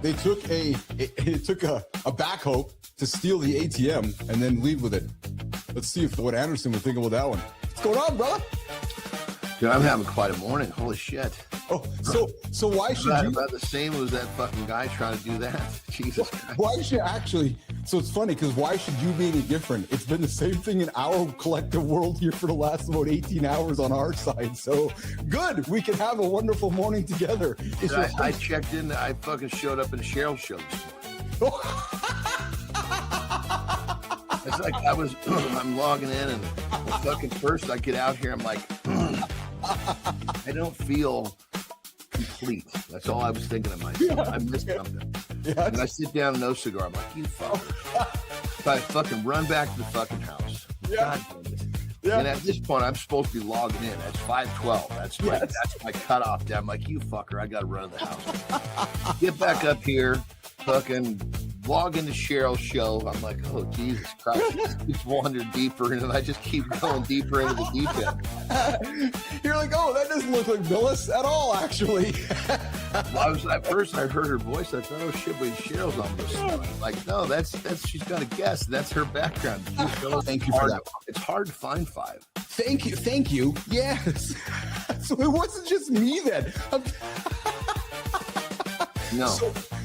They took it took a backhoe to steal the ATM and then leave with it. Let's see if what Anderson would think about that one. What's going on, brother? Dude, I'm having quite a morning. Holy shit. Oh, so why should you? About the same as that fucking guy trying to do that. Jesus Christ. Why should actually? So it's funny because why should you be any different? It's been the same thing in our collective world here for the last about 18 hours on our side. So good, we can have a wonderful morning together. I checked in. I fucking showed up in Cheryl's show this morning. It's like I'm logging in and the fucking first I get out here, I'm like, I don't feel complete. That's all I was thinking of myself. I missed something. Yeah. And I sit down, no cigar. I'm like, you fuckers. So I fucking run back to the fucking house. Yeah. God damn it. Yeah. And at this point, I'm supposed to be logging in. That's 5:12. That's my cutoff day. I'm like, you fucker, I got to run to the house. Get back up here, fucking log into Cheryl's show. I'm like, oh, Jesus Christ. It's 100 deeper, and I just keep going deeper into the deep end. You're like, oh, that doesn't look like Millis at all, actually. Well, at first I heard her voice. I thought, oh, shit, but Cheryl's on this. I'm like, no, that's she's got a guess. That's her background. Thank you for that. It's hard to find 5. Thank you. Yes. So it wasn't just me then. No.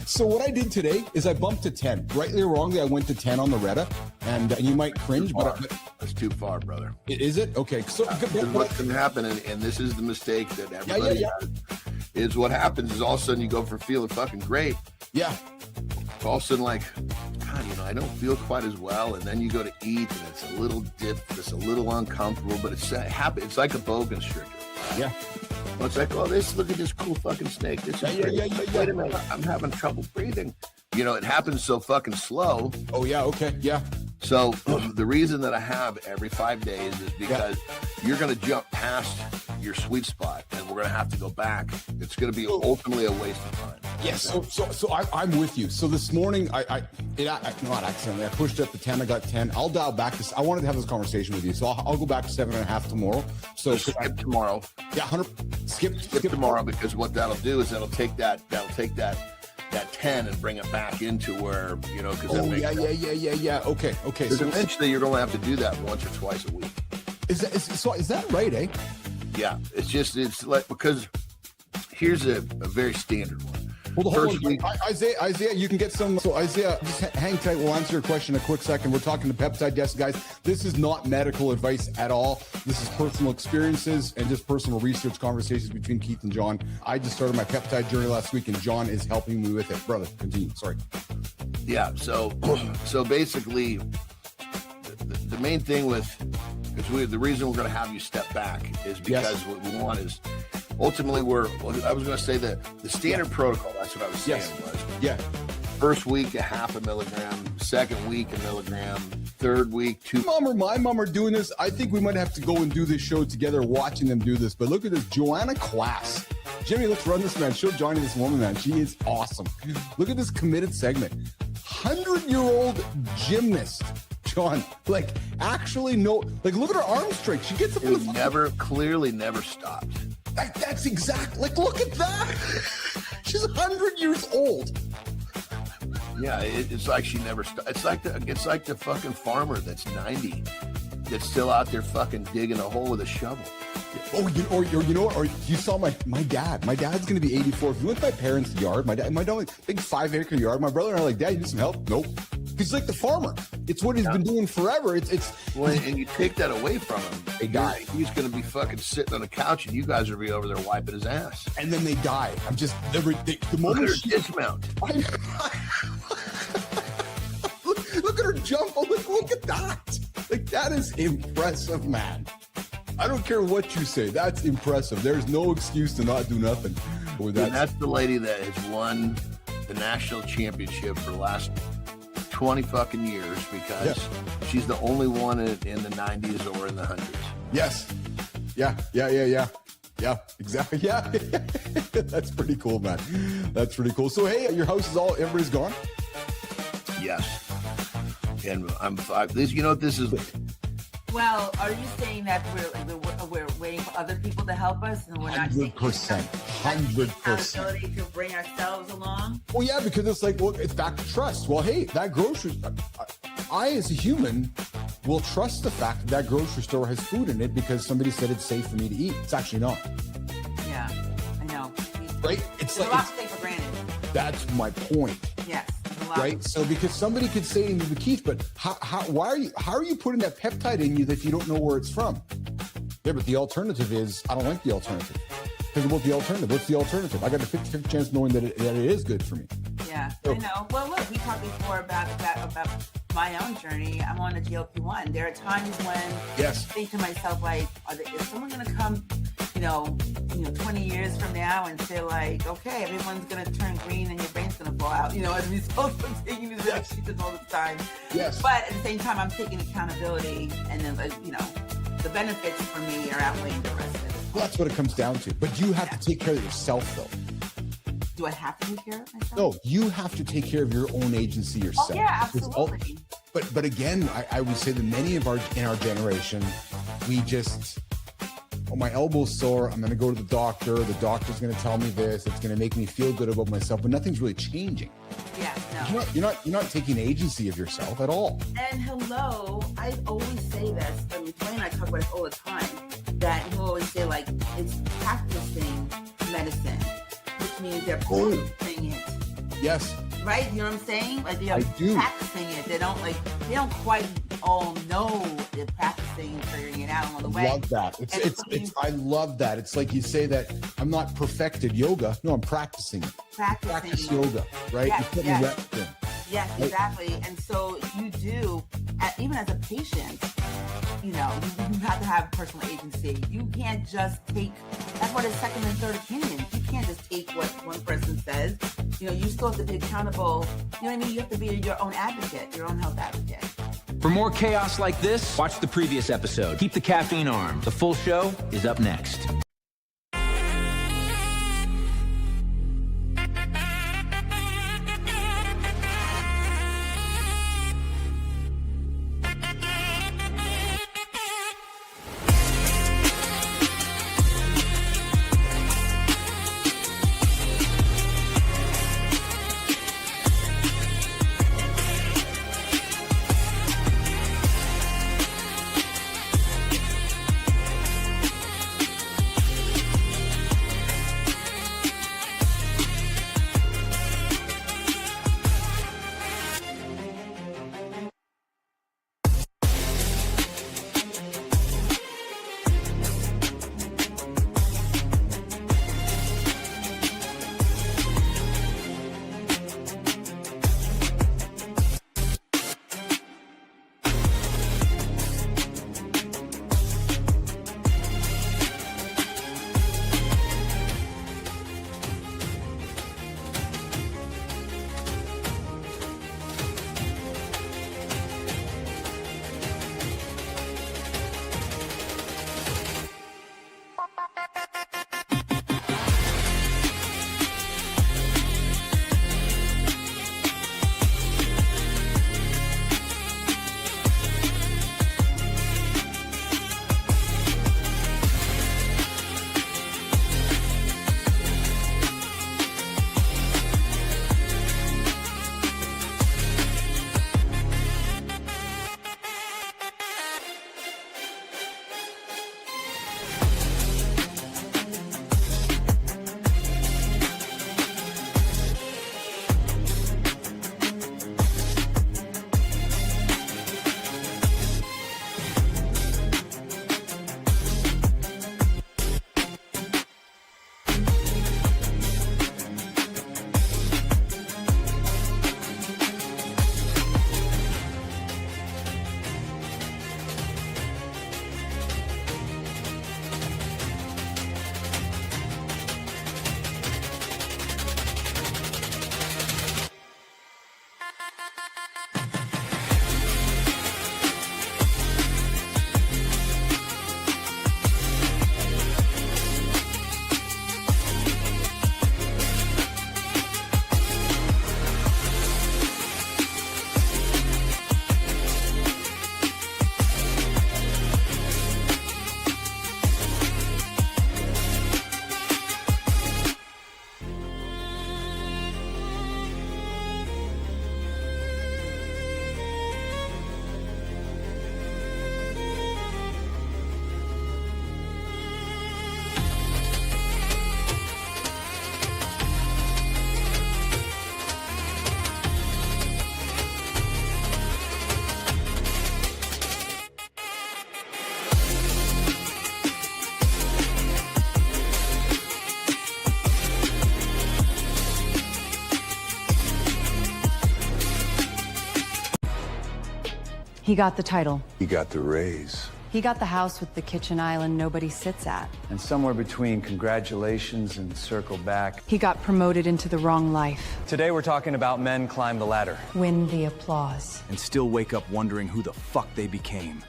So what I did today is I bumped to 10. Rightly or wrongly, I went to 10 on the Retta, and you might cringe, but that's too far, brother. Is it? Okay. So what's going to happen, and this is the mistake that everybody has, is what happens is all of a sudden you go from feeling fucking great. Yeah. All of a sudden, like, God, I don't feel quite as well, and then you go to eat, and it's a little dip, it's a little uncomfortable, but it's like a boa constrictor. Yeah. Well, it's like, oh, look at this cool fucking snake. This is Wait a minute, I'm having trouble breathing. It happens so fucking slow. Oh, yeah, okay, yeah. So the reason that I have every 5 days is because you're going to jump past your sweet spot, and we're going to have to go back. It's going to be ultimately a waste of time. Yes, so I'm with you. So this morning, not accidentally, I pushed up to 10. I got 10. I'll dial back I wanted to have this conversation with you, so I'll go back to 7.5 tomorrow. So skip tomorrow. Yeah, 100. Skip tomorrow, because what that'll do is that'll take that 10 and bring it back into where, because yeah. Okay. Because eventually you're going to have to do that once or twice a week. Is that right, eh? Yeah, it's like, because here's a very standard one. Hold on. Isaiah, you can get some. So Isaiah, just hang tight. We'll answer your question in a quick second. We're talking to Peptide. Yes, guys, this is not medical advice at all. This is personal experiences and just personal research conversations between Keith and Jon. I just started my Peptide journey last week, and Jon is helping me with it. Brother, continue. Sorry. Yeah. So basically, the main thing the reason we're going to have you step back is because what we want is, ultimately, I was going to say the standard protocol. That's what I was saying was. First week, 0.5 milligram. Second week, 1 milligram. Third week, 2. Mom or my mom are doing this. I think we might have to go and do this show together, watching them do this. But look at this, Joanna Class. Jimmy, let's run this, man. Show Johnny this woman, man. She is awesome. Look at this committed segment. 100-year-old gymnast. Jon, actually look at her arm strength. She gets up. Clearly never stopped. That's exact. Look at that. She's 100 years old. Yeah, it's like she never stopped. It's like the fucking farmer that's 90, that's still out there fucking digging a hole with a shovel. Oh, or you saw my dad. My dad's gonna be 84. If you went to my parents' yard, my dad, big 5-acre yard. My brother and I are like, Dad, you need some help? Nope. He's like the farmer. It's what he's been doing forever. And you take that away from him, they die. He's going to be fucking sitting on the couch, and you guys will be over there wiping his ass. And then they die. I'm just the moment she dismount. Look at her jump. Oh, look at that. That is impressive, man. I don't care what you say. That's impressive. There's no excuse to not do nothing. That's the lady that has won the national championship for the last 20 fucking years, because she's the only one in the 90s or in the 100s. Yes. Yeah, exactly. Yeah. That's pretty cool, man. That's pretty cool. So, hey, your house everybody's gone? Yes. And I'm 5. This is. Well, are you saying that we're waiting for other people to help us, and we're not taking 100%. accountability to bring ourselves along. Well, yeah, because it's like, well, it's back to trust. Well, hey, that grocery, I as a human will trust the fact that that grocery store has food in it because somebody said it's safe for me to eat. It's actually not. Yeah, I know. Right? It's There's like, a lot to take for granted. that's my point. Yes. A lot. Right? So because somebody could say to me, Keith, but how are you putting that peptide in you if you don't know where it's from? Yeah, but the alternative is, I don't like the alternative. Think about the alternative. What's the alternative? I got a 50-50 chance knowing that it is good for me. Yeah, I know. Well, look, we talked before about my own journey. I'm on a GLP-1. There are times when I think to myself, like, is someone going to come, 20 years from now and say, like, okay, everyone's going to turn green and your brain's going to fall out, as a result of taking these medications all the time. Yes. But at the same time, I'm taking accountability, and then, the benefits for me are outweighing the rest of it. Well, that's what it comes down to. But you have to take care of yourself, though. Do I have to take care of myself? No, you have to take care of your own agency yourself. Oh, yeah, absolutely. But again, I would say that many of in our generation, we just, my elbow's sore, I'm going to go to the doctor. The doctor's going to tell me this. It's going to make me feel good about myself, but nothing's really changing. Yeah, no. You're not taking agency of yourself at all. And hello, I always say this, and Dwayne and I talk about it all the time, that he'll always say, like, it's practicing medicine, which means they're practicing it. Yes. Right? You know what I'm saying? Like, they're practicing it. They don't quite all know they're practicing and figuring it out on the way. I love that. I love that. It's like you say that I'm not perfected yoga. No, I'm practicing it. Practice yoga, right? Yes, you put the reps in. Yes, exactly. And so you do, even as a patient, you have to have personal agency. You can't just take, that's why there's second and third opinions. You can't just take what one person says. You still have to be accountable. You know what I mean? You have to be your own advocate, your own health advocate. For more chaos like this, watch the previous episode. Keep the caffeine armed. The full show is up next. He got the title. He got the raise. He got the house with the kitchen island nobody sits at. And somewhere between congratulations and circle back, He got promoted into the wrong life. today we're talking about men climb the ladder. Win the applause. And still wake up wondering who the fuck they became.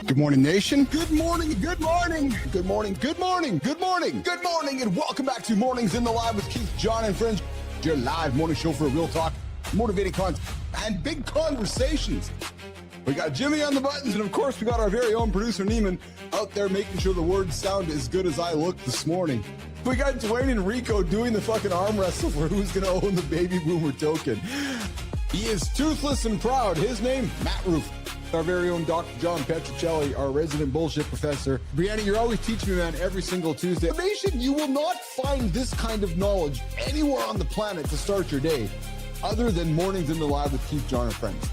Good morning, nation. Good morning, good morning, good morning, good morning, good morning, good morning, and welcome back to Mornings in the Lab with Keith, Jon, and friends. Your live morning show for real talk, motivating content, and big conversations. We got Jimmy on the buttons, and of course, we got our very own producer, Neiman, out there making sure the words sound as good as I looked this morning. We got Dwayne and Rico doing the fucking arm wrestle for who's going to own the baby boomer token. He is toothless and proud. His name, Matt Roof. Our very own Dr. John Petrocelli, our resident bullshit professor. Brianna, you're always teaching me, man, every single Tuesday. Nation, you will not find this kind of knowledge anywhere on the planet to start your day other than Mornings in the Lab with Keith, Jon, and friends.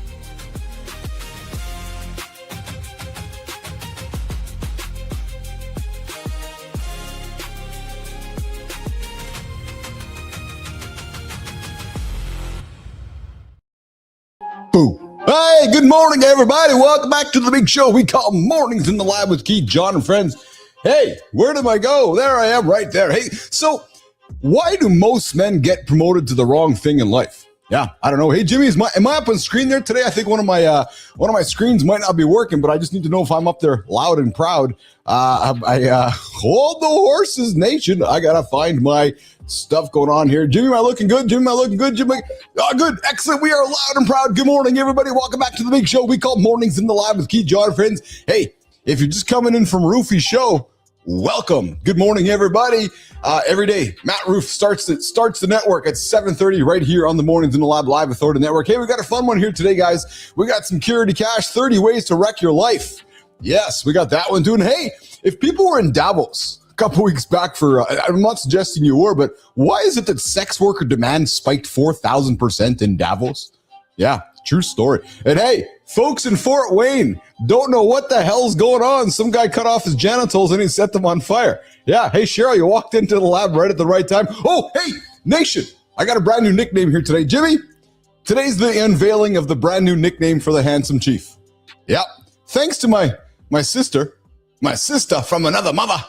Boo. Hey, good morning, everybody. Welcome back to the big show we call Mornings in the Lab with Keith, Jon, and friends. Hey, where did I go? There I am right there. Hey, so why do most men get promoted to the wrong thing in life? Yeah, I don't know. Hey, Jimmy, am I up on screen there today? I think one of my screens might not be working, but I just need to know if I'm up there loud and proud. I hold the horses, nation. I gotta find my stuff going on here. Jimmy, am I looking good? Jimmy, am I looking good? Jimmy, good, excellent. We are loud and proud. Good morning, everybody. Welcome back to the big show we call Mornings in the Lab with Keith, Jon, and friends. Hey, if you're just coming in from Roofy's show, welcome. Good morning, everybody. Every day, Matt Roof starts the network at 7:30 right here on the Mornings in the Lab Live Authority Network. Hey, we got a fun one here today, guys. We got some Security Cash, 30 ways to wreck your life. Yes, we got that one too. And hey, if people were in Davos a couple weeks back I'm not suggesting you were, but why is it that sex worker demand spiked 4,000% in Davos? Yeah, true story. And hey, folks in Fort Wayne don't know what the hell's going on. Some guy cut off his genitals and he set them on fire. Yeah, hey, Cheryl, you walked into the lab right at the right time. Oh, hey, nation, I got a brand new nickname here today. Jimmy, today's the unveiling of the brand new nickname for the handsome chief. Yep, thanks to my sister from another mother.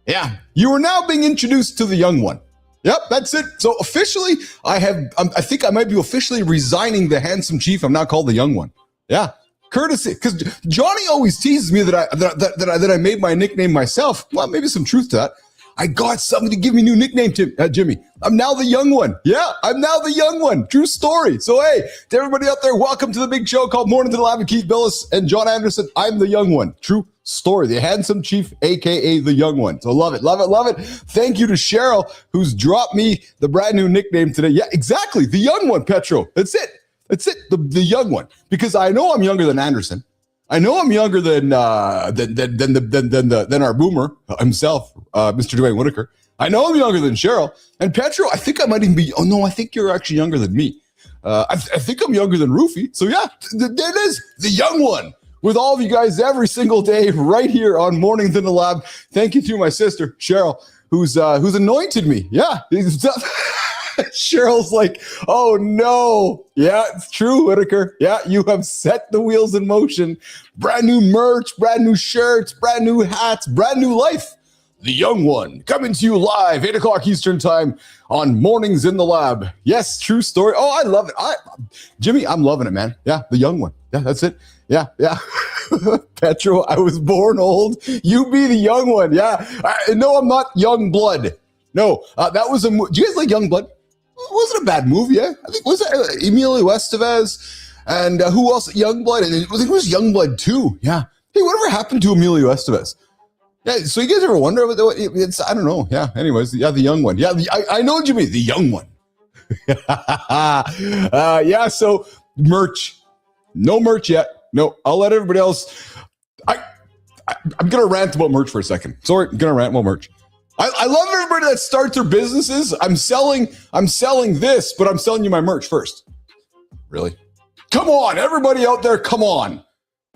Yeah, you are now being introduced to the young one. Yep, that's it. So officially, I think I might be officially resigning the handsome chief. I'm now called the young one. Yeah, courtesy, because Johnny always teases me that I made my nickname myself. Well, maybe some truth to that. I got somebody to give me a new nickname, Jimmy. I'm now the young one. Yeah, I'm now the young one. True story. So hey, to everybody out there, welcome to the big show called Morning to the Lab with Keith Billis and Jon Anderson. I'm the young one. True story. The handsome chief, a.k.a. the young one. So love it, love it, love it. Thank you to Cheryl, who's dropped me the brand new nickname today. Yeah, exactly. The young one, Petro. That's it. That's it. The young one. Because I know I'm younger than Anderson. I know I'm younger than our boomer himself, Mr. Dwayne Whitaker. I know I'm younger than Cheryl. And Petro, I think I might even be, oh no, I think you're actually younger than me. I think I'm younger than Roofy. So yeah, there it is. The young one. With all of you guys every single day right here on Mornings in the Lab. Thank you to my sister, Cheryl, who's anointed me. Yeah. Cheryl's like, oh no. Yeah, it's true, Whitaker. Yeah, you have set the wheels in motion. Brand new merch, brand new shirts, brand new hats, brand new life. The young one coming to you live, 8 o'clock Eastern time on Mornings in the Lab. Yes, true story. Oh, I love it. Jimmy, I'm loving it, man. Yeah, the young one. Yeah, that's it. Yeah. Petro, I was born old. You be the young one. Yeah. No, I'm not young blood. No, that was a movie. Do you guys like Young Blood? It wasn't a bad movie, yeah? I think, was it Emilio Estevez? And who else? Young Blood. And I think it was Young Blood 2. Yeah. Hey, whatever happened to Emilio Estevez? Yeah, so you guys ever wonder? It's, I don't know. Yeah, anyways. Yeah, the young one. Yeah, I know what you mean. The young one. Yeah, so merch. No merch yet. No, I'll let everybody else. I'm going to rant about merch for a second. Sorry, I'm going to rant about merch. I love everybody that starts their businesses. I'm selling this, but I'm selling you my merch first. Really? Come on, everybody out there, come on.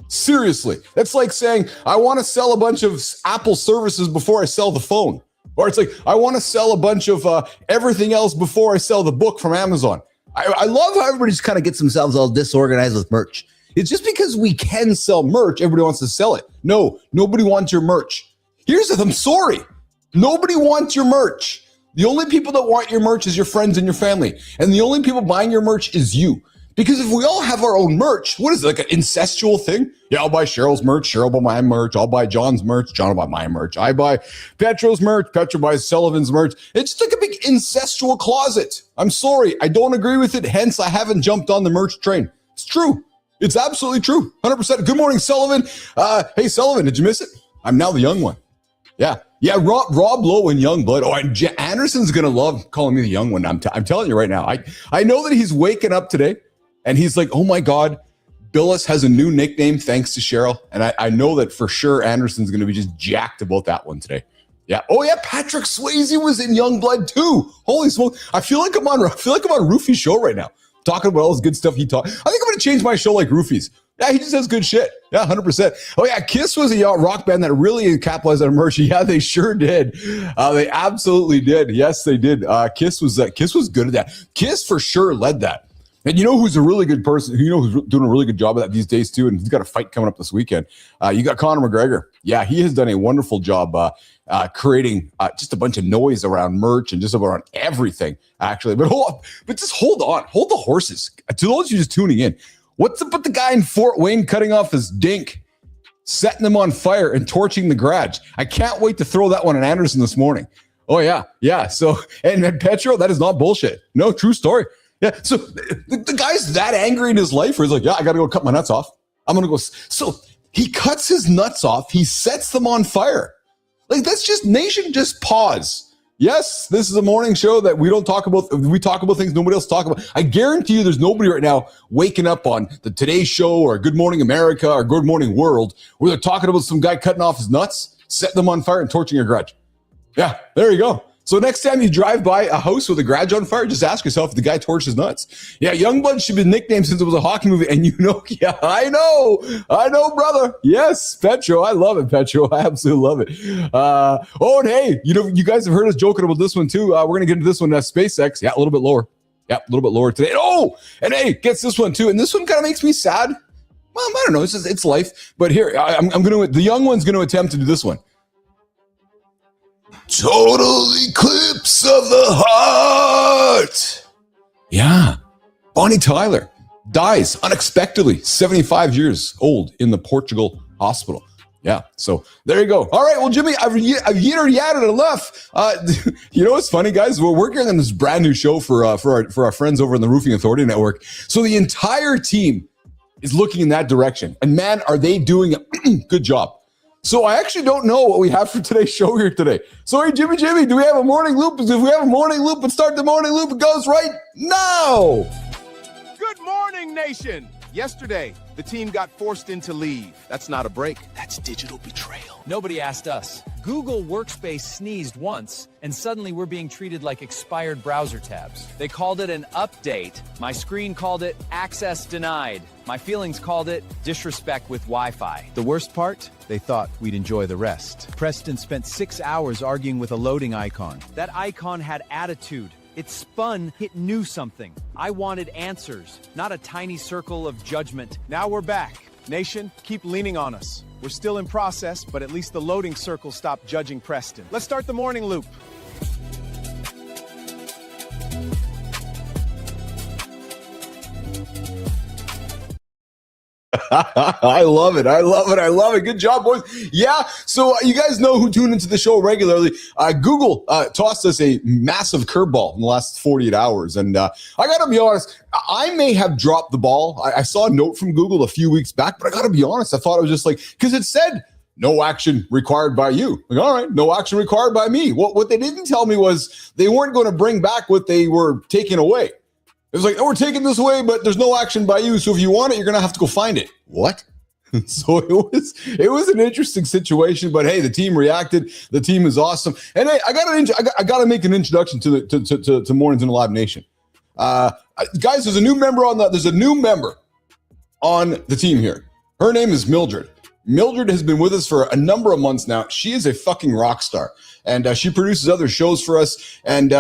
Seriously. That's like saying, I want to sell a bunch of Apple services before I sell the phone. Or it's like, I want to sell a bunch of everything else before I sell the book from Amazon. I love how everybody just kind of gets themselves all disorganized with merch. It's just because we can sell merch, everybody wants to sell it. No, nobody wants your merch. Here's the thing, I'm sorry. Nobody wants your merch. The only people that want your merch is your friends and your family. And the only people buying your merch is you. Because if we all have our own merch, what is it, like an incestual thing? Yeah, I'll buy Cheryl's merch, Cheryl will buy my merch, I'll buy John's merch, John will buy my merch, I buy Petro's merch, Petro buys Sullivan's merch. It's like a big incestual closet. I'm sorry, I don't agree with it, hence I haven't jumped on the merch train. It's true. It's absolutely true, 100%. Good morning, Sullivan. Hey, Sullivan, did you miss it? I'm now the young one. Yeah, Rob Lowe and Youngblood. Oh, and Anderson's going to love calling me the young one. I'm telling you right now. I know that he's waking up today. And he's like, oh my God, Billis has a new nickname thanks to Cheryl. And I know that for sure Anderson's going to be just jacked about that one today. Yeah. Oh yeah, Patrick Swayze was in Youngblood too. Holy smoke! I feel like I'm on Roofy's show right now, talking about all this good stuff he taught. I think I'm going to change my show like Roofy's. Yeah, he just has good shit. Yeah, 100%. Oh yeah, Kiss was a rock band that really capitalized on merch. Yeah, they sure did. They absolutely did. Yes, they did. Kiss was good at that. Kiss for sure led that. And you know who's a really good person, who's doing a really good job of that these days too, and he's got a fight coming up this weekend. You got Conor McGregor. Yeah, he has done a wonderful job creating just a bunch of noise around merch and just around everything, actually. But just hold on. Hold the horses. To those of you just tuning in, what's up with the guy in Fort Wayne cutting off his dink, setting them on fire, and torching the garage? I can't wait to throw that one at Anderson this morning. Oh, yeah. So, and Petro, that is not bullshit. No, true story. Yeah, so the guy's that angry in his life where he's like, yeah, I got to go cut my nuts off. I'm going to go. So he cuts his nuts off. He sets them on fire. Like, that's just, nation, just pause. Yes, this is a morning show that we talk about things nobody else talk about. I guarantee you there's nobody right now waking up on the Today Show or Good Morning America or Good Morning World where they're talking about some guy cutting off his nuts, setting them on fire, and torching your garage. Yeah, there you go. So next time you drive by a house with a garage on fire, just ask yourself if the guy torched his nuts. Yeah, Youngblood should be nicknamed since it was a hockey movie. And yeah, I know, brother. Yes, Petro. I love it, Petro. I absolutely love it. And hey, you guys have heard us joking about this one too. We're going to get into this one, SpaceX. Yeah, a little bit lower. Yeah, a little bit lower today. Oh, and hey, gets this one too. And this one kind of makes me sad. Well, I don't know. It's life. But here, the young one's going to attempt to do this one. Total eclipse of the heart. Yeah. Bonnie Tyler dies unexpectedly, 75 years old in the Portugal hospital. Yeah. So there you go. All right. Well, Jimmy, I've yadded enough. What's funny, guys? We're working on this brand new show for our friends over in the Roofing Authority Network. So the entire team is looking in that direction. And man, are they doing a good job. So I actually don't know what we have for today's show here today. So hey, Jimmy, do we have a morning loop? Because if we have a morning loop and start the morning loop, it goes right now. Good morning, nation. Yesterday, the team got forced into leave. That's not a break. That's digital betrayal. Nobody asked us. Google Workspace sneezed once, and suddenly we're being treated like expired browser tabs. They called it an update. My screen called it access denied. My feelings called it disrespect with Wi-Fi. The worst part? They thought we'd enjoy the rest. Preston spent 6 hours arguing with a loading icon. That icon had attitude. It spun, it knew something. I wanted answers, not a tiny circle of judgment. Now we're back. Nation, keep leaning on us. We're still in process, but at least the loading circle stopped judging Preston. Let's start the morning loop. I love it. Good job, boys. Yeah, so you guys know who tune into the show regularly. Google tossed us a massive curveball in the last 48 hours. And I got to be honest, I may have dropped the ball. I saw a note from Google a few weeks back, but I got to be honest, I thought it was just like, because it said, no action required by you. Like, all right, no action required by me. What they didn't tell me was they weren't going to bring back what they were taking away. It was like, oh, we're taking this away, but there's no action by you. So if you want it, you're going to have to go find it. What? So it was an interesting situation, but hey, the team reacted. The team is awesome. And hey, I got to make an introduction to Mornings in the Live Nation. Guys, there's a new member on the team here. Her name is Mildred. Mildred has been with us for a number of months now. She is a fucking rock star, and she produces other shows for us. And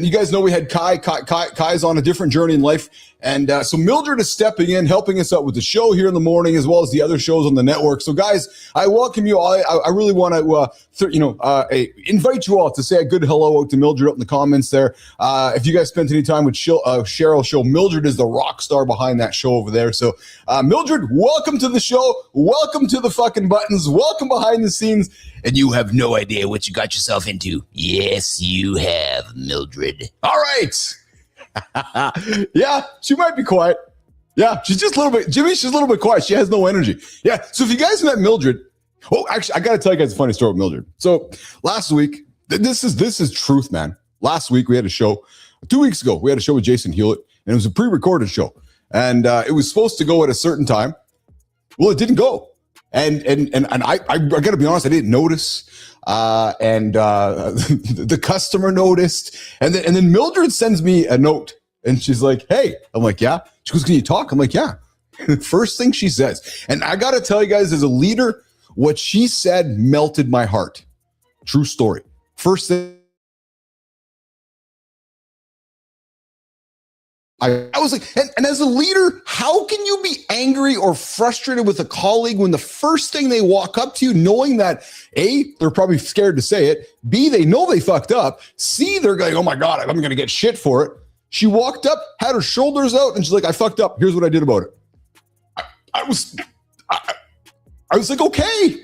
you guys know we had Kai. Kai's on a different journey in life, And so Mildred is stepping in, helping us out with the show here in the morning, as well as the other shows on the network. So, guys, I welcome you all. I really want to, invite you all to say a good hello out to Mildred out in the comments there. If you guys spent any time with Cheryl's show, Mildred is the rock star behind that show over there. So, Mildred, welcome to the show. Welcome to the fucking buttons. Welcome behind the scenes. And you have no idea what you got yourself into. Yes, you have, Mildred. All right. Yeah, she might be quiet. Yeah, she's just a little bit, Jimmy, she's a little bit quiet. She has no energy. Yeah, so if you guys met Mildred, actually, I got to tell you guys a funny story with Mildred. So last week, this is truth, man. Last week, we had a show. 2 weeks ago, we had a show with Jason Hewlett, and it was a pre-recorded show. And it was supposed to go at a certain time. Well, it didn't go. And I got to be honest, I didn't notice. The customer noticed, and then Mildred sends me a note, and she's like, "Hey," I'm like, "Yeah." She goes, "Can you talk?" I'm like, "Yeah." First thing she says, and I gotta tell you guys, as a leader, what she said melted my heart. True story. First thing. I was like, and as a leader, how can you be angry or frustrated with a colleague when the first thing they walk up to you, knowing that A, they're probably scared to say it, B, they know they fucked up, C, they're going, oh my God, I'm going to get shit for it. She walked up, had her shoulders out, and she's like, I fucked up. Here's what I did about it. I was like, okay.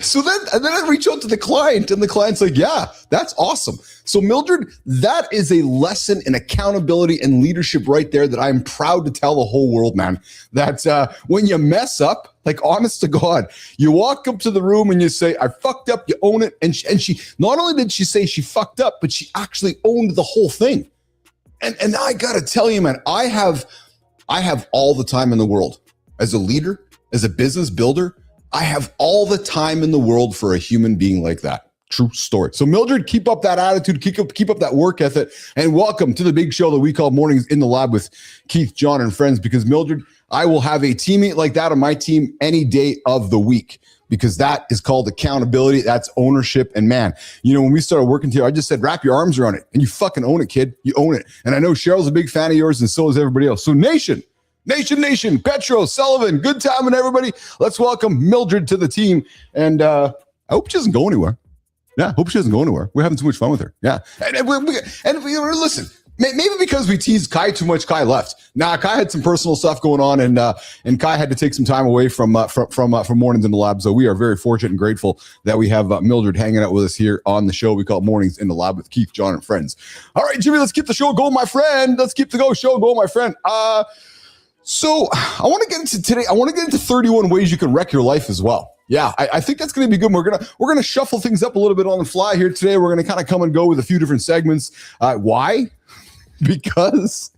So then I reach out to the client, and the client's like, yeah, that's awesome. So Mildred, that is a lesson in accountability and leadership right there that I'm proud to tell the whole world, man. That when you mess up, like honest to God, you walk up to the room and you say, I fucked up, you own it. And she not only did she say she fucked up, but she actually owned the whole thing. And I got to tell you, man, I have all the time in the world as a leader, as a business builder. I have all the time in the world for a human being like that. True story. So Mildred, keep up that attitude, keep up that work ethic, and welcome to the big show that we call Mornings in the Lab with Keith, Jon, and friends. Because Mildred, I will have a teammate like that on my team any day of the week, because that is called accountability. That's ownership. And man, when we started working together, I just said, wrap your arms around it, and you fucking own it, kid. You own it. And I know Cheryl's a big fan of yours, and so is everybody else. So Nation, Petro, Sullivan, good time, and everybody. Let's welcome Mildred to the team. And I hope she doesn't go anywhere. Yeah, hope she doesn't go anywhere. We're having too much fun with her. Yeah. And listen, maybe because we teased Kai too much, Kai left. Nah, Kai had some personal stuff going on, and Kai had to take some time away from Mornings in the Lab. So we are very fortunate and grateful that we have Mildred hanging out with us here on the show we call Mornings in the Lab with Keith, Jon, and friends. All right, Jimmy, let's keep the show going, my friend. Let's keep the show going, my friend. So I want to get into today. I want to get into 31 ways you can wreck your life as well. Yeah, I think that's going to be good. We're gonna shuffle things up a little bit on the fly here today. We're going to kind of come and go with a few different segments. Why? Because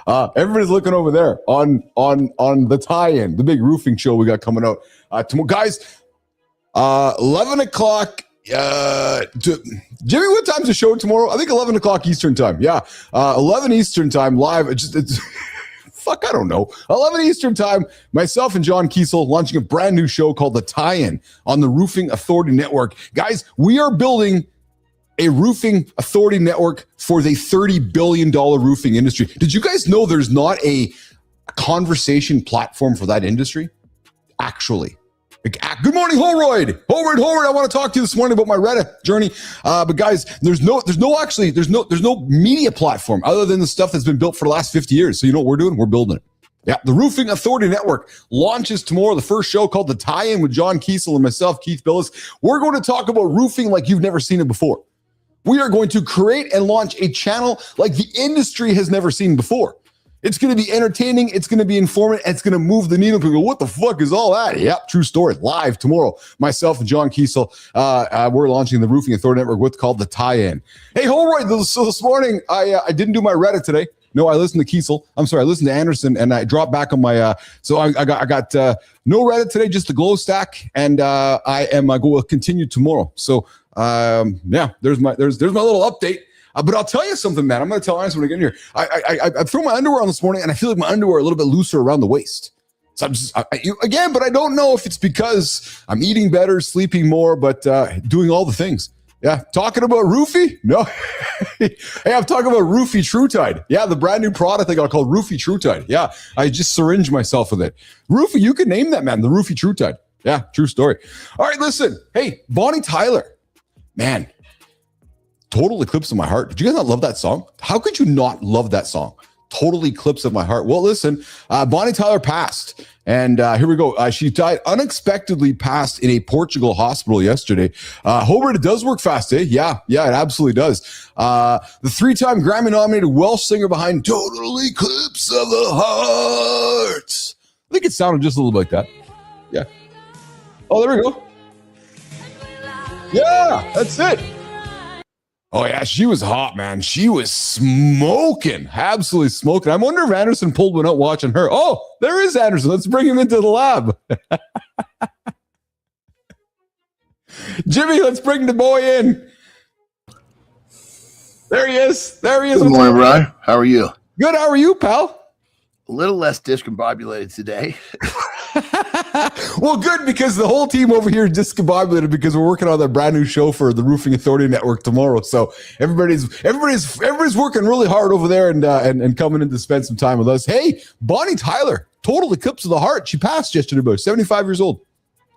everybody's looking over there on the tie-in, the big roofing show we got coming out tomorrow, guys. 11 o'clock. Jimmy, what time's the show tomorrow? I think 11 o'clock Eastern time. Yeah, 11 Eastern time live. It's fuck, I don't know. 11 Eastern time, myself and John Kiesel launching a brand new show called The Tie-In on the Roofing Authority Network. Guys, we are building a roofing authority network for the $30 billion roofing industry. Did you guys know there's not a conversation platform for that industry? Actually. Good morning, Holroyd. Holroyd, I want to talk to you this morning about my Reddit journey. But guys, there's no media platform other than the stuff that's been built for the last 50 years. So you know what we're doing? We're building it. Yeah, the Roofing Authority Network launches tomorrow, the first show called The Tie-In with Jon Kiesel and myself, Keith Billis. We're going to talk about roofing like you've never seen it before. We are going to create and launch a channel like the industry has never seen before. It's going to be entertaining. It's going to be informative. It's going to move the needle. People go, what the fuck is all that? Yep, true story. Live tomorrow. Myself and Jon Kiesel, we're launching the Roofing Authority Network, what's called The Tie-In. Hey, Holroyd, so this morning, I didn't do my Reddit today. No, I listened to Kiesel. I'm sorry, I listened to Anderson, and I dropped back on my. So I got no Reddit today, just the glow stack, and I am going to continue tomorrow. So yeah, there's my little update. But I'll tell you something, man. I'm going to tell Anderson when I get in here. I threw my underwear on this morning, and I feel like my underwear are a little bit looser around the waist. So I'm just again, but I don't know if it's because I'm eating better, sleeping more, but doing all the things. Yeah, talking about Roofie? No. Hey, I'm talking about Roofie True Tide. Yeah, the brand new product I got called Roofie True Tide. Yeah, I just syringed myself with it. Roofie, you can name that, man, the Roofie True Tide. Yeah, true story. All right, listen. Hey, Bonnie Tyler. Man, Total Eclipse of My Heart. Did you guys not love that song? How could you not love that song? Total Eclipse of My Heart. Well, listen, Bonnie Tyler passed. And here we go. She died unexpectedly, passed in a Portugal hospital yesterday. Hobart, it does work fast, eh? Yeah, it absolutely does. The 3-time Grammy-nominated Welsh singer behind Total Eclipse of the Heart. I think it sounded just a little bit like that. Yeah. Oh, there we go. Yeah, that's it. Oh, yeah, she was hot, man. She was smoking, absolutely smoking. I wonder if Anderson pulled one out watching her. Oh, there is Anderson. Let's bring him into the lab. Jimmy, let's bring the boy in. There he is. There he is. Good morning, Ron. How are you? Good. How are you, pal? A little less discombobulated today. Well, good, because the whole team over here is discombobulated because we're working on that brand new show for the Roofing Authority Network tomorrow. So everybody's working really hard over there and coming in to spend some time with us. Hey, Bonnie Tyler, Total Eclipse of the Heart. She passed yesterday, about 75 years old.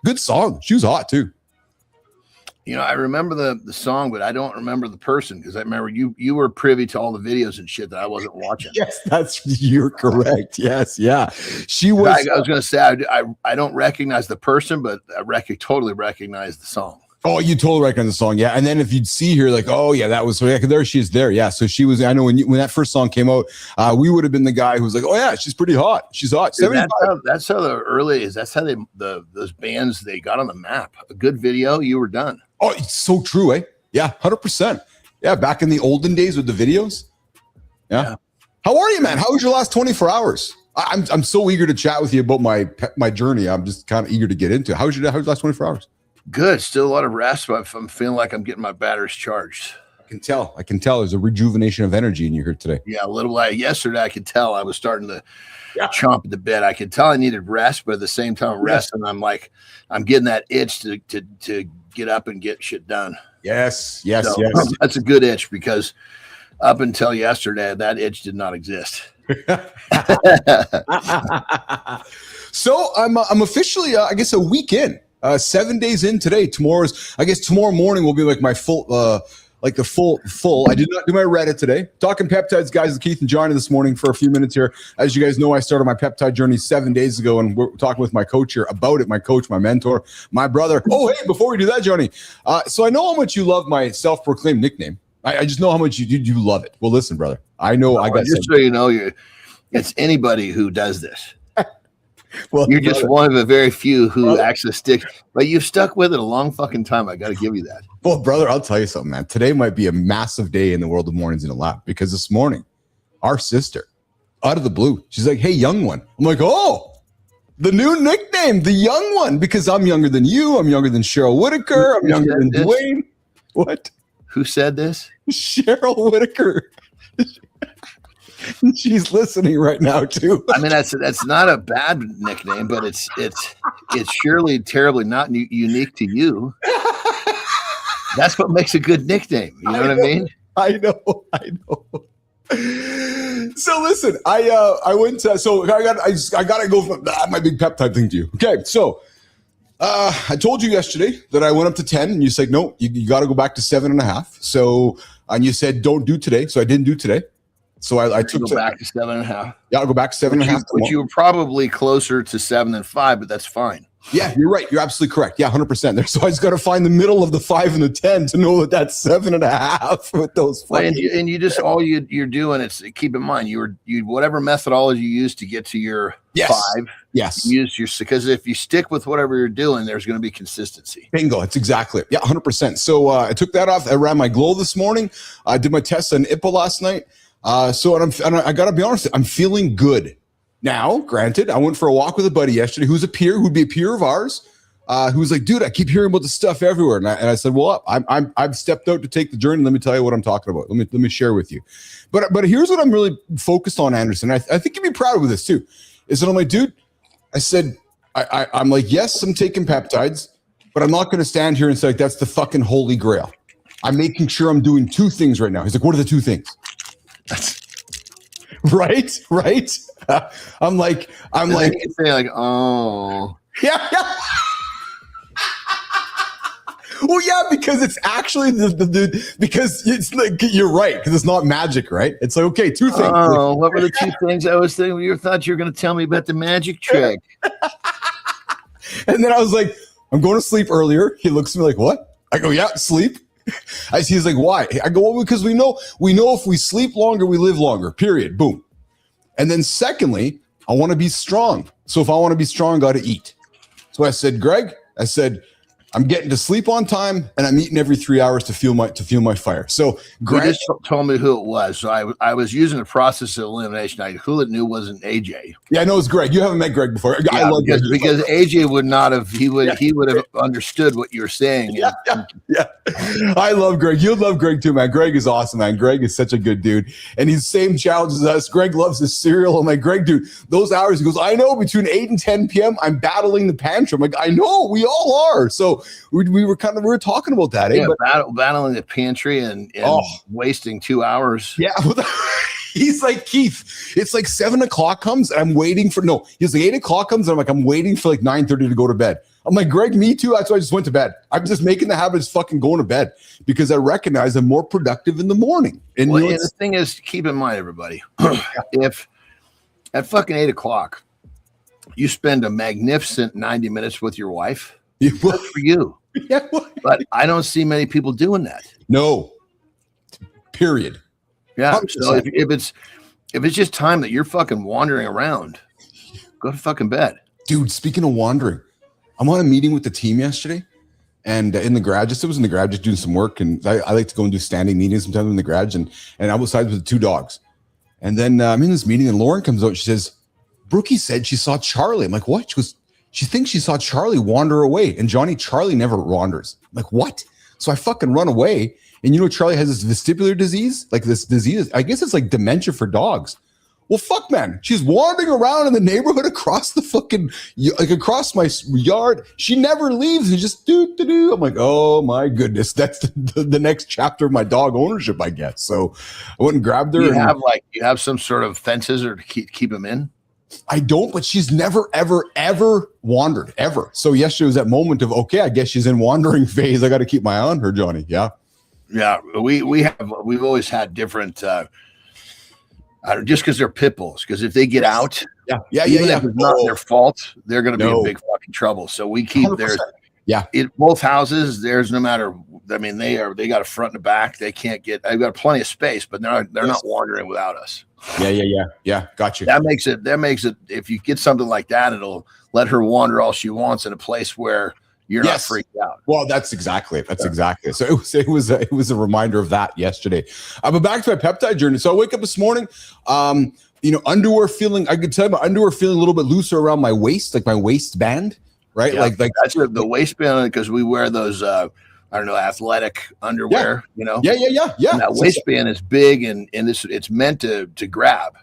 Good song. She was hot too. You know, I remember the song, but I don't remember the person, because I remember you were privy to all the videos and shit that I wasn't watching. Yes, you're correct. Yes, yeah. She was. I was going to say I don't recognize the person, but I totally recognize the song. Oh, you totally recognize the song, yeah. And then if you'd see her, like, oh yeah, that was so. Yeah, there she is there. Yeah, so she was. I know when that first song came out, we would have been the guy who was like, oh yeah, she's pretty hot. She's hot. Dude, that's how the early is. That's how those bands, they got on the map. A good video, you were done. Oh, it's so true, eh? Yeah, 100%. Yeah, back in the olden days with the videos. Yeah. How are you, man? How was your last 24 hours? I'm so eager to chat with you about my journey. I'm just kind of eager to get into it. How's your last 24 hours? Good. Still a lot of rest, but I'm feeling like I'm getting my batteries charged. I can tell. There's a rejuvenation of energy in you here today. Yeah, a little while. Yesterday, I could tell I was starting to chomp at the bit. I could tell I needed rest, but at the same time, resting, I'm getting that itch to get up and get shit done. Yes. That's a good itch, because up until yesterday, that itch did not exist. So I'm officially, I guess, a week in. 7 days in today. Tomorrow morning will be like my full, the full. I did not do my Reddit today. Talking peptides, guys, with Kaith and Jonai this morning for a few minutes here. As you guys know, I started my peptide journey 7 days ago, and we're talking with my coach here about it. My coach, my mentor, my brother. Oh, hey, before we do that, Jonai. So I know how much you love my self-proclaimed nickname. I just know how much you love it. Well, listen, brother. I know I got. Just so you know, it's anybody who does this. Well, you're just one of the very few who actually sticks. But you've stuck with it a long fucking time. I got to give you that. Well, brother, I'll tell you something, man. Today might be a massive day in the world of mornings in a lab, because this morning, our sister, out of the blue, she's like, "Hey, young one." I'm like, "Oh, the new nickname, the young one," because I'm younger than you. I'm younger than Cheryl Whitaker. I'm younger than Dwayne. What? Who said this? Cheryl Whitaker. She's listening right now too. I mean, that's not a bad nickname, but it's surely terribly not unique to you. That's what makes a good nickname. You know what I mean? I know. So listen, I went to, so I gotta go from my big peptide thing to you. Okay, so I told you yesterday that I went up to 10, and you said no, you got to go back to 7.5. So, and you said don't do today, so I didn't do today. So I took back to 7.5. Yeah, I'll go back to 7.5. Which you were probably closer to 7 than 5, but that's fine. Yeah, you're right. You're absolutely correct. Yeah, 100% there. So I just got to find the middle of the 5 and the 10 to know that that's 7.5 with those. And you just, all you're doing, it's, keep in mind, you whatever methodology you use to get to your 5. Yes. Use your, because if you stick with whatever you're doing, there's going to be consistency. Bingo. That's exactly it. Yeah, 100%. So I took that off. I ran my glow this morning. I did my test on IPA last night. So I got to be honest, I'm feeling good. Now, granted, I went for a walk with a buddy yesterday who'd be a peer of ours, who was like, dude, I keep hearing about this stuff everywhere. And I said, well, I've stepped out to take the journey. Let me tell you what I'm talking about. Let me share with you. But here's what I'm really focused on, Anderson. I think you'd be proud of this too, is that I'm like, dude, I said, I'm like, yes, I'm taking peptides, but I'm not going to stand here and say like, that's the fucking holy grail. I'm making sure I'm doing 2 things right now. He's like, what are the 2 things? Right. I'm like, oh, yeah. Well, yeah, because it's actually because it's like, you're right, because it's not magic, right? It's like, okay, 2 things. Oh, what were the 2 things I was thinking? You thought you were going to tell me about the magic trick. And then I was like, I'm going to sleep earlier. He looks at me like, what? I go, yeah, sleep. He's like, why? I go, well, because we know if we sleep longer, we live longer, period. Boom. And then secondly, I want to be strong. So if I want to be strong, I got to eat. So I said, Greg, I'm getting to sleep on time, and I'm eating every 3 hours to fuel my fire. So Greg just told me who it was. So I was using the process of elimination. Who it knew wasn't AJ. Yeah, I know it's Greg. You haven't met Greg before. Yeah, I love because AJ would not have. He would have understood what you were saying. Yeah. I love Greg. You'll love Greg too, man. Greg is awesome, man. Greg is such a good dude, and he's the same challenge as us. Greg loves his cereal. I'm like, Greg, dude, those hours. He goes, I know. Between 8 and 10 p.m., I'm battling the pantry. I'm like, I know. We all are. So we were talking about that. Yeah, battling the pantry and wasting 2 hours. Yeah. He's like, Keith, it's like 7 o'clock comes and I'm waiting for, he's like 8 o'clock comes and I'm like, I'm waiting for like 9:30 to go to bed. I'm like, Greg, me too. That's why I just went to bed. I'm just making the habit of fucking going to bed because I recognize I'm more productive in the morning. And, and the thing is, keep in mind, everybody, if at fucking 8 o'clock, you spend a magnificent 90 minutes with your wife, good for you. Yeah, but I don't see many people doing that. No. Period. Yeah. 100%. So if it's just time that you're fucking wandering around, go to fucking bed. Dude, speaking of wandering, I'm on a meeting with the team yesterday and in the garage. I was in the garage just doing some work, and I like to go and do standing meetings sometimes in the garage, and I was outside with the 2 dogs. And then I'm in this meeting and Lauren comes out and she says, Brookie said she saw Charlie. I'm like, what? She goes, she thinks she saw Charlie wander away. And Charlie never wanders. I'm like, what? So I fucking run away. And Charlie has this vestibular disease, like this disease. I guess it's like dementia for dogs. Well, fuck, man. She's wandering around in the neighborhood across the fucking, like across my yard. She never leaves and just do. I'm like, oh my goodness. That's the next chapter of my dog ownership, I guess. So I went and grabbed her. You have some sort of fences or to keep them in? I don't, but she's never, ever wandered, ever. So yesterday was that moment of, okay, I guess she's in wandering phase. I got to keep my eye on her, Johnny. Yeah. Yeah. We've always had different, just because they're pit bulls, because if they get out, if it's not their fault, they're going to be in big fucking trouble. So we keep 100%. Theirs. Yeah. In both houses, there's no matter. I mean, they got a front and a back. They can't get. I've got plenty of space, but they're not wandering without us. Yeah. Got you. That makes it. If you get something like that, it'll let her wander all she wants in a place where you're not freaked out. Well, that's exactly it. Exactly. So it was a reminder of that yesterday. But back to my peptide journey. So I wake up this morning, underwear feeling. I could tell my underwear feeling a little bit looser around my waist, like my waistband, right? Yeah, like that's the waistband, because we wear those. Athletic underwear. Yeah. Yeah. And that waistband is big, and it's meant to grab.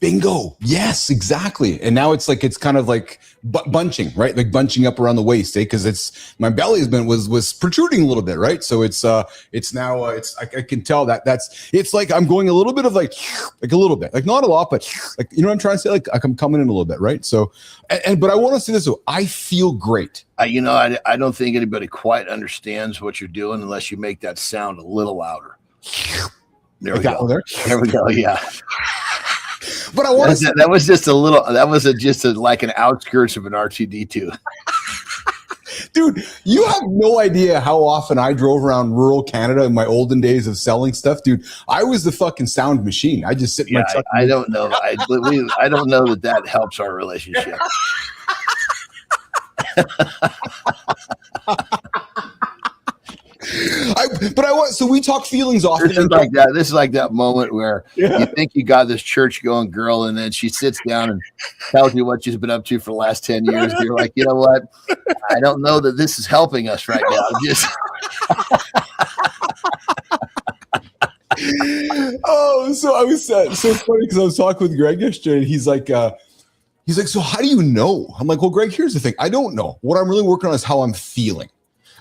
Bingo. Yes, exactly. And now it's kind of like bunching, right? Like bunching up around the waist, because it's my belly was protruding a little bit, right? So it's now I can tell it's like I'm going a little bit of like a little bit, like not a lot, but like, you know what I'm trying to say? Like I'm coming in a little bit, right? So, but I want to say this, though. I feel great. I don't think anybody quite understands what you're doing unless you make that sound a little louder. There we go. There we go. Yeah. But I want to. That was just a little. That was like an outskirts of an R2D2. Dude, you have no idea how often I drove around rural Canada in my olden days of selling stuff. Dude, I was the fucking sound machine. I just sit in my truck. I don't know. I don't know that helps our relationship. So we talk feelings often. This is like that moment where you think you got this church going girl, and then she sits down and tells you what she's been up to for the last 10 years. You're like, you know what? I don't know that this is helping us right now. So I was so funny because I was talking with Greg yesterday, and he's like, so how do you know? I'm like, well, Greg, here's the thing. I don't know. What I'm really working on is how I'm feeling.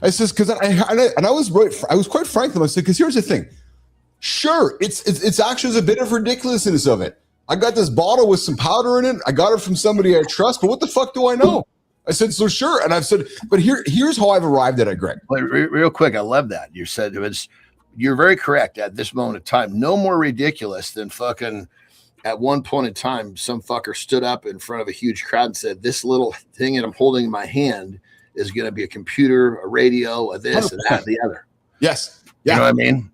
I says, because I was right. I was quite frank with him. I said, because here's the thing. Sure, it's actually a bit of ridiculousness of it. I got this bottle with some powder in it. I got it from somebody I trust, but what the fuck do I know? I said, so sure. And I've said, but here's how I've arrived at it, Greg. Wait, real quick, I love that. You said you're very correct at this moment of time. No more ridiculous than fucking at one point in time, some fucker stood up in front of a huge crowd and said, this little thing that I'm holding in my hand is going to be a computer, a radio, a this, 100%. And that, and the other. Yes. Yeah. You know what I mean?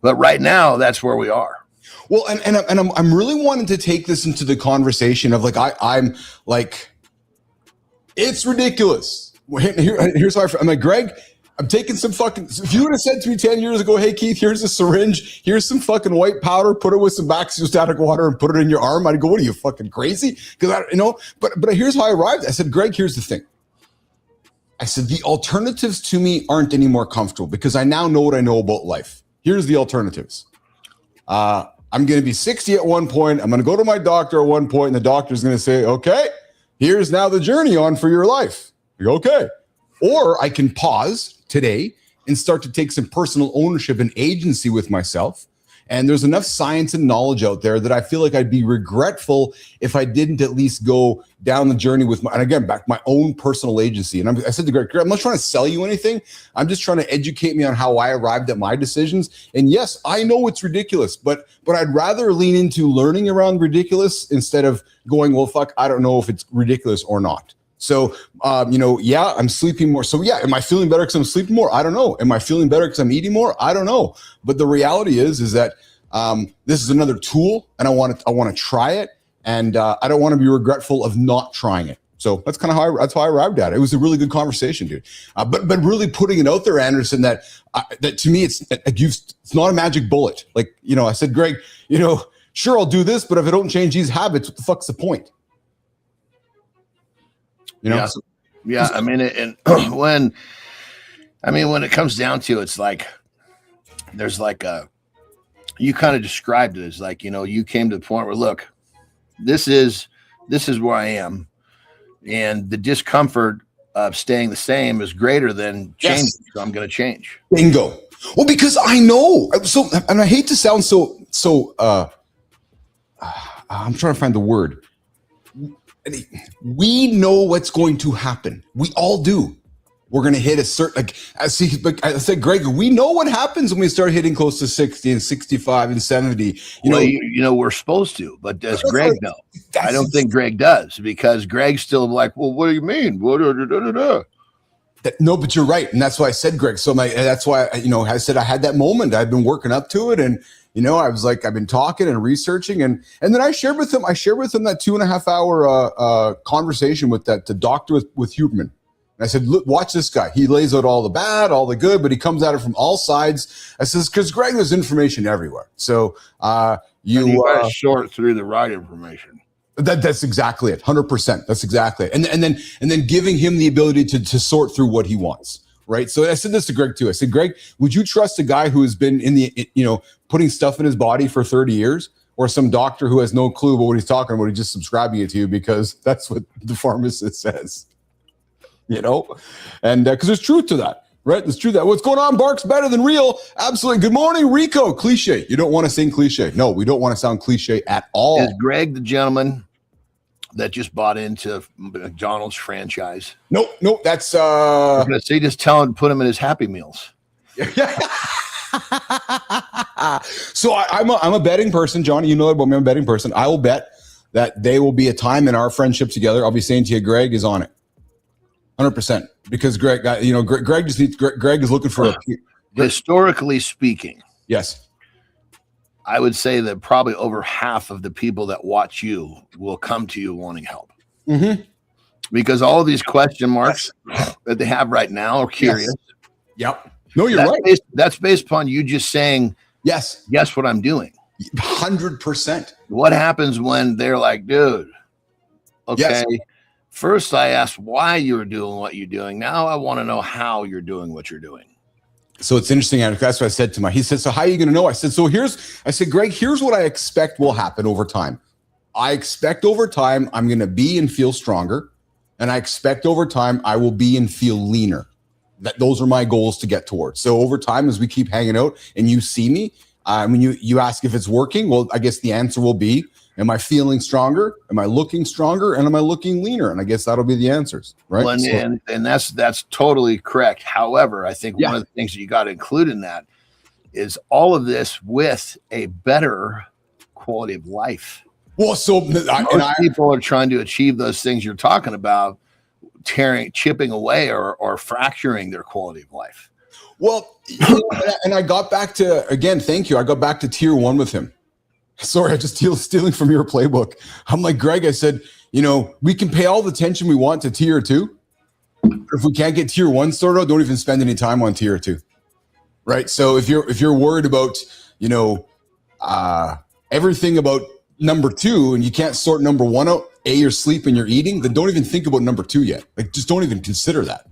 But right now, that's where we are. Well, and I'm really wanting to take this into the conversation of like, I'm like, it's ridiculous. Here's how I'm like, Greg, I'm taking some fucking, if you would have said to me 10 years ago, hey, Keith, here's a syringe, here's some fucking white powder, put it with some backstatic water and put it in your arm, I'd go, what are you, fucking crazy? Because but here's how I arrived. I said, Greg, here's the thing. I said, the alternatives to me aren't any more comfortable because I now know what I know about life. Here's the alternatives. I'm going to be 60 at one point. I'm going to go to my doctor at one point, and the doctor's going to say, okay, here's now the journey on for your life. You go, okay. Or I can pause today and start to take some personal ownership and agency with myself. And there's enough science and knowledge out there that I feel like I'd be regretful if I didn't at least go down the journey with my own personal agency. And I said to Greg, I'm not trying to sell you anything. I'm just trying to educate me on how I arrived at my decisions. And yes, I know it's ridiculous, but I'd rather lean into learning around ridiculous instead of going, well, fuck, I don't know if it's ridiculous or not. So, I'm sleeping more. So yeah, am I feeling better because I'm sleeping more? I don't know. Am I feeling better because I'm eating more? I don't know. But the reality is that this is another tool, and I want to try it, and I don't want to be regretful of not trying it. So that's kind of how I arrived at it. It was a really good conversation, dude. But really putting it out there, Anderson, that to me it's not a magic bullet. Like I said, Greg, sure I'll do this, but if I don't change these habits, what the fuck's the point? Yeah. I mean, when it comes down to it's like there's like you kind of described it as like you came to the point where look, this is where I am, and the discomfort of staying the same is greater than changing. Yes. So I'm going to change. Bingo. Well, because I know so, and I hate to sound so. I'm trying to find the word. We know what's going to happen. We all do. We're going to hit a certain, I said, Greg, we know what happens when we start hitting close to 60 and 65 and 70. We're supposed to, but does Greg know? I don't think Greg does, because Greg's still like, well, what do you mean? No, but you're right. And that's why I said, Greg. So that's why, I said I had that moment. I've been working up to it. And, I was like, I've been talking and researching. And then I shared with him that 2.5 hour conversation with the doctor with Huberman. And I said, look, watch this guy. He lays out all the bad, all the good, but he comes at it from all sides. I says, because Greg, there's information everywhere. So you sort through the right information. That's exactly it. 100%. That's exactly it. And then giving him the ability to sort through what he wants. Right. So I said this to Greg too. I said, Greg, would you trust a guy who has been putting stuff in his body for 30 years, or some doctor who has no clue about what he's talking about? He's just subscribing it to you because that's what the pharmacist says, and because there's truth to that. Right. There's truth that what's going on barks better than real. Absolutely. Good morning, Rico. Cliche. You don't want to sing cliche. No, we don't want to sound cliche at all. Is Greg the gentleman that just bought into McDonald's franchise? Nope. That's so you just put him in his Happy Meals. So I'm a betting person, Johnny. You know about me. I'm a betting person. I will bet that there will be a time in our friendship together. I'll be saying to you, Greg is on it, 100%. Because Greg, Greg just needs. Greg is looking for historically speaking. Yes. I would say that probably over half of the people that watch you will come to you wanting help. Mm-hmm. Because all of these question marks that they have right now are curious. Yes. Yep. No, you're right. That's based upon you just saying, yes, guess what I'm doing. 100%. What happens when they're like, dude, okay, yes. First I asked why you were doing what you're doing. Now I want to know how you're doing what you're doing. So it's interesting. That's what I said to he said, so how are you going to know? I said, Greg, here's what I expect will happen over time. I expect over time, I'm going to be and feel stronger. And I expect over time, I will be and feel leaner. those are my goals to get towards. So over time, as we keep hanging out and you see me, when you ask if it's working, well, I guess the answer will be, am I feeling stronger? Am I looking stronger? And am I looking leaner? And I guess that'll be the answers, right? Well, and that's totally correct. However, I think one of the things that you got to include in that is all of this with a better quality of life. Well, so people are trying to achieve those things you're talking about, chipping away or fracturing their quality of life. Well, and I got back to, again, thank you. I got back to tier 1 with him. Sorry, I just stealing from your playbook. I'm like, Greg, I said, we can pay all the attention we want to tier 2. If we can't get tier 1 sorted out, don't even spend any time on tier 2. Right? So if you're worried about, everything about number 2 and you can't sort number 1 out, you're sleeping, you're eating, then don't even think about number 2 yet. Like, just don't even consider that.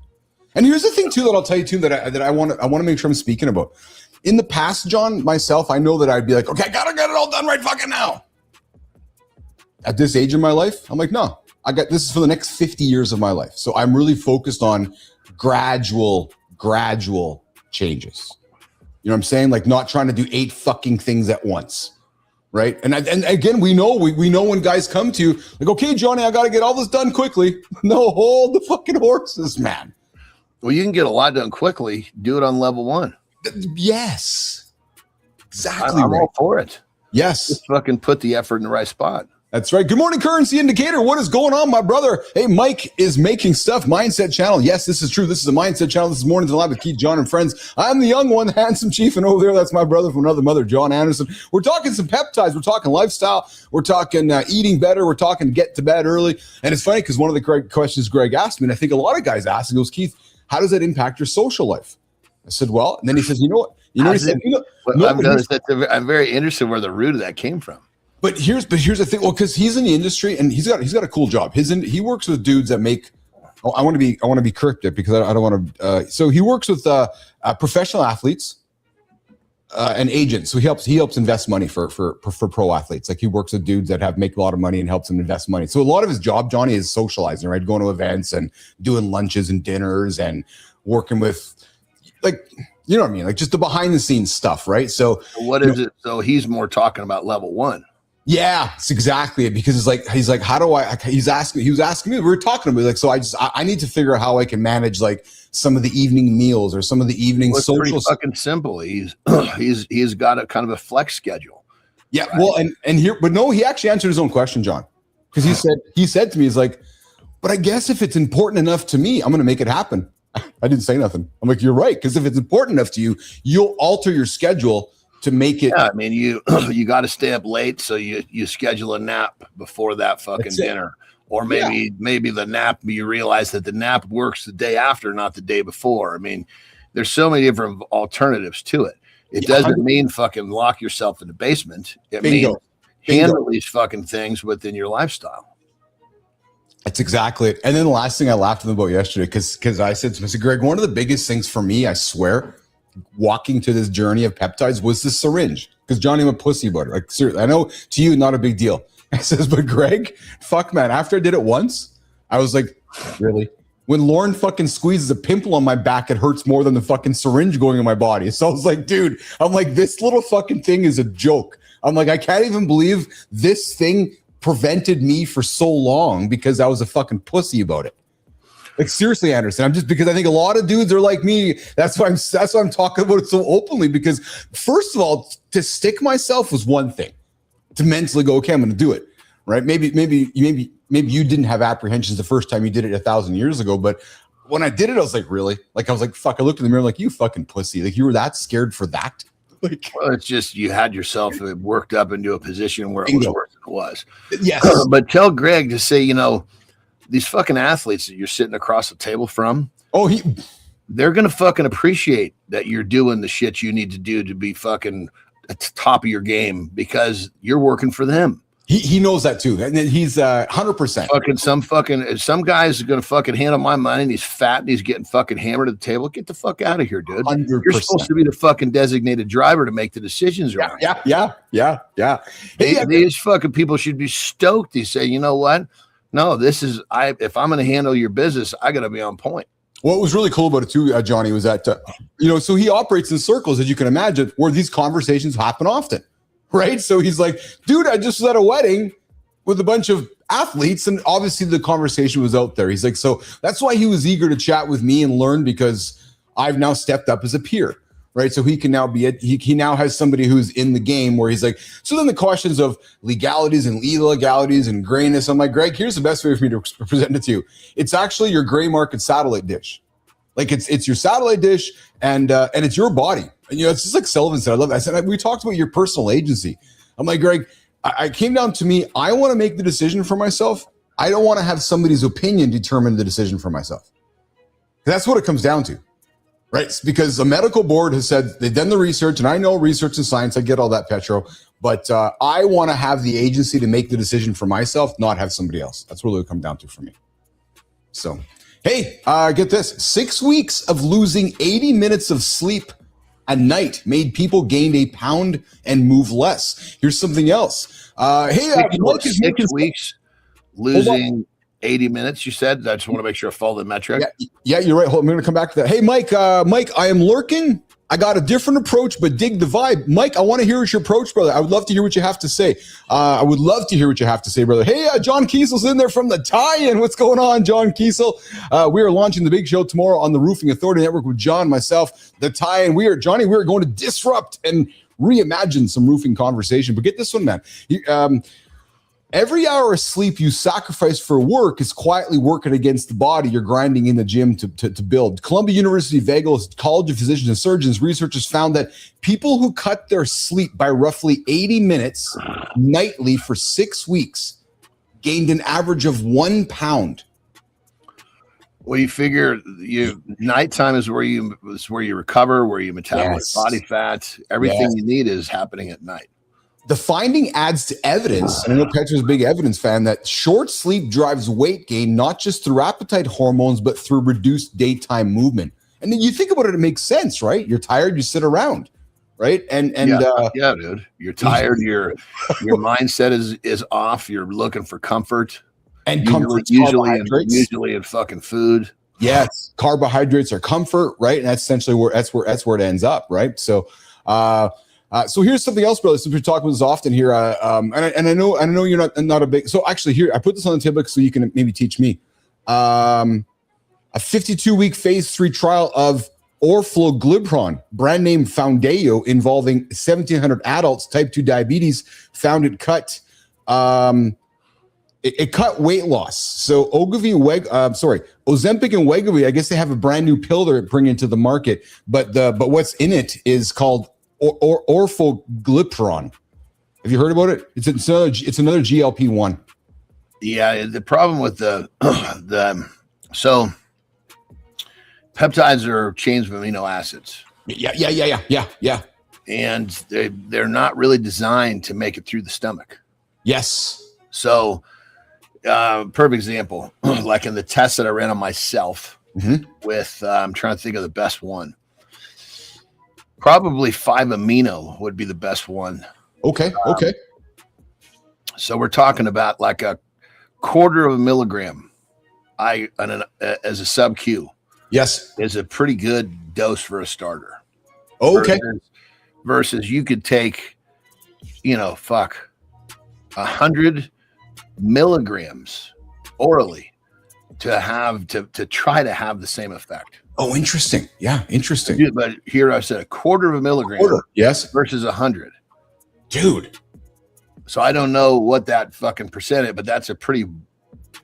And here's the thing too that I'll tell you too that I want to make sure I'm speaking about. In the past, John, myself, I know that I'd be like, okay, I gotta get it all done right fucking now. At this age in my life, I'm like, no, this is for the next 50 years of my life. So I'm really focused on gradual changes. You know what I'm saying? Like, not trying to do 8 fucking things at once. Right. And again, we know when guys come to you like, okay, Jonai, I got to get all this done quickly. No, hold the fucking horses, man. Well, you can get a lot done quickly. Do it on level 1. Yes. Exactly. I'm all for it. Yes. Just fucking put the effort in the right spot. That's right. Good morning, Currency Indicator. What is going on, my brother? Hey, Mike is making stuff. Mindset channel. Yes, this is true. This is a mindset channel. This is Mornings Alive with Keith, John, and friends. I'm the young one, the handsome chief, and over there, that's my brother from another mother, John Anderson. We're talking some peptides. We're talking lifestyle. We're talking eating better. We're talking get to bed early. And it's funny because one of the questions Greg asked me, and I think a lot of guys ask, he goes, Keith, how does that impact your social life? I said, well, and then he says, you know what? I'm very interested where the root of that came from. But here's the thing. Well, because he's in the industry and he's got a cool job. He works with dudes that make. Oh, I want to be cryptic because I don't want to. So he works with professional athletes and agents. So he helps invest money for pro athletes. Like, he works with dudes that make a lot of money and helps them invest money. So a lot of his job, Johnny, is socializing, right? Going to events and doing lunches and dinners and working with, like, you know what I mean? Like, just the behind the scenes stuff, right? So what is it? So he's more talking about level 1. Yeah, it's exactly it. Because he's like, how do I? He was asking me. We were talking about, like, so I need to figure out how I can manage, like, some of the evening meals or some of the evening social. It's pretty fucking simple. He's got a kind of a flex schedule. Yeah, right? Well, and here, but no, he actually answered his own question, John, because he said to me, he's like, but I guess if it's important enough to me, I'm going to make it happen. I didn't say nothing. I'm like, you're right, because if it's important enough to you, you'll alter your schedule to make it. Yeah, I mean, you got to stay up late, so you schedule a nap before that fucking dinner, or maybe the nap, you realize that the nap works the day after, not the day before. I mean, there's so many different alternatives to it. It doesn't mean fucking lock yourself in the basement. It means handle these fucking things within your lifestyle. That's exactly it. And then the last thing I laughed at them about yesterday, because I said to Mr. Greg, one of the biggest things for me, I swear, walking to this journey of peptides was the syringe. Because Johnny, I'm a pussy about it. Like, seriously, I know to you, not a big deal. I says, but Greg, fuck, man, after I did it once, I was like, really? When Lauren fucking squeezes a pimple on my back, it hurts more than the fucking syringe going in my body. So I was like, dude, I'm like, this little fucking thing is a joke. I'm like, I can't even believe this thing prevented me for so long because I was a fucking pussy about it. Like, seriously, Anderson, I'm just, because I think a lot of dudes are like me. That's why I'm talking about it so openly, because first of all, to stick myself was one thing. To mentally go, okay, I'm going to do it. Right. Maybe you didn't have apprehensions the first time you did it 1,000 years ago. But when I did it, I was like, really? Like, I was like, fuck, I looked in the mirror like, you fucking pussy. Like, you were that scared for that? Like, well, it's just, you had yourself worked up into a position where it was worse than it was. Yes. But tell Greg to say, these fucking athletes that you're sitting across the table from, they're going to fucking appreciate that you're doing the shit you need to do to be fucking at the top of your game, because you're working for them. He knows that too. And he's 100%. Some guy's going to fucking handle my money and he's fat and he's getting fucking hammered at the table. Get the fuck out of here, dude. 100%. You're supposed to be the fucking designated driver to make the decisions around. Yeah. These fucking people should be stoked. They say, you know what? No, this is, if I'm going to handle your business, I got to be on point. What was really cool about it too, Johnny, was that, so he operates in circles, as you can imagine, where these conversations happen often, right? So he's like, dude, I just was at a wedding with a bunch of athletes, and obviously the conversation was out there. He's like, so that's why he was eager to chat with me and learn, because I've now stepped up as a peer, right? So he can now he now has somebody who's in the game where he's like, so then the questions of legalities and illegalities and grayness, I'm like, Greg, here's the best way for me to present it to you. It's actually your gray market satellite dish. Like it's your satellite dish, and it's your body. And, it's just like Sullivan said, I love it. I said, we talked about your personal agency. I'm like, Greg, I came down to me. I want to make the decision for myself. I don't want to have somebody's opinion determine the decision for myself. That's what it comes down to, right? It's because the medical board has said they've done the research, and I know research and science. I get all that, Petro. But I want to have the agency to make the decision for myself, not have somebody else. That's what it will come down to for me. So, hey, get this. 6 weeks of losing 80 minutes of sleep a night made people gain a pound and move less. Here's something else. Six weeks losing 80 minutes, you said? I just want to make sure I follow the metric. Yeah, you're right. I'm going to come back to that. Hey, Mike, I am lurking. I got a different approach, but dig the vibe. Mike, I want to hear your approach, brother. I would love to hear what you have to say. Brother. Hey, John Kiesel's in there from the tie-in. What's going on, John Kiesel? We are launching the big show tomorrow on the Roofing Authority Network with John, myself, the tie-in. We are going to disrupt and reimagine some roofing conversation. But get this one, man. Every hour of sleep you sacrifice for work is quietly working against the body you're grinding in the gym to build. Columbia University Vegas College of Physicians and Surgeons researchers found that people who cut their sleep by roughly 80 minutes nightly for 6 weeks gained an average of 1 pound. Well, you figure nighttime is where you recover, where you metabolize body fat. Everything you need is happening at night. The finding adds to evidence, and I know Petra's a big evidence fan, that short sleep drives weight gain, not just through appetite hormones, but through reduced daytime movement. And then you think about it, it makes sense, right? You're tired, you sit around, right? And dude, you're tired. Your mindset is off. You're looking for comfort, and usually in fucking food. Yes, carbohydrates are comfort, right? And that's essentially where it ends up, right? So, so here's something else, brother. Since we're talking about this often here, and I know you're not a big. So actually, here I put this on the table so you can maybe teach me. A 52-week phase 3 trial of orforglipron, brand name Foundayo, involving 1,700 adults, type 2 diabetes, found it cut. It cut weight loss. So Ozempic and Wegovy, I guess they have a brand new pill they're bringing to the market, but what's in it is called orforglipron. Have you heard about it? It's another GLP-1. Yeah, the problem with so peptides are chains of amino acids. Yeah. And they're not really designed to make it through the stomach. Yes. So, perfect example, like in the test that I ran on myself with, I'm trying to think of the best one. Probably 5-amino would be the best one. Okay. So we're talking about like a quarter of a milligram as a sub-Q. Yes. Is a pretty good dose for a starter. Okay. Versus you could take, 100 milligrams orally to try to have the same effect. Oh, interesting. Yeah, interesting. Dude, but here I said a quarter of a milligram. Yes. Versus 100. Dude. So I don't know what that fucking percentage, but that's a pretty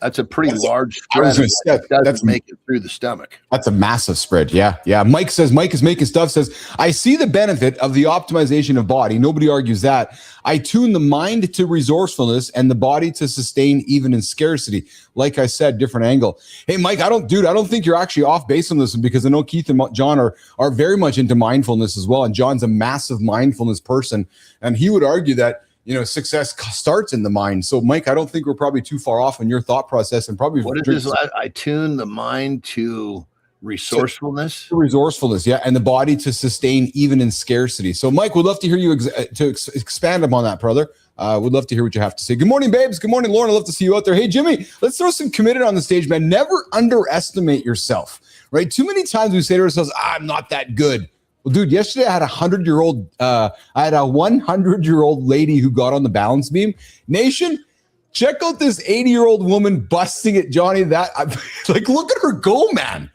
large spread. That doesn't make it through the stomach. That's a massive spread. Yeah. Mike is making stuff, says, I see the benefit of the optimization of body. Nobody argues that. I tune the mind to resourcefulness and the body to sustain even in scarcity. Like I said, different angle. Hey, Mike, I don't think you're actually off base on this one, because I know Keith and John are very much into mindfulness as well. And John's a massive mindfulness person. And he would argue that, success starts in the mind. So, Mike, I don't think we're probably too far off in your thought process, and probably what is this? I tune the mind to resourcefulness. Resourcefulness, yeah, and the body to sustain even in scarcity. So, Mike, we'd love to hear you expand upon that, brother. We'd love to hear what you have to say. Good morning, babes. Good morning, Lauren. I'd love to see you out there. Hey, Jimmy, let's throw some committed on the stage, man. Never underestimate yourself. Right? right? Too many times we say to ourselves, I'm not that good. Well, dude, yesterday I had a 100-year-old lady who got on the balance beam. Nation, check out this 80-year-old woman busting at Johnny. Like, look at her go, man.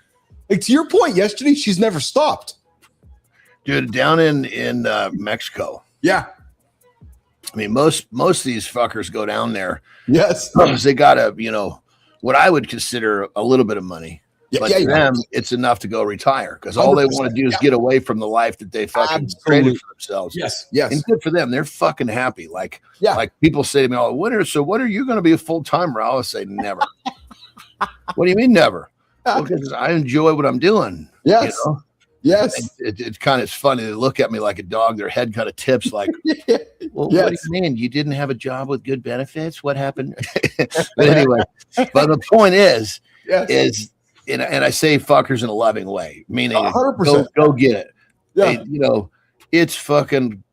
Like, to your point yesterday, she's never stopped. Dude, down in Mexico. Yeah. I mean, most of these fuckers go down there. Yes. Because they got what I would consider a little bit of money. But to them, it's enough to go retire because all they want to do is get away from the life that they fucking created for themselves. Yes. And good for them. They're fucking happy. Like people say to me, "Oh, when are you going to be a full-timer?" I always say, never. What do you mean never? Because I enjoy what I'm doing. Yes. You know? Yes. It's kind of funny. They look at me like a dog. Their head kind of tips like, well, what do you mean? You didn't have a job with good benefits? What happened? But anyway, but the point is, and I say fuckers in a loving way, meaning 100%. Go get it. Yeah. Hey, it's fucking,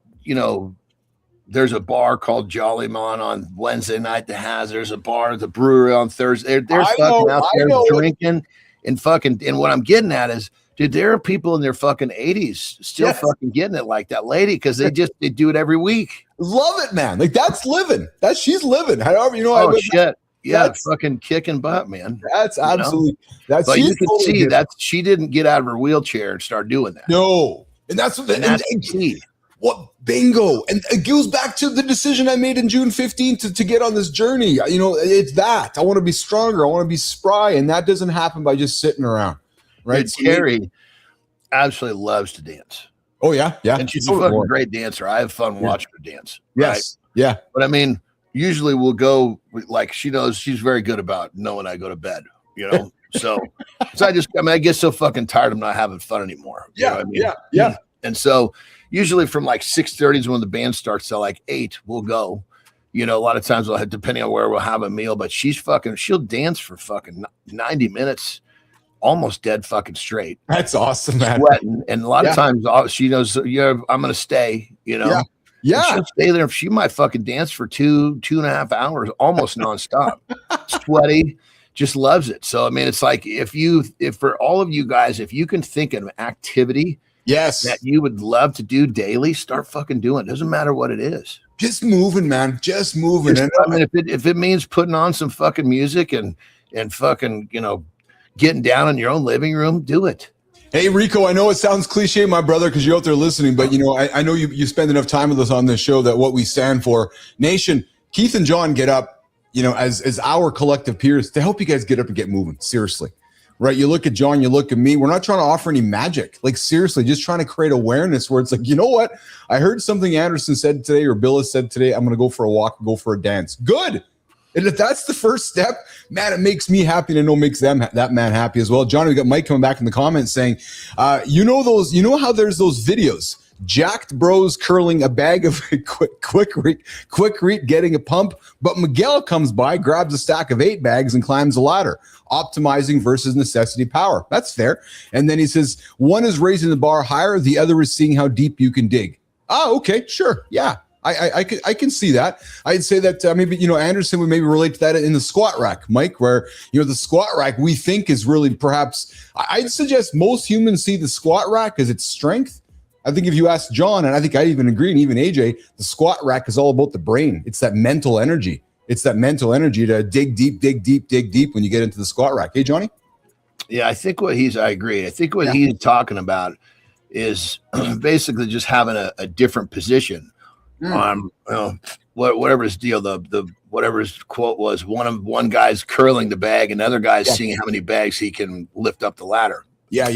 there's a bar called Jolly Mon on Wednesday night that has, there's a bar at the brewery on Thursday. They're fucking out there drinking and fucking, and what I'm getting at is, dude, there are people in their fucking 80s still fucking getting it like that lady because they do it every week. Love it, man. Like that's living. She's living. However, shit. Yeah, fucking kicking butt, man. That's absolutely. That's. But you can see that she didn't get out of her wheelchair and start doing that. No, and that's what. That's key. What bingo, and it goes back to the decision I made in June 15th to get on this journey. It's that I want to be stronger. I want to be spry, and that doesn't happen by just sitting around. Right, Carrie absolutely loves to dance. Oh yeah, and she's a fucking great dancer. I have fun watching her dance. Yes, yeah. But I mean, usually we'll go like she knows she's very good about knowing I go to bed. So I get so fucking tired. I'm not having fun anymore. Yeah, yeah. And so usually from like 6:30 is when the band starts. So like 8 we'll go. A lot of times we'll have, depending on where we'll have a meal. But she'll dance for fucking 90 minutes. Almost dead fucking straight. That's awesome, man. Sweating. And a lot of times she knows, I'm going to stay, Yeah. She'll stay there. She might fucking dance for 2.5 hours, almost nonstop. Sweaty, just loves it. So, I mean, it's like if for all of you guys, if you can think of an activity that you would love to do daily, start fucking doing it. Doesn't matter what it is. Just moving, man. Just moving. If it means putting on some fucking music and fucking, getting down in your own living room, do it. Hey, Rico, I know it sounds cliche, my brother, because you're out there listening, but I know you spend enough time with us on this show that what we stand for. Nation, Keith and Jon get up, as our collective peers to help you guys get up and get moving. Seriously. Right? You look at Jon, you look at me. We're not trying to offer any magic. Like, seriously, just trying to create awareness where it's like, you know what? I heard something Anderson said today or Bill has said today. I'm going to go for a walk, go for a dance. Good. And if that's the first step, man, it makes me happy to know makes that man happy as well. Johnny, we got Mike coming back in the comments saying, how there's those videos, jacked bros curling a bag of quick read getting a pump, but Miguel comes by, grabs a stack of 8 bags and climbs a ladder, optimizing versus necessity power. That's fair. And then he says, one is raising the bar higher, the other is seeing how deep you can dig. Oh, okay, sure. Yeah. I can see that. I'd say that maybe, Anderson would maybe relate to that in the squat rack, Mike, where, the squat rack we think is really perhaps, I'd suggest most humans see the squat rack as its strength. I think if you ask Jon, and I think I even agree, and even AJ, the squat rack is all about the brain. It's that mental energy. It's that mental energy to dig deep when you get into the squat rack. Hey, Johnny? Yeah, I think I agree. I think what he's talking about is basically just having a different position. Whatever his deal, whatever his quote was, one guy's curling the bag, another guy's seeing how many bags he can lift up the ladder. Yeah.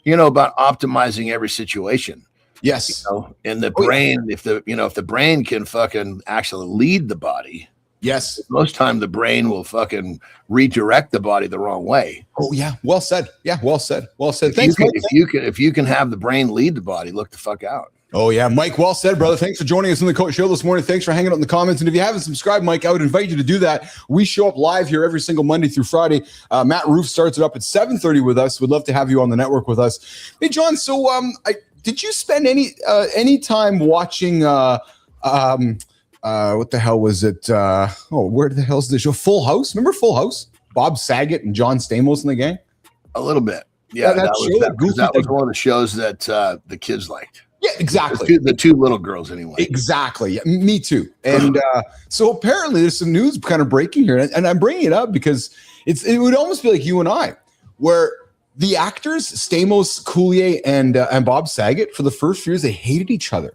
About optimizing every situation. Yes. And the brain, if the brain can fucking actually lead the body. Yes. Most time the brain will fucking redirect the body the wrong way. Oh yeah. Well said. Yeah. Well said. Thanks. If you can have the brain lead the body, look the fuck out. Oh, yeah. Mike, well said, brother. Thanks for joining us on the show this morning. Thanks for hanging out in the comments. And if you haven't subscribed, Mike, I would invite you to do that. We show up live here every single Monday through Friday. Matt Roof starts it up at 7:30 with us. We'd love to have you on the network with us. Hey, Jon, so did you spend any time watching what the hell was it? Where the hell's the show? Full House? Remember Full House? Bob Saget and John Stamos in the gang? A little bit. Yeah, that was one of the shows that the kids liked. Yeah, exactly. The two little girls, anyway. Exactly. Yeah, me too. And so apparently there's some news kind of breaking here. And I'm bringing it up because it would almost be like you and I, where the actors, Stamos, Coulier, and Bob Saget, for the first few years, they hated each other.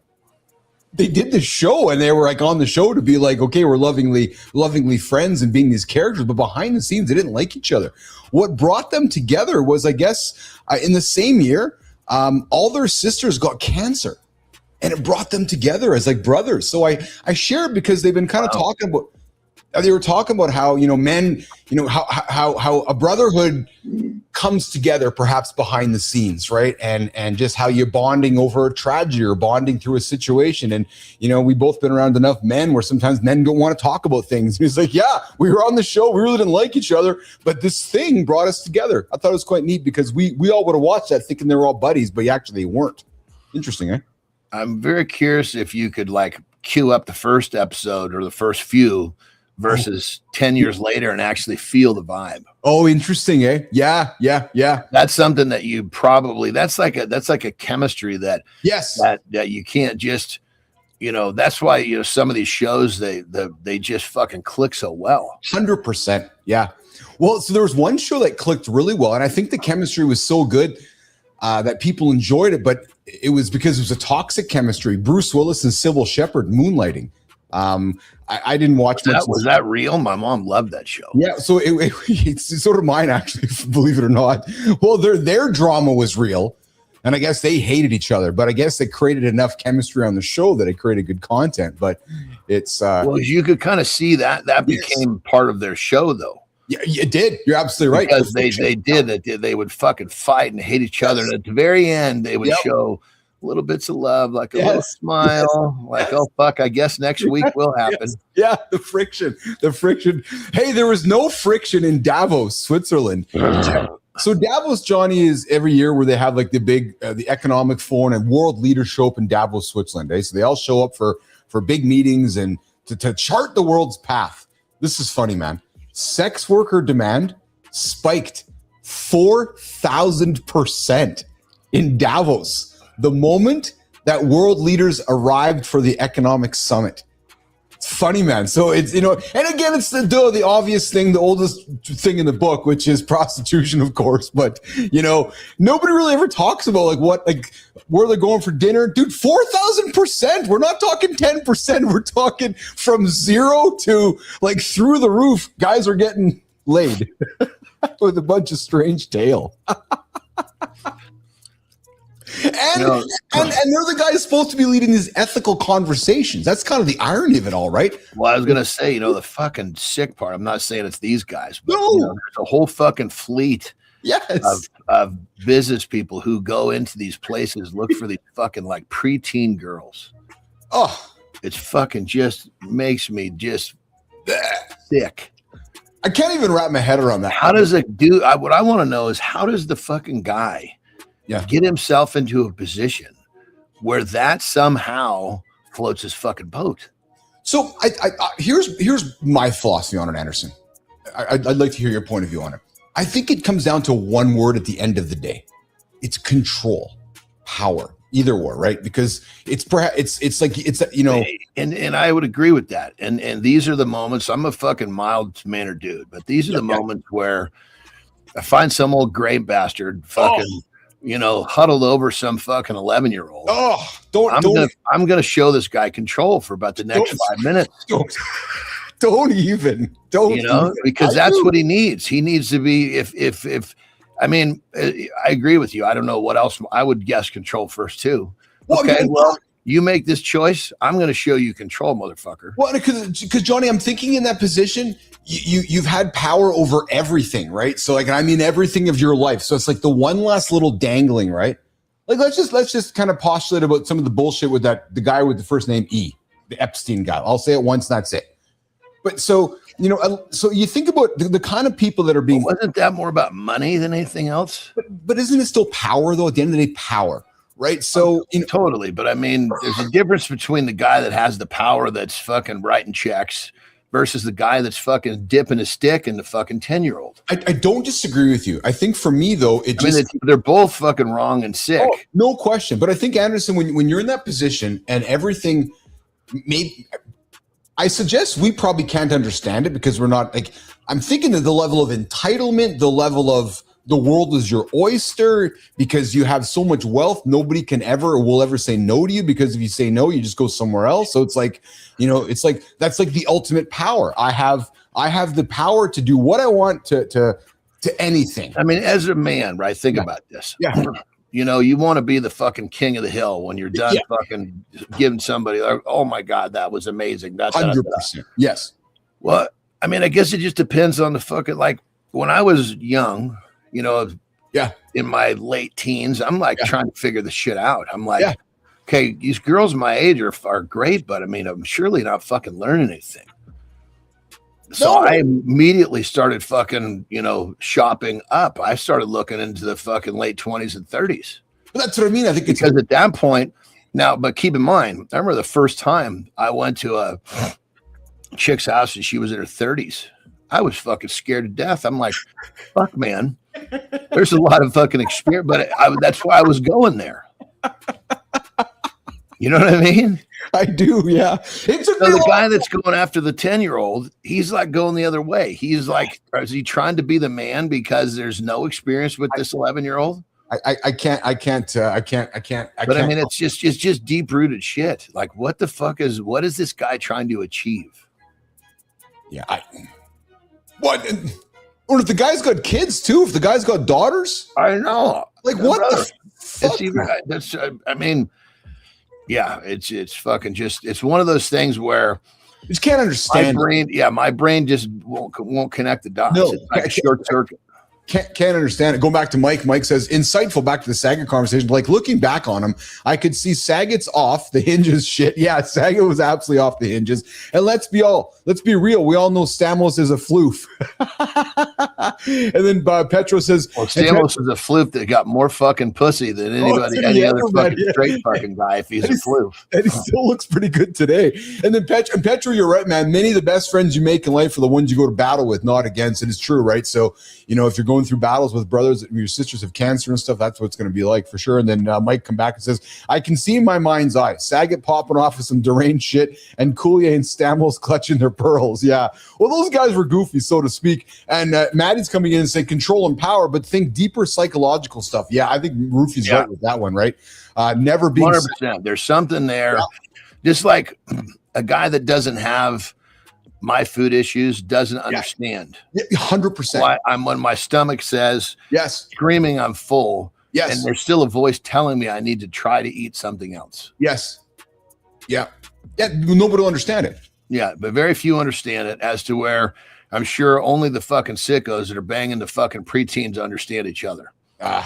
They did the show and they were like on the show to be like, okay, we're lovingly friends and being these characters, but behind the scenes, they didn't like each other. What brought them together was, I guess, in the same year, all their sisters got cancer, and it brought them together as like brothers. So I share it because they've been kind of talking about. They were talking about how, men, how a brotherhood comes together perhaps behind the scenes, right? And just how you're bonding over a tragedy or bonding through a situation. And, we've both been around enough men where sometimes men don't want to talk about things. And he's like, yeah, we were on the show. We really didn't like each other, but this thing brought us together. I thought it was quite neat because we all would have watched that thinking they were all buddies, but actually they weren't. Interesting, eh? I'm very curious if you could like queue up the first episode or the first few versus 10 years later and actually feel the vibe. Oh, interesting, eh? Yeah. That's something that you probably that's like a chemistry that that you can't just, that's why some of these shows they just fucking click so well. 100%. Yeah. Well, so there was one show that clicked really well, and I think the chemistry was so good that people enjoyed it, but it was because it was a toxic chemistry. Bruce Willis and Sybil Shepherd moonlighting. I didn't watch much. Was that real? My mom loved that show. Yeah, so it's sort of mine actually, believe it or not. Well, their drama was real, and I guess they hated each other, but I guess they created enough chemistry on the show that it created good content. But it's well, you could kind of see that became part of their show, though. Yeah, it did. You're absolutely right. Because they would fucking fight and hate each other, and at the very end, they would show little bits of love, like a little smile, like, oh fuck, I guess next week will happen. Yeah, the friction. Hey, there was no friction in Davos, Switzerland. So Davos, Johnny, is every year where they have like the big the economic forum and world leaders show up in Davos, Switzerland. Eh? So they all show up for big meetings and to chart the world's path. This is funny, man. Sex worker demand spiked 4,000% in Davos the moment that world leaders arrived for the economic summit. It's funny, man. So it's, and again, it's the obvious thing, the oldest thing in the book, which is prostitution, of course. But, nobody really ever talks about where they're going for dinner. Dude, 4,000%. We're not talking 10%. We're talking from 0 to like through the roof. Guys are getting laid with a bunch of strange tail. And they're the guys supposed to be leading these ethical conversations. That's kind of the irony of it all, right? Well, I was going to say, the fucking sick part, I'm not saying it's these guys, but there's a whole fucking fleet of business people who go into these places, look for these fucking like preteen girls. Oh, it's fucking just makes me just sick. I can't even wrap my head around that. How does it do? What I want to know is how does the fucking guy get himself into a position where that somehow floats his fucking boat? So here's my philosophy on it, Anderson. I'd like to hear your point of view on it. I think it comes down to one word at the end of the day. It's control, power, either or, right? Because it's and I would agree with that. And these are the moments. I'm a fucking mild-mannered dude, but these are the moments where I find some old gray bastard fucking huddled over some fucking 11-year-old. I'm gonna show this guy control for about the next 5 minutes. Don't even because that's what he needs. He needs to be I agree with you. I don't know what else. I would guess control first too. Well, you make this choice. I'm going to show you control, motherfucker. Well, because Johnny, I'm thinking in that position, you've had power over everything, right? So everything of your life. So it's like the one last little dangling, right? Like let's just kind of postulate about some of the bullshit with the guy with the first name E, the Epstein guy. I'll say it once, that's it. But so you think about the kind of people that are being. Wasn't that more about money than anything else? But isn't it still power though? At the end of the day, power. Right. So totally. But there's a difference between the guy that has the power that's fucking writing checks versus the guy that's fucking dipping a stick in the fucking 10-year-old. I don't disagree with you. I think for me though, they're both fucking wrong and sick. Oh, no question. But I think, Anderson, when you're in that position and everything, I suggest we probably can't understand it because we're not like, I'm thinking of the level of entitlement, the level of the world is your oyster because you have so much wealth. Nobody can ever or will ever say no to you, because if you say no, you just go somewhere else. So it's like, it's like, that's like the ultimate power. I have the power to do what I want to anything. I mean, as a man, right? Think about this. Yeah. You want to be the fucking king of the hill when you're done fucking giving somebody like, oh my God, that was amazing. That's 100%. Yes. Well, I mean, I guess it just depends on the fucking, like when I was young, in my late teens, I'm like trying to figure the shit out. I'm like, okay, these girls my age are great, but I mean, I'm surely not fucking learning anything. So I immediately started fucking, shopping up. I started looking into the fucking late 20s and 30s. But that's what I mean. I think because at that point now, but keep in mind, I remember the first time I went to a chick's house and she was in her 30s. I was fucking scared to death. I'm like, fuck, man. There's a lot of fucking experience, but that's why I was going there. You know what I mean? I do, yeah. It's the guy that's going after the 10-year-old. He's like going the other way. He's like, is he trying to be the man because there's no experience with this 11-year-old? I can't. But I mean, it's just deep rooted shit. Like, what is this guy trying to achieve? Yeah. What? Or if the guy's got kids too, if the guy's got daughters, I know. Like, what the fuck? It's fucking just, it's one of those things where you just can't understand. My brain just won't connect the dots. No, it's like a short circuit. Can't understand it. Going back to Mike. Mike says, insightful, back to the Saget conversation. Like, looking back on him, I could see Saget's off the hinges shit. Yeah, Saget was absolutely off the hinges. And let's be real. We all know Stamos is a floof. And then Petro says, well, Stamos is a floof that got more fucking pussy than any other fucking straight fucking guy if he's a floof. And he still looks pretty good today. And then Petro, you're right, man. Many of the best friends you make in life are the ones you go to battle with, not against. It is true, right? So, if you're going through battles with brothers, your sisters have cancer and stuff, that's what it's going to be like for sure. And then Mike come back and says, I can see in my mind's eye Saget popping off with some deranged shit and Coulier and Stamos clutching their pearls. Yeah. Well, those guys were goofy, so to speak. And Maddie's coming in and saying control and power, but think deeper psychological stuff. Yeah, I think Roofy's right with that one, right? Never being 100%. There's something there. Yeah. Just like a guy that doesn't have my food issues doesn't understand. 100%. Why when my stomach says screaming I'm full, and there's still a voice telling me I need to try to eat something else. Yes. Yeah. Nobody will understand it. Yeah, but very few understand it, as to where I'm sure only the fucking sickos that are banging the fucking preteens understand each other. And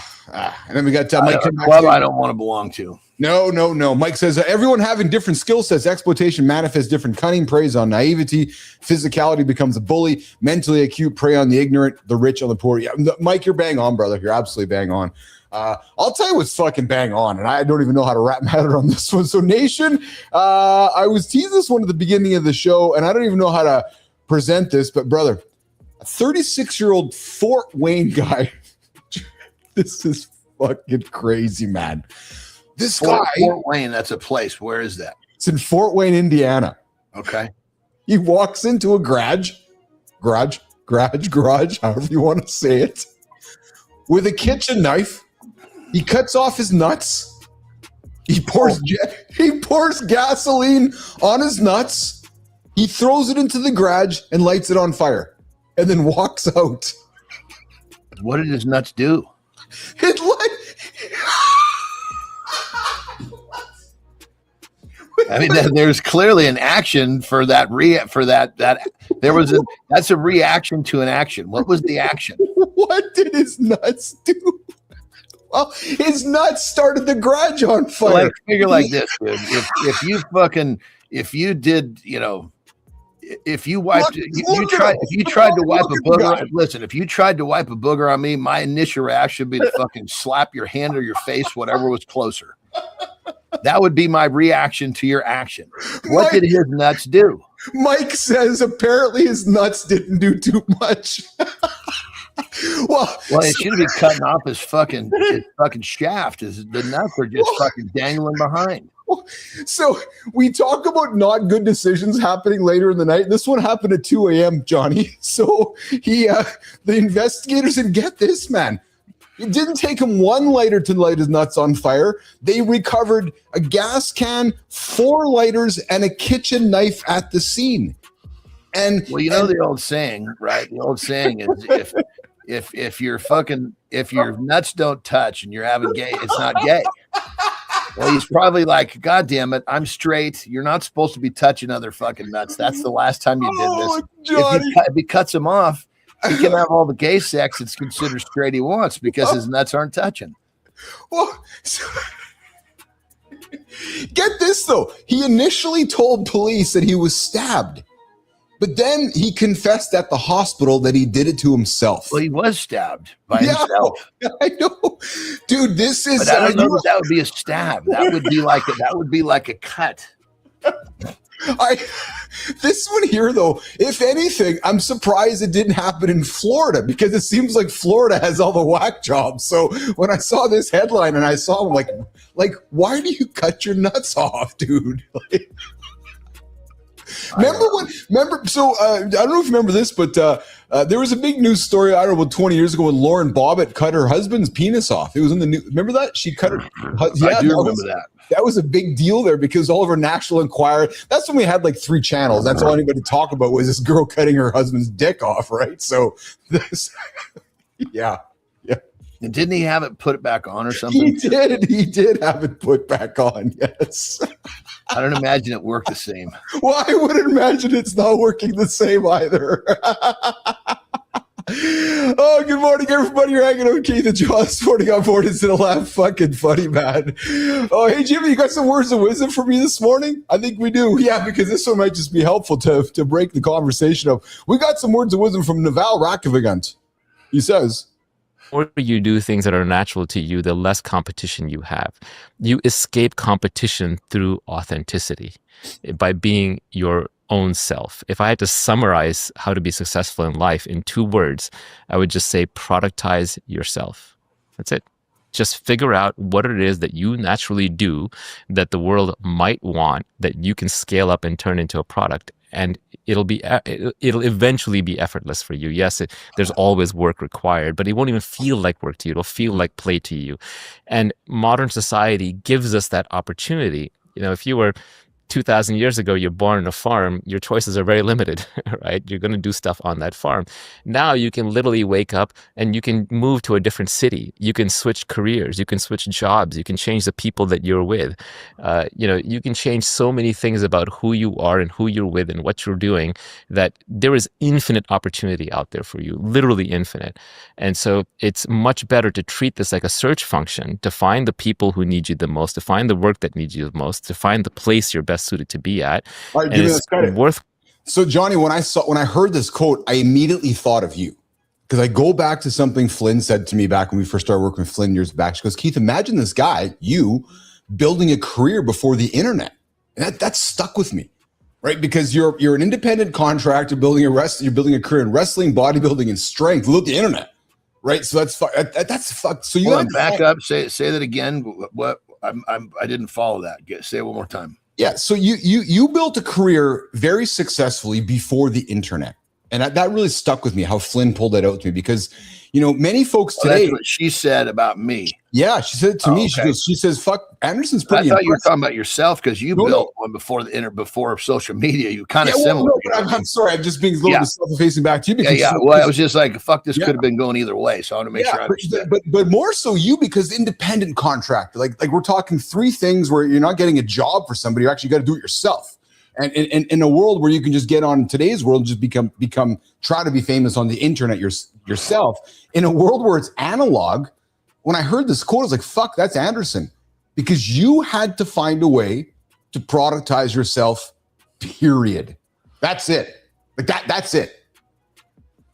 then we got Mike. Club I don't want to belong to. No. Mike says, everyone having different skill sets. Exploitation manifests different cunning, preys on naivety. Physicality becomes a bully. Mentally acute, prey on the ignorant, the rich on the poor. Yeah, Mike, you're bang on, brother. You're absolutely bang on. I'll tell you what's fucking bang on, and I don't even know how to wrap my head around this one. So, Nation, I was teasing this one at the beginning of the show, and I don't even know how to present this, but brother, a 36-year-old Fort Wayne guy. This is fucking crazy, man. This guy, Fort Wayne, that's a place. Where is that? It's in Fort Wayne, Indiana. Okay. He walks into a garage, however you want to say it, with a kitchen knife. He cuts off his nuts. He pours gasoline on his nuts. He throws it into the garage and lights it on fire, and then walks out. What did his nuts do? I mean, there's clearly an action for that. That's a reaction to an action. What was the action? What did his nuts do? Well, his nuts started the garage on fire. Like, figure like this, dude. If you tried to wipe a booger, listen, if you tried to wipe a booger on me, my initial reaction would be to fucking slap your hand or your face, whatever was closer. That would be my reaction to your action. What did his nuts do? Mike says apparently his nuts didn't do too much. well, it should be cutting off his fucking shaft. The nuts are just fucking dangling behind. So we talk about not good decisions happening later in the night. This one happened at 2 a.m., Johnny. So the investigators, and get this, man, it didn't take him one lighter to light his nuts on fire. They recovered a gas can, 4 lighters, and a kitchen knife at the scene. And the old saying, right? The old saying is if your nuts don't touch and you're having gay, it's not gay. Well, he's probably like, God damn it, I'm straight. You're not supposed to be touching other fucking nuts. That's the last time you did this. If he cuts them off, he can have all the gay sex it's considered straight he wants because his nuts aren't touching. Well, get this, though. He initially told police that he was stabbed. But then he confessed at the hospital that he did it to himself. Well, he was stabbed by himself. I know, dude. This is. But I don't know if that would be a stab. That would be like a cut. This one here, though, if anything, I'm surprised it didn't happen in Florida because it seems like Florida has all the whack jobs. So when I saw this headline and I saw him, like, why do you cut your nuts off, dude? Remember? So I don't know if you remember this, but there was a big news story, I don't know, about 20 years ago when Lauren Bobbitt cut her husband's penis off. It was in the news. Remember that? She cut her. Yeah, I do remember that. That was a big deal there because all over National Enquirer, that's when we had like 3 channels. That's all anybody talk about was this girl cutting her husband's dick off, right? So this, yeah. And didn't he have it put back on or something? He did have it put back on, yes. I don't imagine it worked the same. Well, I wouldn't imagine it's not working the same either. Oh, good morning, everybody. You're hanging out with Kaith and Jon Sporting on board. It's gonna laugh fucking funny, man. Oh, hey, Jimmy, you got some words of wisdom for me this morning? I think we do. Yeah, because this one might just be helpful to break the conversation up. We got some words of wisdom from Naval Rakovigan. He says, the more you do things that are natural to you, the less competition you have. You escape competition through authenticity by being your own self. If I had to summarize how to be successful in life in 2 words, I would just say productize yourself. That's it. Just figure out what it is that you naturally do that the world might want, that you can scale up and turn into a product. And it'll eventually be effortless for you. Yes, there's always work required, but it won't even feel like work to you. It'll feel like play to you. And modern society gives us that opportunity. You know, if you were 2,000 years ago, you're born on a farm, your choices are very limited, right? You're going to do stuff on that farm. Now you can literally wake up and you can move to a different city. You can switch careers. You can switch jobs. You can change the people that you're with. You can change so many things about who you are and who you're with and what you're doing, that there is infinite opportunity out there for you, literally infinite. And so it's much better to treat this like a search function, to find the people who need you the most, to find the work that needs you the most, to find the place you're best suited to be at. All right, give me this credit. So Johnny, when I heard this quote, I immediately thought of you, because I go back to something Flynn said to me back when we first started working with Flynn years back. She goes, Keith, imagine this guy, you, building a career before the internet. And that stuck with me, right? Because you're an independent contractor you're building a career in wrestling, bodybuilding, and strength without the internet, right? So that's fuck. So you back up. Say that again. What? I didn't follow that. Say it one more time. Yeah. So you built a career very successfully before the internet. And that really stuck with me, how Flynn pulled that out to me, because, many folks today. That's what she said about me. Yeah. She said it to me. Okay. She says, fuck, Anderson's pretty. I thought you were talking about yourself, because you built one before social media. You kind of similar. I'm sorry. I'm just being a little bit self-effacing back to you. Well, I was just like, fuck, this could have been going either way. So I want to make sure I understand. But more so you, because independent contractor, like we're talking 3 things where you're not getting a job for somebody. You actually got to do it yourself. And in a world where you can just get on today's world, just become try to be famous on the internet yourself. In a world where it's analog, when I heard this quote, I was like, fuck, that's Anderson. Because you had to find a way to productize yourself, period. That's it. Like that's it.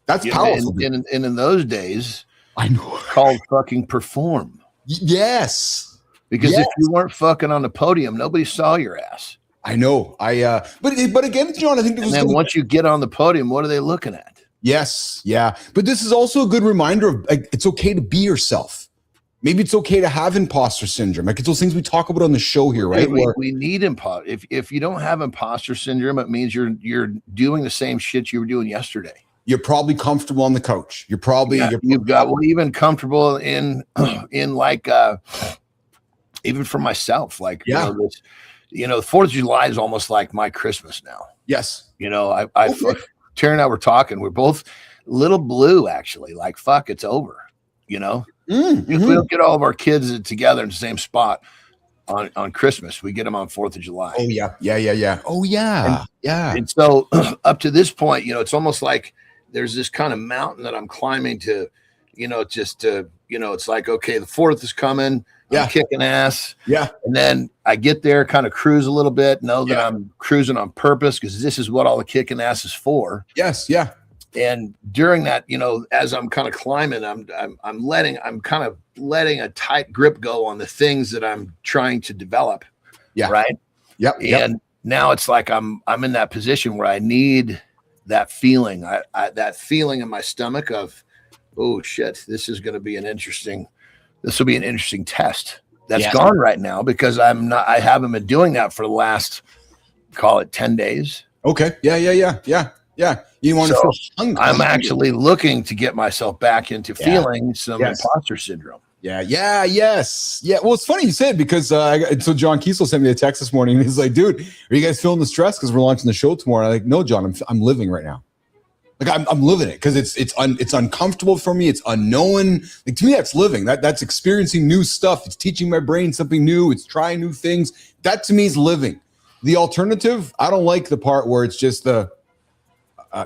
That's powerful. And in those days, I know, called fucking perform. Yes. Because if you weren't fucking on the podium, nobody saw your ass. I know. But again, John, I think once you get on the podium, what are they looking at? Yes. Yeah. But this is also a good reminder of it's okay to be yourself. Maybe it's okay to have imposter syndrome. Like it's those things we talk about on the show here, right? We need imposter. If you don't have imposter syndrome, it means you're doing the same shit you were doing yesterday. You're probably comfortable on the couch. You're probably even comfortable in like even for myself, like the 4th of July is almost like my Christmas now. Yes. Terry and I were talking. We're both a little blue, actually. Like, fuck, it's over. We don't get all of our kids together in the same spot on Christmas. We get them on 4th of July. Oh, yeah. Yeah. Oh, yeah. And so up to this point, it's almost like there's this kind of mountain that I'm climbing to, it's like, okay, the 4th is coming. I'm kicking ass. Yeah. And then I get there, kind of cruise a little bit, know that I'm cruising on purpose because this is what all the kicking ass is for. Yes. Yeah. And during that, as I'm kind of climbing, I'm kind of letting a tight grip go on the things that I'm trying to develop. Yeah. Right. Yep. And now it's like I'm in that position where I need that feeling, that feeling in my stomach of, oh shit, this will be an interesting test. That's gone right now because I haven't been doing that for the last, call it 10 days. Okay. Yeah. You want to feel hungry. I'm actually looking to get myself back into feeling some imposter syndrome. Yeah. Yes. Yeah. Well, it's funny you said because so John Kiesel sent me a text this morning. And he's like, "Dude, are you guys feeling the stress because we're launching the show tomorrow?" I'm like, "No, John, I'm living right now. Like I'm living it because it's uncomfortable for me. It's unknown. Like to me, that's living. That's experiencing new stuff. It's teaching my brain something new. It's trying new things. That to me is living. The alternative, I don't like the part where it's just the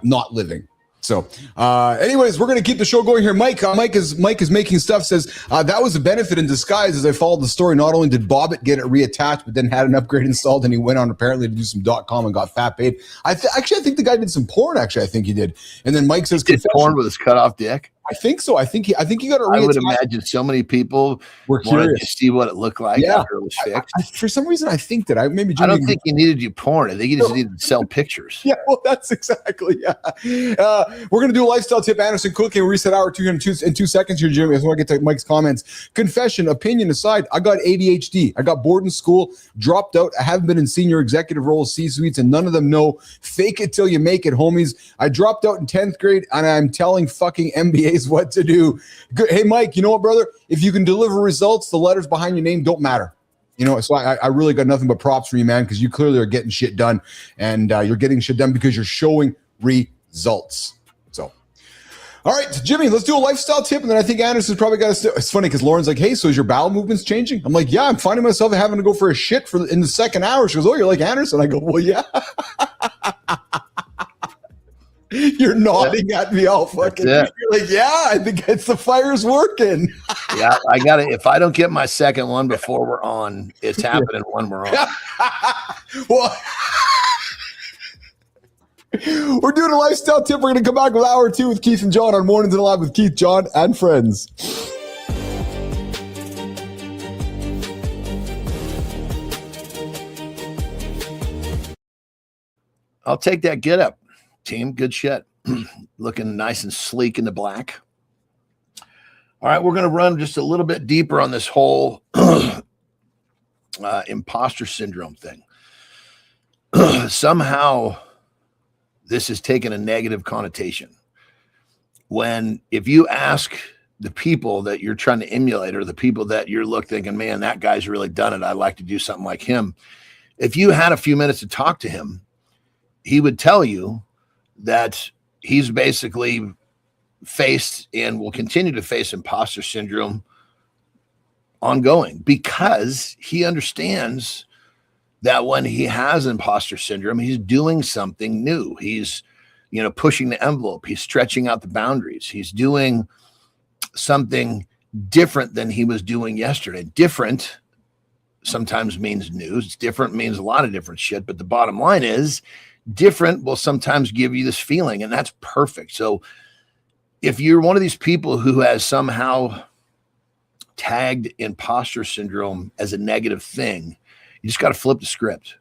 not living." So anyways, we're going to keep the show going here. Mike is making stuff, says that was a benefit in disguise. As I followed the story, not only did Bobbitt get it reattached, but then had an upgrade installed, and he went on apparently to do some .com and got fat paid. I think the guy did some porn. Actually, I think he did. And then Mike says did porn with his cut off dick. I think so. I think he got it reattached. I would imagine so many people wanted to see what it looked like after it was fixed. For some reason, I think that I don't think he needed to do porn. I think he just needed to sell pictures. Yeah, well, that's exactly we're going to do a lifestyle tip. Anderson quickly. We'll reset hour 2 in 2 seconds here, Jimmy. I just want to get to Mike's comments. Confession, opinion aside, I got ADHD. I got bored in school, dropped out. I haven't been in senior executive roles, C-suites, and none of them know. Fake it till you make it, homies. I dropped out in 10th grade, and I'm telling fucking MBAs what to do. Hey, Mike, you know what, brother? If you can deliver results, the letters behind your name don't matter. So I really got nothing but props for you, man, because you clearly are getting shit done, and you're getting shit done because you're showing results. So, all right, Jimmy, let's do a lifestyle tip, and then I think Anderson's probably got to. It's funny because Lauren's like, "Hey, so is your bowel movements changing?" I'm like, "Yeah, I'm finding myself having to go for a shit in the second hour." She goes, "Oh, you're like Anderson." I go, "Well, yeah." You're nodding at me all fucking. You're like, "Yeah, I think it's the fire's working." Yeah, I got it. If I don't get my second one before we're on, it's happening when we're on. Well, we're doing a lifestyle tip. We're going to come back with hour 2 with Keith and John on Mornings and Live with Keith, John, and friends. I'll take that get up, team. Good shit. Looking nice and sleek in the black. All right, we're going to run just a little bit deeper on this whole imposter syndrome thing. Somehow, this has taken a negative connotation. If you ask the people that you're trying to emulate or the people that you're thinking, man, that guy's really done it, I'd like to do something like him. If you had a few minutes to talk to him, he would tell you that he's basically faced and will continue to face imposter syndrome ongoing because he understands that when he has imposter syndrome, he's doing something new. He's, pushing the envelope. He's stretching out the boundaries. He's doing something different than he was doing yesterday. Different sometimes means news. Different means a lot of different shit. But the bottom line is different will sometimes give you this feeling, and that's perfect. So if you're one of these people who has somehow tagged imposter syndrome as a negative thing. You just got to flip the script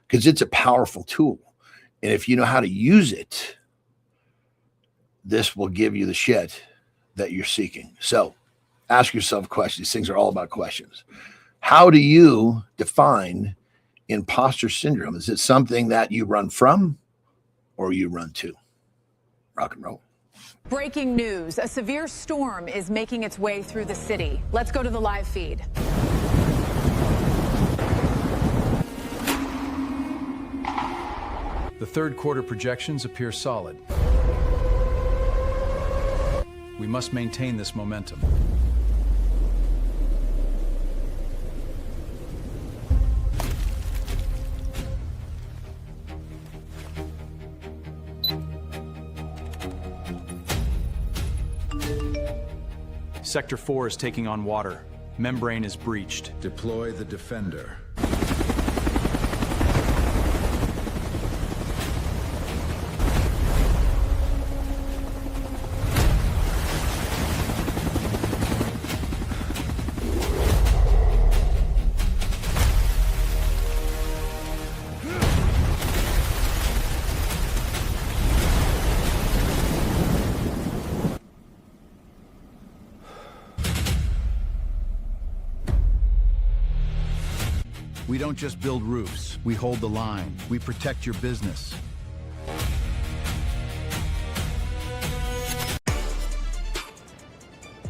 because it's a powerful tool. And if you know how to use it, this will give you the shit that you're seeking. So ask yourself questions. These things are all about questions. How do you define imposter syndrome? Is it something that you run from or you run to? Rock and roll. Breaking news. A severe storm is making its way through the city. Let's go to the live feed. The third quarter projections appear solid. We must maintain this momentum. Sector 4 is taking on water. Membrane is breached. Deploy the defender. We don't just build roofs, we hold the line. We protect your business.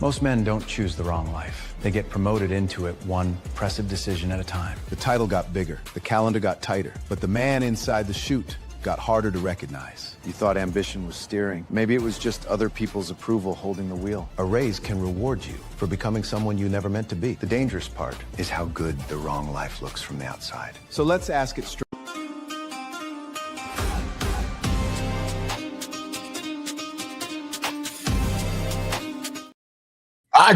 Most men don't choose the wrong life. They get promoted into it one impressive decision at a time. The title got bigger, the calendar got tighter, but the man inside the chute got harder to recognize. You thought ambition was steering. Maybe it was just other people's approval holding the wheel. A raise can reward you for becoming someone you never meant to be. The dangerous part is how good the wrong life looks from the outside. So let's ask it straight.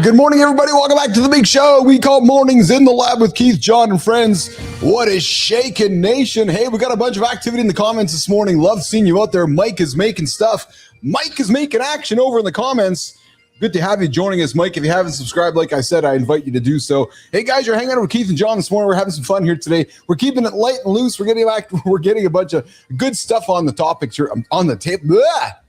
Good morning, everybody. Welcome back to the big show we call Mornings in the Lab with Keith, Jon, and friends. What is shaking, nation? Hey, we got a bunch of activity in the comments this morning. Love seeing you out there. Mike is making stuff. Mike is making action over in the comments. Good to have you joining us, Mike. If you haven't subscribed, like I said, I invite you to do so. Hey, guys, you're hanging out with Keith and Jon this morning. We're having some fun here today. We're keeping it light and loose. We're getting a bunch of good stuff on the topics here on the table.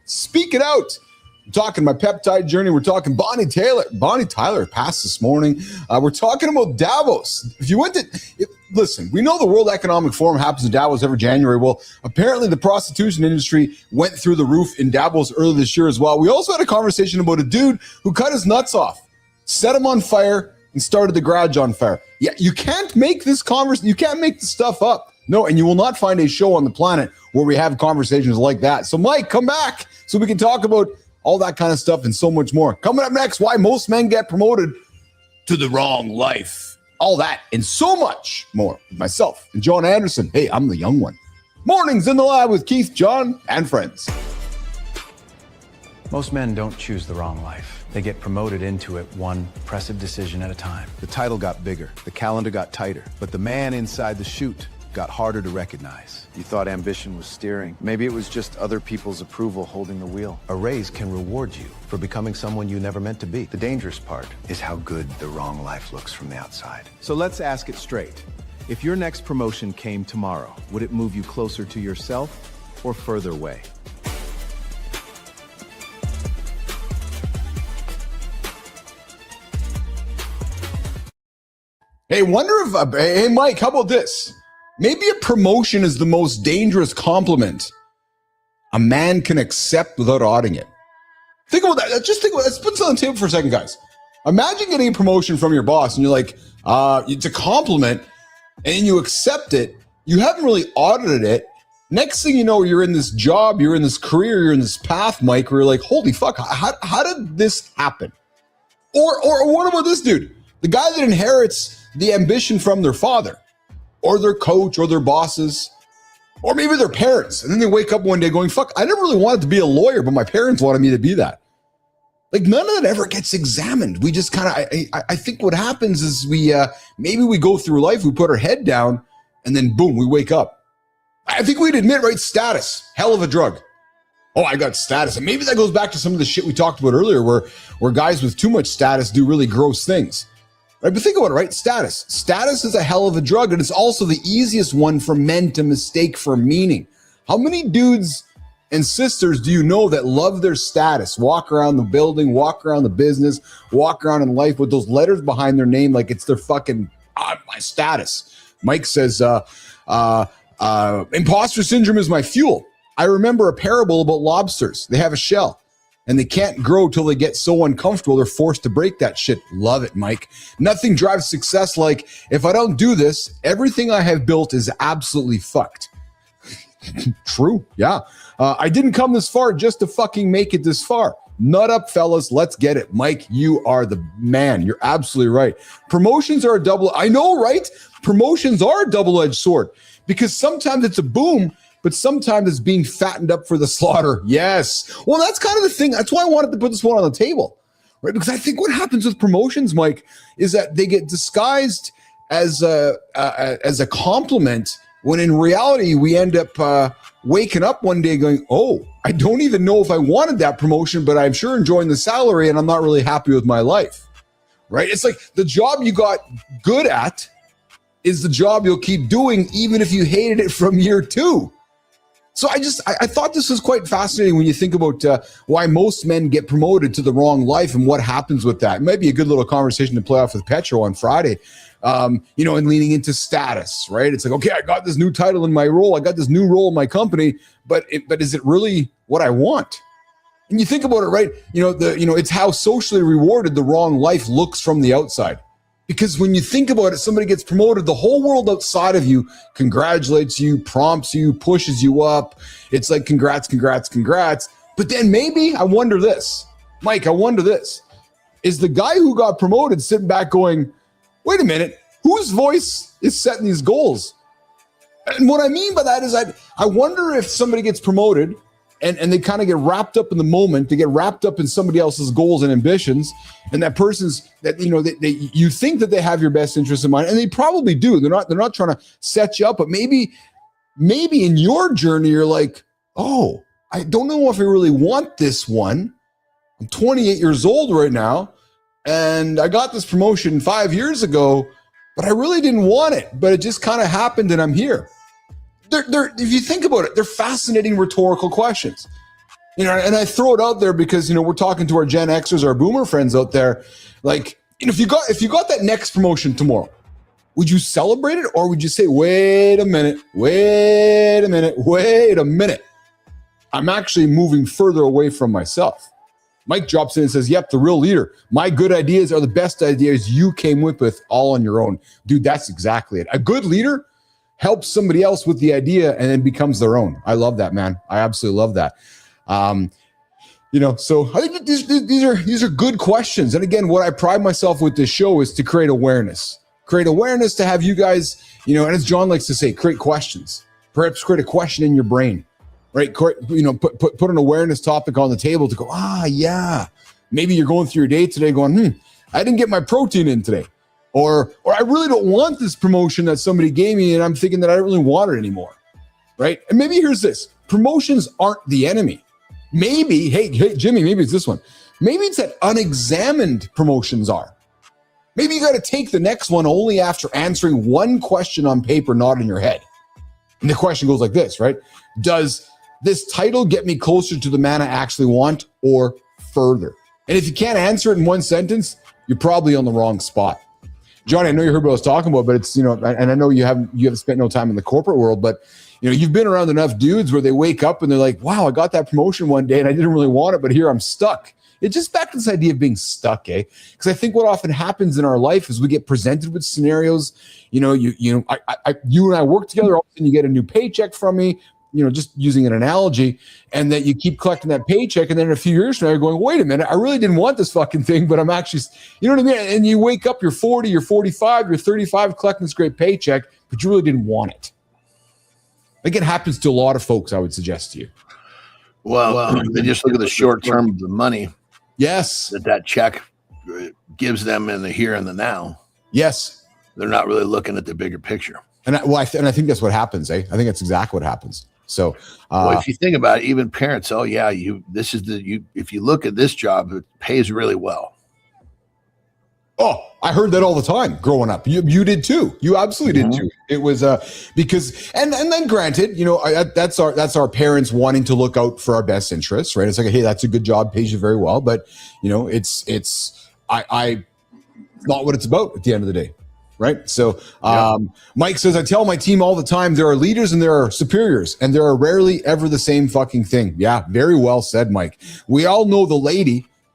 Speak it out. I'm talking my peptide journey. We're talking Bonnie Tyler passed this morning. We're talking about Davos. If you went to, listen, we know the World Economic Forum happens in Davos every January. Well, apparently the prostitution industry went through the roof in Davos earlier this year as well. We also had a conversation about a dude who cut his nuts off, set him on fire, and started the garage on fire. Yeah, you can't make this conversation. You can't make this stuff up. No, and you will not find a show on the planet where we have conversations like that. So, Mike, come back so we can talk about all that kind of stuff and so much more. Coming up next, why most men get promoted to the wrong life. All that and so much more. Myself and Jon Anderson. Hey, I'm the young one. Mornings in the Lab with Keith, Jon, and friends. Most men don't choose the wrong life. They get promoted into it one impressive decision at a time. The title got bigger, the calendar got tighter, but the man inside the chute got harder to recognize. You thought ambition was steering. Maybe it was just other people's approval holding the wheel. A raise can reward you for becoming someone you never meant to be. The dangerous part is how good the wrong life looks from the outside. So let's ask it straight. If your next promotion came tomorrow, would it move you closer to yourself or further away? Hey, hey, Mike, how about this? Maybe a promotion is the most dangerous compliment a man can accept without auditing it. Think about that. Let's put this on the table for a second, guys. Imagine getting a promotion from your boss and you're like, it's a compliment, and you accept it. You haven't really audited it. Next thing you know, you're in this job, you're in this career, you're in this path, Mike, where you're like, holy fuck, how did this happen? Or what about this dude? The guy that inherits the ambition from their father, or their coach, or their bosses, or maybe their parents. And then they wake up one day going, fuck, I never really wanted to be a lawyer, but my parents wanted me to be that. Like, none of that ever gets examined. We just kind of, I think what happens is maybe we go through life, we put our head down, and then boom, we wake up. I think we'd admit, right, status, hell of a drug. Oh, I got status. And maybe that goes back to some of the shit we talked about earlier where guys with too much status do really gross things. Right? But think about it, right? Status. Status is a hell of a drug, and it's also the easiest one for men to mistake for meaning. How many dudes and sisters do you know that love their status, walk around the building, walk around the business, walk around in life with those letters behind their name like it's their fucking, my status? Mike says, imposter syndrome is my fuel. I remember a parable about lobsters. They have a shell, and they can't grow till they get so uncomfortable they're forced to break that shit. Love it, Mike. Nothing drives success like, if I don't do this, everything I have built is absolutely fucked. True, yeah. I didn't come this far just to fucking make it this far. Nut up, fellas. Let's get it. Mike, you are the man. You're absolutely right. Promotions are a I know, right? Promotions are a double-edged sword, because sometimes it's a boom, but sometimes it's being fattened up for the slaughter. Yes. Well, that's kind of the thing. That's why I wanted to put this one on the table, right? Because I think what happens with promotions, Mike, is that they get disguised as a compliment, when in reality we end up waking up one day going, oh, I don't even know if I wanted that promotion, but I'm sure enjoying the salary, and I'm not really happy with my life, right? It's like the job you got good at is the job you'll keep doing even if you hated it from year 2. So I thought this was quite fascinating when you think about why most men get promoted to the wrong life and what happens with that. It might be a good little conversation to play off with Petro on Friday, and leaning into status, right? It's like, okay, I got this new title in my role. I got this new role in my company, but is it really what I want? And you think about it, right? It's how socially rewarded the wrong life looks from the outside. Because when you think about it, somebody gets promoted, the whole world outside of you congratulates you, prompts you, pushes you up. It's like, congrats, congrats, congrats. But then maybe, I wonder this, Mike, is the guy who got promoted sitting back going, wait a minute, whose voice is setting these goals? And what I mean by that is I wonder if somebody gets promoted and they kind of get wrapped up in the moment, they get wrapped up in somebody else's goals and ambitions, and that person's that you think that they have your best interest in mind, and they probably do. They're not trying to set you up, but maybe in your journey you're like, oh, I don't know if I really want this one. I'm 28 years old right now, and I got this promotion 5 years ago, but I really didn't want it, but it just kind of happened, and I'm here. If you think about it, they're fascinating rhetorical questions. And I throw it out there because, we're talking to our Gen Xers, our boomer friends out there. Like, if you got that next promotion tomorrow, would you celebrate it, or would you say, wait a minute, I'm actually moving further away from myself? Mike drops in and says, yep, the real leader. My good ideas are the best ideas you came with all on your own. Dude, that's exactly it. A good leader helps somebody else with the idea and then becomes their own. I love that, man. I absolutely love that. So I think these are good questions. And again, what I pride myself with this show is to create awareness to have you guys, and as John likes to say, create questions, perhaps create a question in your brain, right? Put an awareness topic on the table to go, yeah, maybe you're going through your day today going, I didn't get my protein in today. Or I really don't want this promotion that somebody gave me, and I'm thinking that I don't really want it anymore, right? And maybe here's this. Promotions aren't the enemy. Maybe, hey, Jimmy, maybe it's this one. Maybe it's that unexamined promotions are. Maybe you got to take the next one only after answering one question on paper, not in your head. And the question goes like this, right? Does this title get me closer to the man I actually want, or further? And if you can't answer it in one sentence, you're probably on the wrong spot. Johnny, I know you heard what I was talking about, but it's, and I know you haven't spent no time in the corporate world, but you've been around enough dudes where they wake up and they're like, wow, I got that promotion one day and I didn't really want it, but here I'm stuck. It's just back to this idea of being stuck, eh? Because I think what often happens in our life is we get presented with scenarios. You and I work together, all of a sudden you get a new paycheck from me, just using an analogy, and that you keep collecting that paycheck, and then a few years from now, you're going, wait a minute, I really didn't want this fucking thing, but I'm actually, you know what I mean? And you wake up, you're 40, you're 45, you're 35, collecting this great paycheck, but you really didn't want it. I think it happens to a lot of folks, I would suggest to you. Well, they just look at the short term of the money. Yes. That check gives them in the here and the now. Yes. They're not really looking at the bigger picture. And I think that's what happens, eh? I think that's exactly what happens. So, if you think about it, even parents, if you look at this job, it pays really well. Oh, I heard that all the time growing up. You did too. You absolutely did too. It was because and then granted, that's our parents wanting to look out for our best interests, right? It's like, hey, that's a good job, pays you very well, but it's not what it's about at the end of the day, right? So Mike says, I tell my team all the time, there are leaders and there are superiors, and there are rarely ever the same fucking thing. Yeah, very well said, Mike. We all know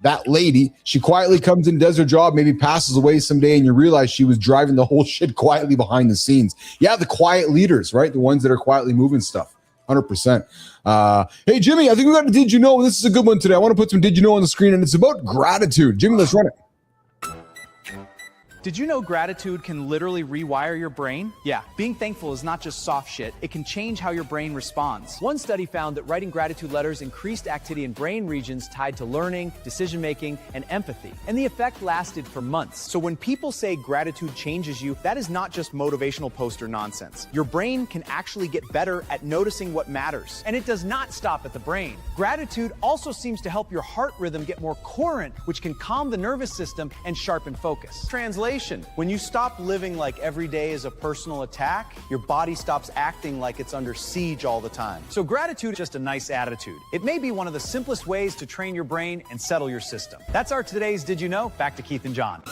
that lady, she quietly comes in, does her job, maybe passes away someday, and you realize she was driving the whole shit quietly behind the scenes. Yeah, the quiet leaders, right? The ones that are quietly moving stuff. 100%. Hey, Jimmy, I think we got a Did You Know? This is a good one today. I want to put some Did You Know on the screen, and it's about gratitude. Jimmy, let's run it. Did you know gratitude can literally rewire your brain? Yeah, being thankful is not just soft shit, it can change how your brain responds. One study found that writing gratitude letters increased activity in brain regions tied to learning, decision-making, and empathy. And the effect lasted for months. So when people say gratitude changes you, that is not just motivational poster nonsense. Your brain can actually get better at noticing what matters. And it does not stop at the brain. Gratitude also seems to help your heart rhythm get more coherent, which can calm the nervous system and sharpen focus. Translation: when you stop living like every day is a personal attack, your body stops acting like it's under siege all the time. So gratitude is just a nice attitude. It may be one of the simplest ways to train your brain and settle your system. That's our today's Did You Know? Back to Keith and Jon.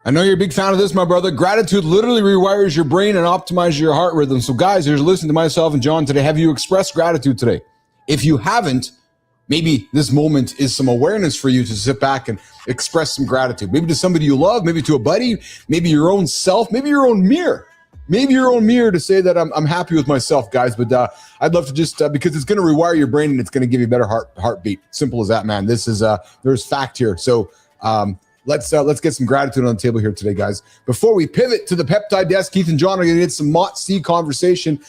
I know you're a big fan of this, my brother. Gratitude literally rewires your brain and optimizes your heart rhythm. So guys, here's listening to myself and Jon today. Have you expressed gratitude today? If you haven't, maybe this moment is some awareness for you to sit back and express some gratitude. Maybe to somebody you love, maybe to a buddy, maybe your own self, maybe your own mirror. Maybe your own mirror to say that I'm happy with myself, guys. But I'd love to just because it's going to rewire your brain and it's going to give you a better heartbeat. Simple as that, man. This is there's fact here. So let's get some gratitude on the table here today, guys. Before we pivot to the Peptide desk, Keith and Jon are going to get some MOTS-c conversation.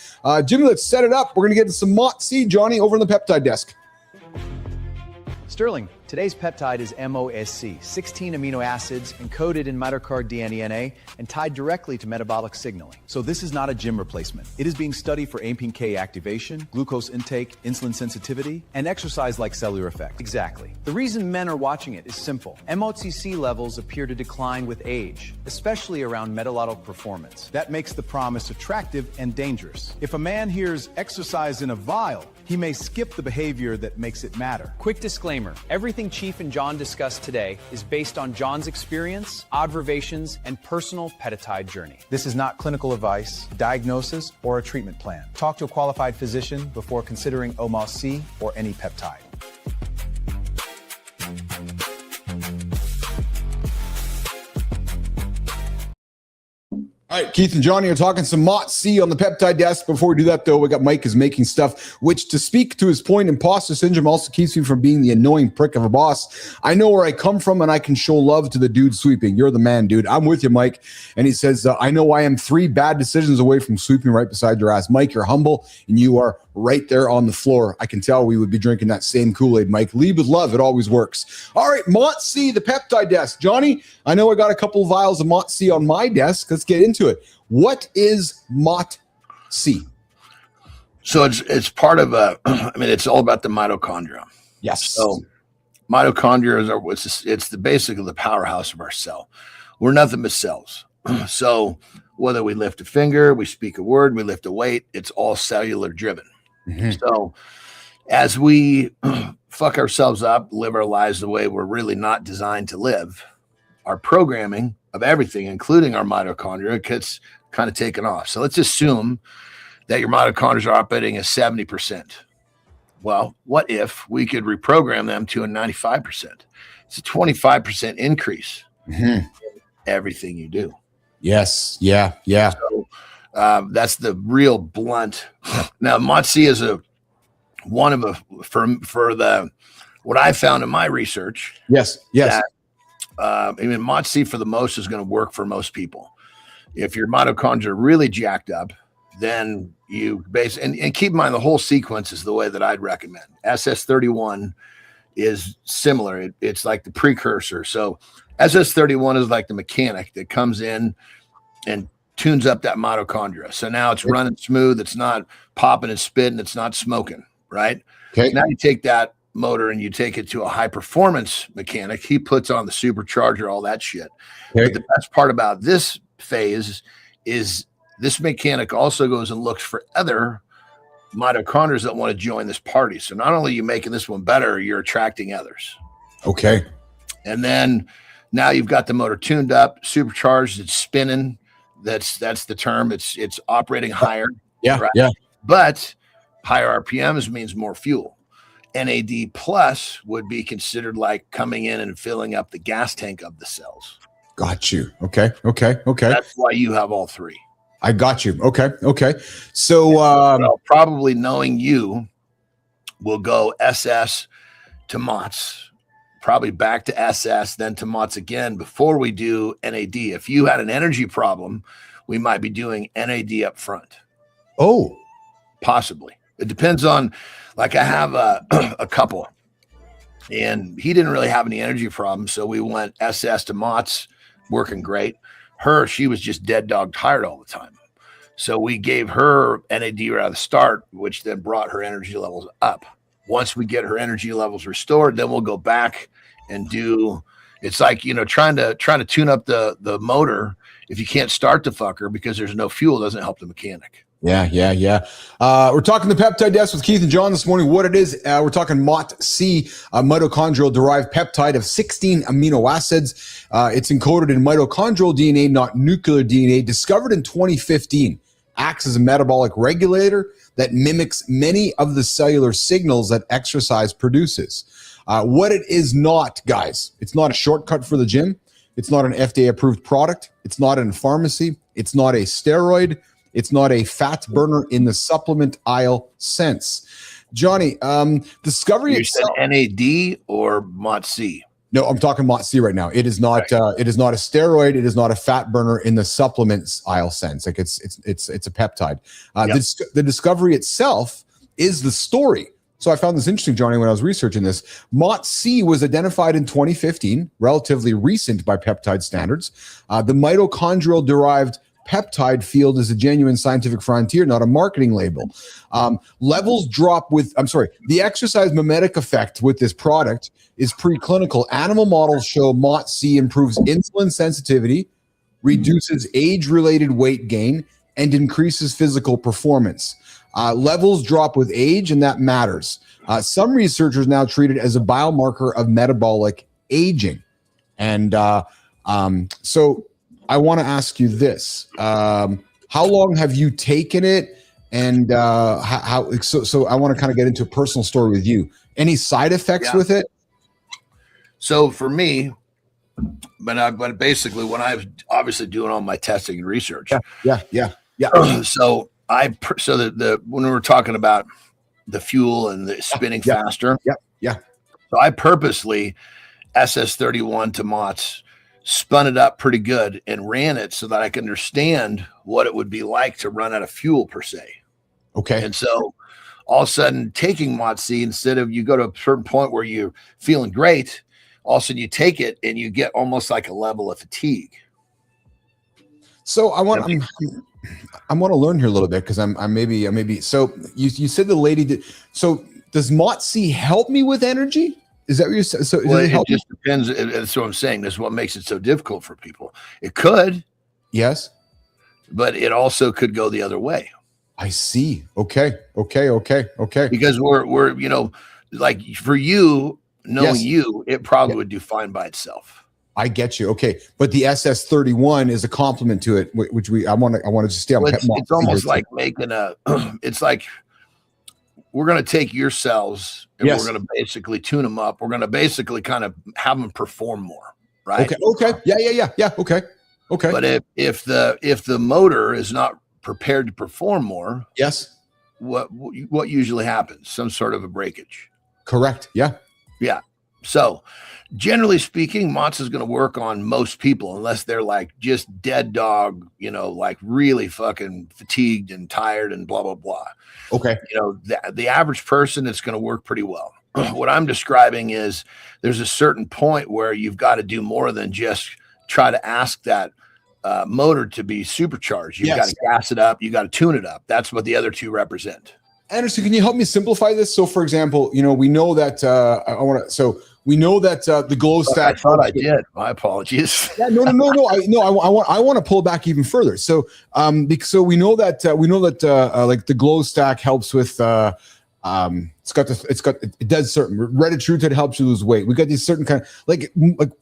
Jimmy, let's set it up. We're going to get into some MOTS-c, Johnny, over on the Peptide desk. Sterling, today's peptide is MOTS-c, 16 amino acids encoded in mitochondrial DNA and tied directly to metabolic signaling. So this is not a gym replacement. It is being studied for AMPK activation, glucose intake, insulin sensitivity, and exercise-like cellular effect. Exactly. The reason men are watching it is simple. MOTS-c levels appear to decline with age, especially around metabolic performance. That makes the promise attractive and dangerous. If a man hears exercise in a vial, he may skip the behavior that makes it matter. Quick disclaimer, everything Chief and Jon discussed today is based on Jon's experience, observations, and personal peptide journey. This is not clinical advice, diagnosis, or a treatment plan. Talk to a qualified physician before considering MOTS-c or any peptide. All right, Keith and Johnny are talking some MOTS-c on the Peptide desk. Before we do that, though, we got Mike is making stuff, which, to speak to his point, imposter syndrome also keeps me from being the annoying prick of a boss. I know where I come from, and I can show love to the dude sweeping. You're the man, dude. I'm with you, Mike. And he says, I know I am 3 bad decisions away from sweeping right beside your ass. Mike, you're humble, and you are right there on the floor. I can tell we would be drinking that same Kool-Aid, Mike. Lead with love. It always works. All right, MOTS-c, the Peptide desk. Johnny, I know I got a couple of vials of MOTS-c on my desk. Let's get into it. What is MOTS-c? So it's part of it's all about the mitochondria. Yes. So mitochondria it's basically the powerhouse of our cell. We're nothing but cells. So whether we lift a finger, we speak a word, we lift a weight, it's all cellular driven. Mm-hmm. So as we fuck ourselves up, live our lives the way we're really not designed to live, our programming of everything, including our mitochondria, gets kind of taken off. So let's assume that your mitochondria are operating at 70%. Well, what if we could reprogram them to a 95%? It's a 25% increase in everything you do. Yes. Yeah. Yeah. So, that's the real blunt. Now, MOTS-c is what I found in my research. Yes. Yes. That, MOTS-c for the most is going to work for most people. If your mitochondria are really jacked up, then you and keep in mind the whole sequence is the way that I'd recommend. SS31 is similar. It's like the precursor. So SS31 is like the mechanic that comes in and tunes up that mitochondria. So now it's running smooth. It's not popping and spitting. It's not smoking, right? Okay. Now you take that motor and you take it to a high performance mechanic, he puts on the supercharger, all that shit. Okay. But the best part about this phase is this mechanic also goes and looks for other mitochondrias that want to join this party. So not only are you making this one better, you're attracting others. Okay. And then now you've got the motor tuned up, supercharged, it's spinning. That's the term. It's operating higher. Yeah. Right? Yeah. But higher RPMs means more fuel. NAD plus would be considered like coming in and filling up the gas tank of the cells. Got you. Okay. That's why you have all three. I got you. Okay. So, well, probably knowing you will go SS to MOTS, probably back to SS, then to MOTS again before we do NAD. If you had an energy problem, we might be doing NAD up front. Oh, possibly. It depends on, like I have a couple and he didn't really have any energy problems. So we went SS to MOTS, working great. She was just dead dog tired all the time. So we gave her NAD right at the start, which then brought her energy levels up. Once we get her energy levels restored, then we'll go back and do, it's like, trying to tune up the motor. If you can't start the fucker because there's no fuel, it doesn't help the mechanic. Yeah. We're talking the Peptide Desk with Kaith and Jon this morning. What it is, we're talking MOTS-c, a mitochondrial-derived peptide of 16 amino acids. It's encoded in mitochondrial DNA, not nuclear DNA, discovered in 2015. Acts as a metabolic regulator that mimics many of the cellular signals that exercise produces. What it is not, guys, it's not a shortcut for the gym. It's not an FDA-approved product. It's not in pharmacy. It's not a steroid. It's not a fat burner in the supplement aisle sense. Johnny, discovery itself. You said NAD or MOTS-c? No, I'm talking MOTS-c right now. It is not. Right. It is not a steroid. It is not a fat burner in the supplements aisle sense. Like it's a peptide. Yep. The discovery itself is the story. So I found this interesting, Johnny, when I was researching this. MOTS-c was identified in 2015, relatively recent by peptide standards. The mitochondrial-derived peptide field is a genuine scientific frontier, not a marketing label. Levels drop the exercise mimetic effect with this product is preclinical. Animal models show MOTS-c improves insulin sensitivity, reduces age-related weight gain, and increases physical performance. Levels drop with age, and that matters. Some researchers now treat it as a biomarker of metabolic aging. And so I want to ask you this. How long have you taken it? And so I want to kind of get into a personal story with you. Any side effects with it? So for me, but basically when I was obviously doing all my testing and research. Yeah. So when we were talking about the fuel and the spinning faster. Yeah. So I purposely SS31 to MOTS spun it up pretty good and ran it so that I could understand what it would be like to run out of fuel per se. Okay. And so all of a sudden taking MOTS-c, instead of you go to a certain point where you're feeling great, all of a sudden you take it and you get almost like a level of fatigue. So I want to learn here a little bit because I'm maybe. So you said the lady did. So does MOTS-c help me with energy? Is that what you said? So it just depends. That's what I'm saying. That's what makes it so difficult for people. It could, yes, but it also could go the other way. I see. Okay. Because we're like for you, knowing you, it probably would do fine by itself. I get you. Okay, but the SS31 is a complement to it, which I want to just stay on. It's almost like making a. It's like we're going to take your cells and we're going to basically tune them up. We're going to basically kind of have them perform more, right? Okay. Yeah. Okay. But if the motor is not prepared to perform more, yes, what usually happens? Some sort of a breakage. Correct. Yeah. So generally speaking, MOTS is going to work on most people unless they're like just dead dog, like really fucking fatigued and tired and blah, blah, blah. Okay. The average person, it's going to work pretty well. What I'm describing is there's a certain point where you've got to do more than just try to ask that motor to be supercharged. You've got to gas it up. You got to tune it up. That's what the other two represent. Anderson, can you help me simplify this? So, for example, we know that we know that the glow stack. I thought I did. My apologies. Yeah, no. I want to pull back even further. So, because we know that like the glow stack helps with it does certain Redditruted helps you lose weight. We got these certain kind of like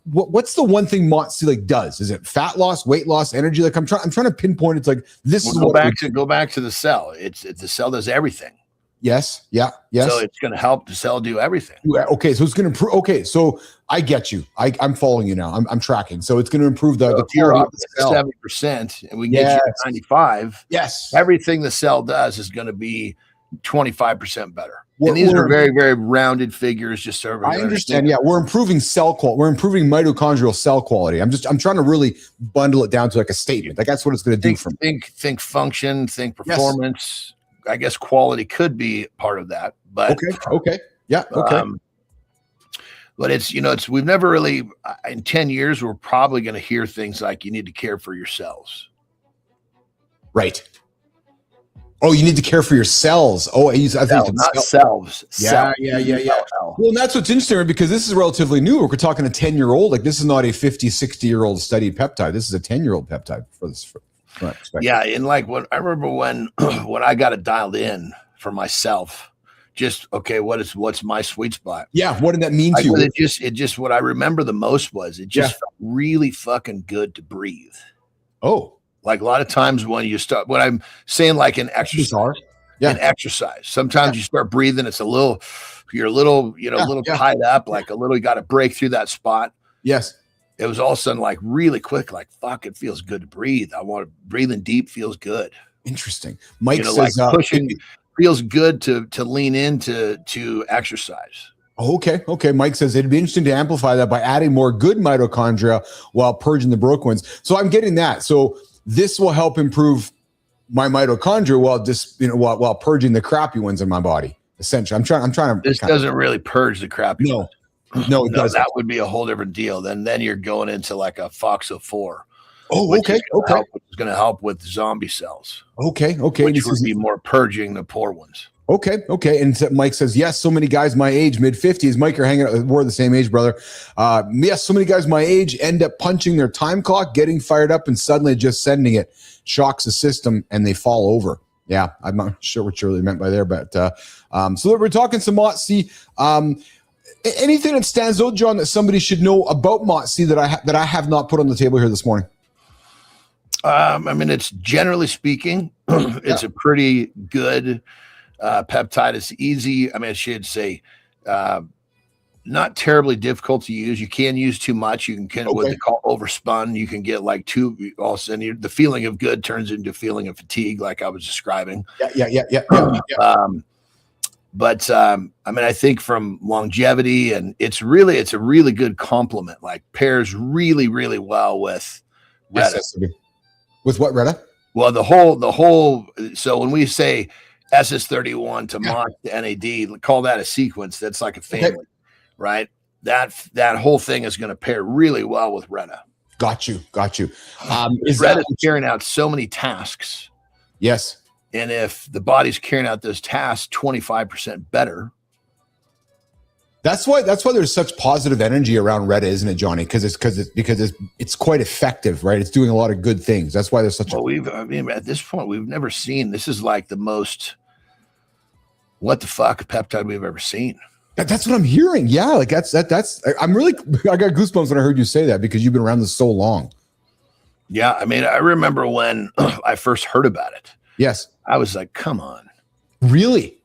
what's the one thing MOTS-c like does? Is it fat loss, weight loss, energy? Like I'm trying to pinpoint. It's like this is go back to the cell. The cell does everything. Yes. Yeah. Yes. So it's going to help the cell do everything. Okay. So it's going to improve. Okay. So I get you. I'm following you now. I'm tracking. So it's going to improve the quality of the cell. 70%, and we get you to 95. Yes. Everything the cell does is going to be 25% better. And these are very, very rounded figures. Just so I understand. Yeah, we're improving cell quality. We're improving mitochondrial cell quality. I'm trying to really bundle it down to like a statement. Like that's what it's going to do for me. Think function. Think performance. Yes. I guess quality could be part of that, but okay, yeah, okay. But it's we've never really in 10 years we're probably going to hear things like you need to care for yourselves, right? Oh, you need to care for your cells. Oh, I think not cells. Yeah. Well, and that's what's interesting because this is relatively new. We're talking a 10-year-old. Like this is not a 50, 60-year-old studied peptide. This is a 10-year-old peptide for this. Yeah, and like I remember when I got it dialed in for myself, just what's my sweet spot? Yeah, what did that mean to you? It just what I remember the most was it just felt really fucking good to breathe. Oh, like a lot of times when I'm saying like an exercise, sometimes you start breathing, you're a little tied up, like a little, you got to break through that spot. Yes. It was all of a sudden like really quick, like, fuck, it feels good to breathe. I want to breathing deep feels good. Interesting. Mike says like pushing feels good to lean into exercise. Okay. Mike says it'd be interesting to amplify that by adding more good mitochondria while purging the broken ones. So I'm getting that. So this will help improve my mitochondria while purging the crappy ones in my body. Essentially, I'm trying to. This doesn't really purge the crappy ones. No, it doesn't. That would be a whole different deal. Then you're going into like a FOXO4. Oh, okay. Which is going to help with zombie cells. Okay. Which would be more purging the poor ones. Okay. And Mike says, yes, so many guys my age, mid-50s. Mike, you're hanging out. We're the same age, brother. Yes, so many guys my age end up punching their time clock, getting fired up, and suddenly just sending it. Shocks the system, and they fall over. Yeah, I'm not sure what you really meant by there, but so we're talking some MOTS-c. Anything that stands out, John, that somebody should know about MOTS-c that I have not put on the table here this morning? I mean, it's generally speaking, it's a pretty good peptide. It's easy. I mean, I should say, not terribly difficult to use. You can use too much. You can what they call overspun. You can get like all of a sudden the feeling of good turns into feeling of fatigue, like I was describing. Yeah. But I mean, I think from longevity, and it's a really good complement. Like pairs really, really well with Retta. With what, Retta? Well, the whole. So when we say SS31 to MOTS to NAD, call that a sequence. That's like a family, right? That whole thing is going to pair really well with Retta. Got you. Retta's carrying out so many tasks. Yes. And if the body's carrying out those tasks 25% better. That's why there's such positive energy around Retta, isn't it, Johnny? Because it's quite effective, right? It's doing a lot of good things. That's why there's such at this point, we've never seen, this is like the most what the fuck peptide we've ever seen. That's what I'm hearing. Yeah, like I got goosebumps when I heard you say that because you've been around this so long. Yeah, I mean, I remember when I first heard about it. Yes. I was like, come on. Really?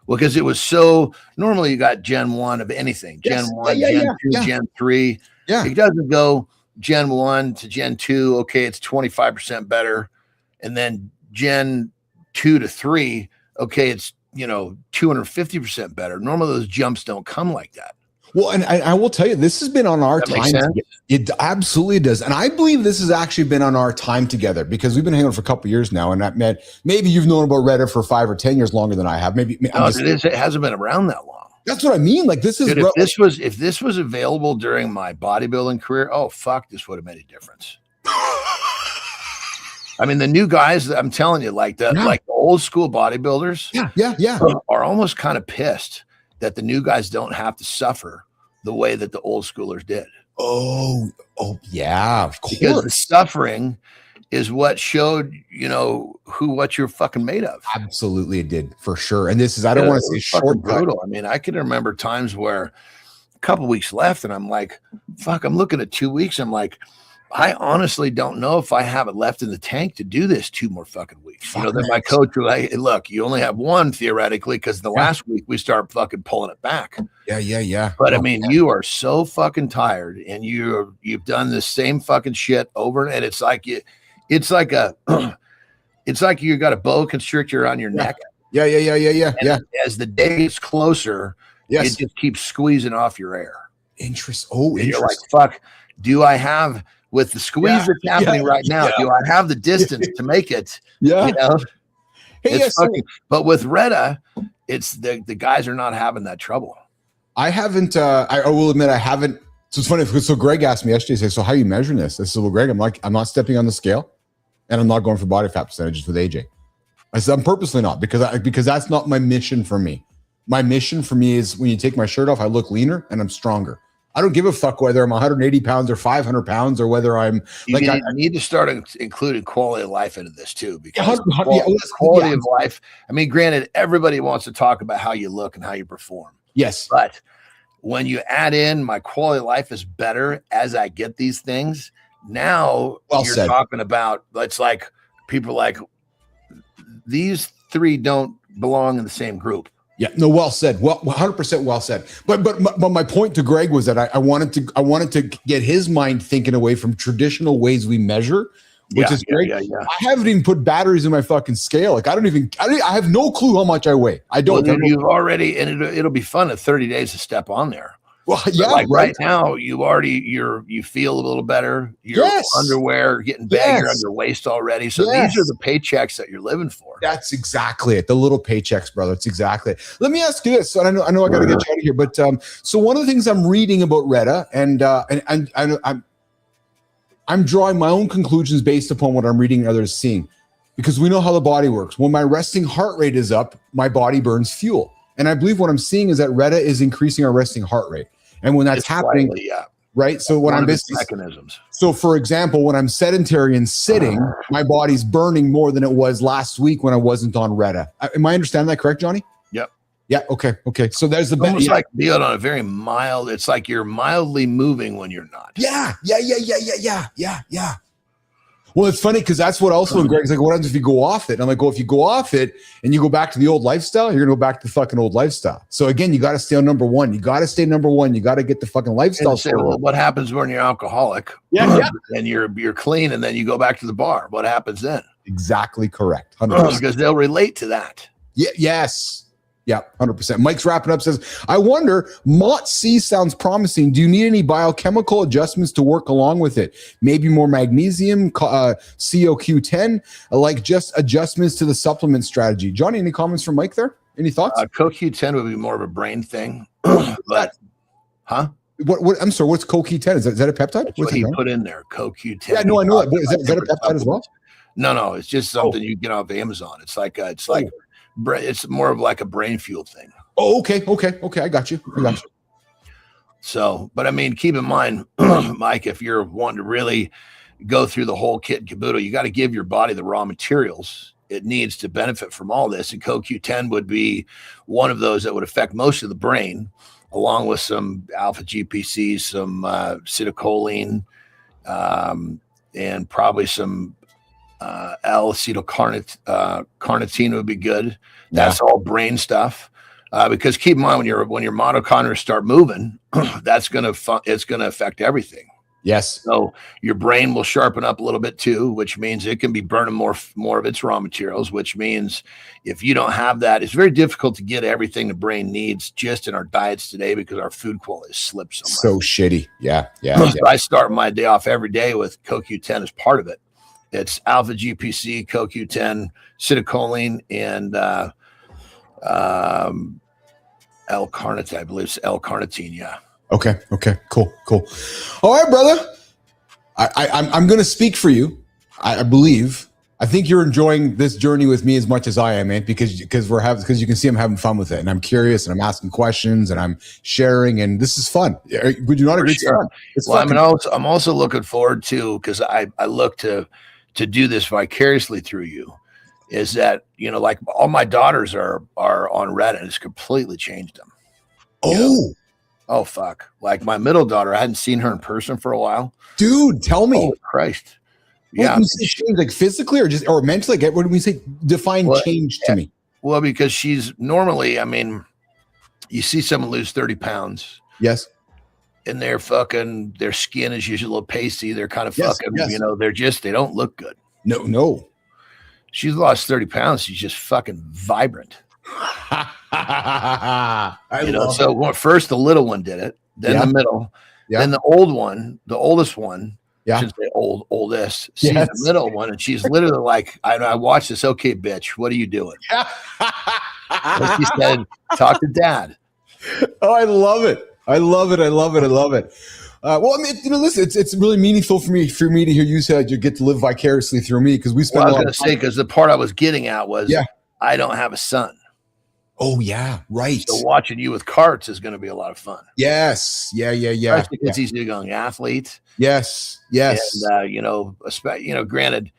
Well, because it was so, normally you got Gen 1 of anything. Gen 1, Gen 2, Gen 3. Yeah. It doesn't go Gen 1 to Gen 2. Okay, it's 25% better. And then Gen 2 to 3, okay, it's 250% better. Normally those jumps don't come like that. Well, and I will tell you, this has been on our time. It absolutely does. And I believe this has actually been on our time together because we've been hanging out for a couple of years now. And that meant maybe you've known about Reddit for 5 or 10 years longer than I have. Maybe it hasn't been around that long. That's what I mean. Like this is if this was available during my bodybuilding career, oh fuck, this would have made a difference. I mean, the new guys, I'm telling you, like the old school bodybuilders, are almost kind of pissed that the new guys don't have to suffer the way that the old schoolers did. Oh yeah, of course. Because the suffering is what showed, what you're fucking made of. Absolutely, it did for sure. And this is, I don't want to say short, brutal. I mean, I can remember times where a couple weeks left, and I'm like, fuck, I'm looking at 2 weeks. I'm like, I honestly don't know if I have it left in the tank to do this 2 more fucking weeks. Then my coach was like, hey, look, you only have one theoretically, because the last week we start fucking pulling it back. Yeah. But I mean, you are so fucking tired, and you've done the same fucking shit over, and it's like you got a boa constrictor on your neck. Yeah. And as the day gets closer, it just keeps squeezing off your air. Interesting. You're like, fuck, do I have, with the squeeze that's happening right now, do I have the distance to make it? Yeah. Hey, but with Retta, it's the guys are not having that trouble. I haven't, I will admit I haven't. So it's funny. So Greg asked me yesterday, so how are you measuring this? I said, well, Greg, I'm not stepping on the scale, and I'm not going for body fat percentages with AJ. I said, I'm purposely not, because that's not my mission for me. My mission for me is when you take my shirt off, I look leaner and I'm stronger. I don't give a fuck whether I'm 180 pounds or 500 pounds or whether I'm I need to start including quality of life into this too, because quality of life. I mean, granted, everybody wants to talk about how you look and how you perform. Yes. But when you add in my quality of life is better as I get these things, now you're talking about, it's like people like these three don't belong in the same group. Yeah, no, well said. Well, 100% well said. But my point to Greg was that I wanted to get his mind thinking away from traditional ways we measure, which is great. Yeah. I haven't even put batteries in my fucking scale. Like I have no clue how much I weigh. I don't. Well, you've already, and it'll be fun at 30 days to step on there. Well, yeah, like right now, you feel a little better. Your underwear getting baggier on your waist already. So these are the paychecks that you're living for. That's exactly it. The little paychecks, brother. It's exactly it. Let me ask you this. So I know I got to get you out of here, but so one of the things I'm reading about Retta, and I'm drawing my own conclusions based upon what I'm reading and others seeing, because we know how the body works. When my resting heart rate is up, my body burns fuel, and I believe what I'm seeing is that Retta is increasing our resting heart rate. And when that's happening, right? So when I'm mechanisms. So for example, when I'm sedentary and sitting, my body's burning more than it was last week when I wasn't on Retta. Am I understanding that correct, Johnny? Yep. Yeah. Okay. So there's the almost like being on a very mild. It's like you're mildly moving when you're not. Yeah. Well, it's funny because that's what also Greg's like, what happens if you go off it? And I'm like, well, if you go off it and you go back to the old lifestyle, you're gonna go back to the fucking old lifestyle. So again, you got to stay on number one. You got to stay number one. You got to get the fucking lifestyle. Say, well, what happens when you're alcoholic? Yeah. And you're clean, and then you go back to the bar. What happens then? Exactly correct. 100%. Because they'll relate to that. Yeah. Yes. Yeah, 100%. Mike's wrapping up, says, I wonder, MOTS-c sounds promising. Do you need any biochemical adjustments to work along with it? Maybe more magnesium, CoQ10, like just adjustments to the supplement strategy. Johnny, any comments from Mike there? Any thoughts? CoQ10 would be more of a brain thing. But, huh? What? I'm sorry, what's CoQ10? Is that a peptide? That's what he put in there, CoQ10. Yeah, no, I know that. But is that a peptide as well? No, it's just something you get off Amazon. It's like it's more of like a brain fuel thing. Oh, okay. I got you. So, but I mean, keep in mind, Mike, if you're wanting to really go through the whole kit and caboodle, you got to give your body the raw materials it needs to benefit from all this. And CoQ10 would be one of those that would affect most of the brain, along with some alpha GPCs, some acetylcholine, and probably some L-acetylcarnitine would be good. That's all brain stuff. Because keep in mind, when your mitochondria start moving, it's going to affect everything. Yes. So your brain will sharpen up a little bit too, which means it can be burning more of its raw materials, which means if you don't have that, it's very difficult to get everything the brain needs just in our diets today because our food quality slips so much. So shitty. Yeah. So I start my day off every day with CoQ10 as part of it. It's alpha GPC, CoQ10, acetylcholine, and L-carnitine. I believe it's L-carnitine. Yeah. Okay. Cool. All right, brother. I'm going to speak for you. I believe I think you're enjoying this journey with me as much as I am, man, because you can see I'm having fun with it, and I'm curious, and I'm asking questions, and I'm sharing, and this is fun. Would you not agree? Sure. It's well, fucking- I'm also looking forward to, because I look to do this vicariously through you, is that, you know, like all my daughters are on Reddit. It's completely changed them. Oh fuck! Like my middle daughter, I hadn't seen her in person for a while. Dude, tell me. Oh Christ! Yeah, you say change, like physically or mentally? Like, what do we say? Define change to me. Well, because she's normally, I mean, you see someone lose 30 pounds. Yes. And their skin is usually a little pasty. They're kind of fucking, yes. you know, they don't look good. No. She's lost 30 pounds. She's just fucking vibrant. So first the little one did it, then the middle, then the oldest one. I shouldn't say oldest. She's the middle one, and she's literally like, I watched this. Okay, bitch, what are you doing? And she said, "Talk to dad." Oh, I love it. Well, I mean, you know, listen, it's really meaningful for me to hear you say you get to live vicariously through me, because we spend. Well, I was going to say, because the part I was getting at was, I don't have a son. Oh yeah, right. So watching you with carts is going to be a lot of fun. Yes, yeah. Especially because he's a young athlete. Yes. And you know, granted,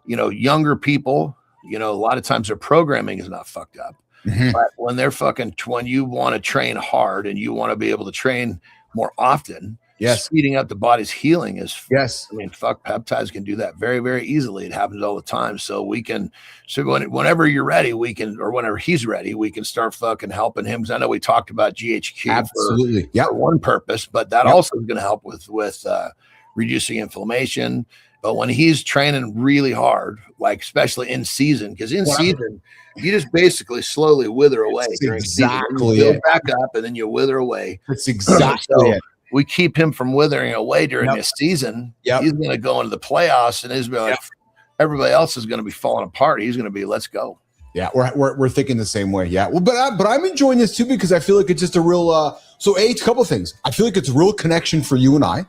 you know, younger people, you know, a lot of times their programming is not fucked up. Mm-hmm. But when when you want to train hard and you want to be able to train more often, speeding up the body's healing is, I mean, peptides can do that very, very easily. It happens all the time. So whenever you're ready, whenever he's ready, we can start fucking helping him. Because I know we talked about GHQ for one purpose, but that also is going to help with reducing inflammation. But when he's training really hard, like especially in season, because season, you just basically slowly wither away. Exactly. You build back up and then you wither away. That's exactly it. We keep him from withering away during this season. He's going to go into the playoffs, and everybody else is going to be falling apart. He's going to be, let's go. Yeah, we're thinking the same way. Yeah, well, but I'm enjoying this too, because I feel like it's just a real. A couple of things. I feel like it's a real connection for you and I.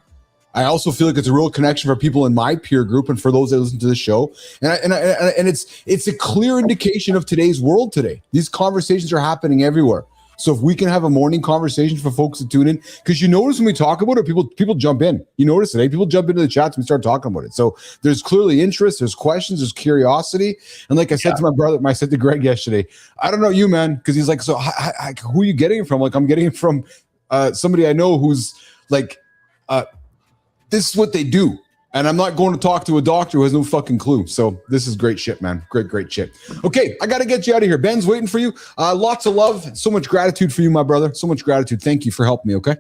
I also feel like it's a real connection for people in my peer group and for those that listen to the show. And it's a clear indication of today's world today. These conversations are happening everywhere. So if we can have a morning conversation for folks to tune in, because you notice when we talk about it, people jump in. You notice it, eh? People jump into the chats and we start talking about it. So there's clearly interest, there's questions, there's curiosity. And like I said to my brother, I said to Greg yesterday, I don't know you, man, because he's like, so who are you getting it from? Like, I'm getting it from somebody I know who's like, this is what they do. And I'm not going to talk to a doctor who has no fucking clue. So this is great shit, man. Great shit. Okay, I got to get you out of here. Ben's waiting for you. Lots of love. So much gratitude for you, my brother. So much gratitude. Thank you for helping me, okay?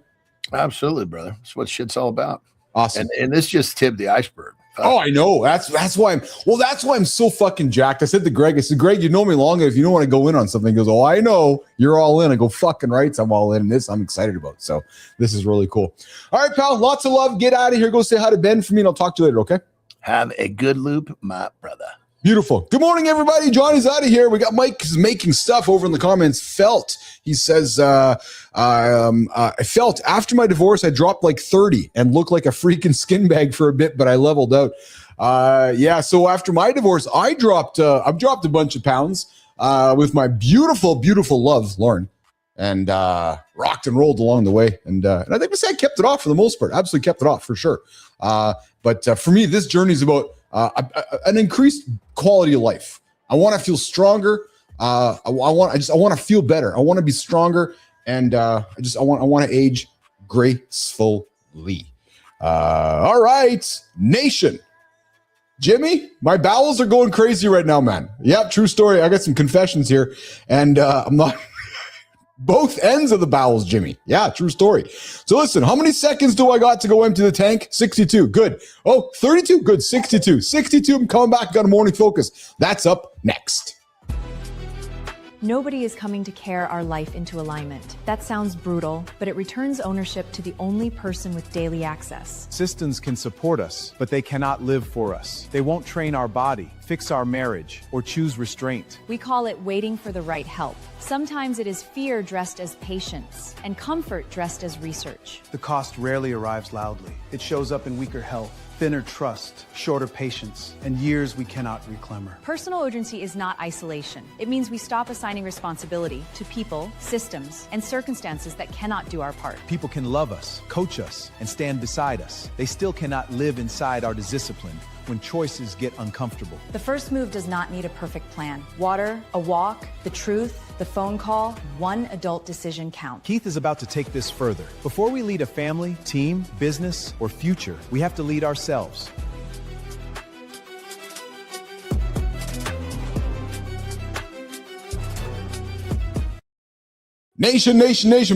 Absolutely, brother. That's what shit's all about. Awesome. And this just tipped the iceberg. Oh, I know. That's why I'm so fucking jacked. I said to Greg, Greg, you know me long enough. You don't want to go in on something. He goes, oh, I know. You're all in. I go, fucking right. I'm all in. This I'm excited about. So this is really cool. All right, pal. Lots of love. Get out of here. Go say hi to Ben for me, and I'll talk to you later, okay? Have a good loop, my brother. Beautiful. Good morning, everybody. Johnny's out of here. We got Mike making stuff over in the comments. Felt. He says, I felt after my divorce, I dropped like 30 and looked like a freaking skin bag for a bit, but I leveled out. So after my divorce, I've dropped a bunch of pounds with my beautiful, beautiful love, Lauren, and rocked and rolled along the way. And I think I kept it off for the most part. Absolutely kept it off for sure. But for me, this journey is about an increased quality of life. I want to feel stronger. I want to feel better. I want to be stronger, and I want to age gracefully. All right, nation. Jimmy, my bowels are going crazy right now, man. Yep, true story. I got some confessions here, and I'm not. Both ends of the bowels, Jimmy. Yeah, true story. So listen, how many seconds do I got to go empty the tank? 62. Good. Oh, 32. Good. 62. 62. I'm coming back. Got a morning focus. That's up next. Nobody is coming to care our life into alignment. That sounds brutal, but it returns ownership to the only person with daily access. Systems can support us, but they cannot live for us. They won't train our body, fix our marriage, or choose restraint. We call it waiting for the right help. Sometimes it is fear dressed as patience and comfort dressed as research. The cost rarely arrives loudly. It shows up in weaker health, thinner trust, shorter patience, and years we cannot reclaim. Personal urgency is not isolation. It means we stop assigning responsibility to people, systems, and circumstances that cannot do our part. People can love us, coach us, and stand beside us. They still cannot live inside our discipline when choices get uncomfortable. The first move does not need a perfect plan. Water, a walk, the truth, the phone call, one adult decision counts. Keith is about to take this further. Before we lead a family, team, business, or future, we have to lead ourselves. Nation,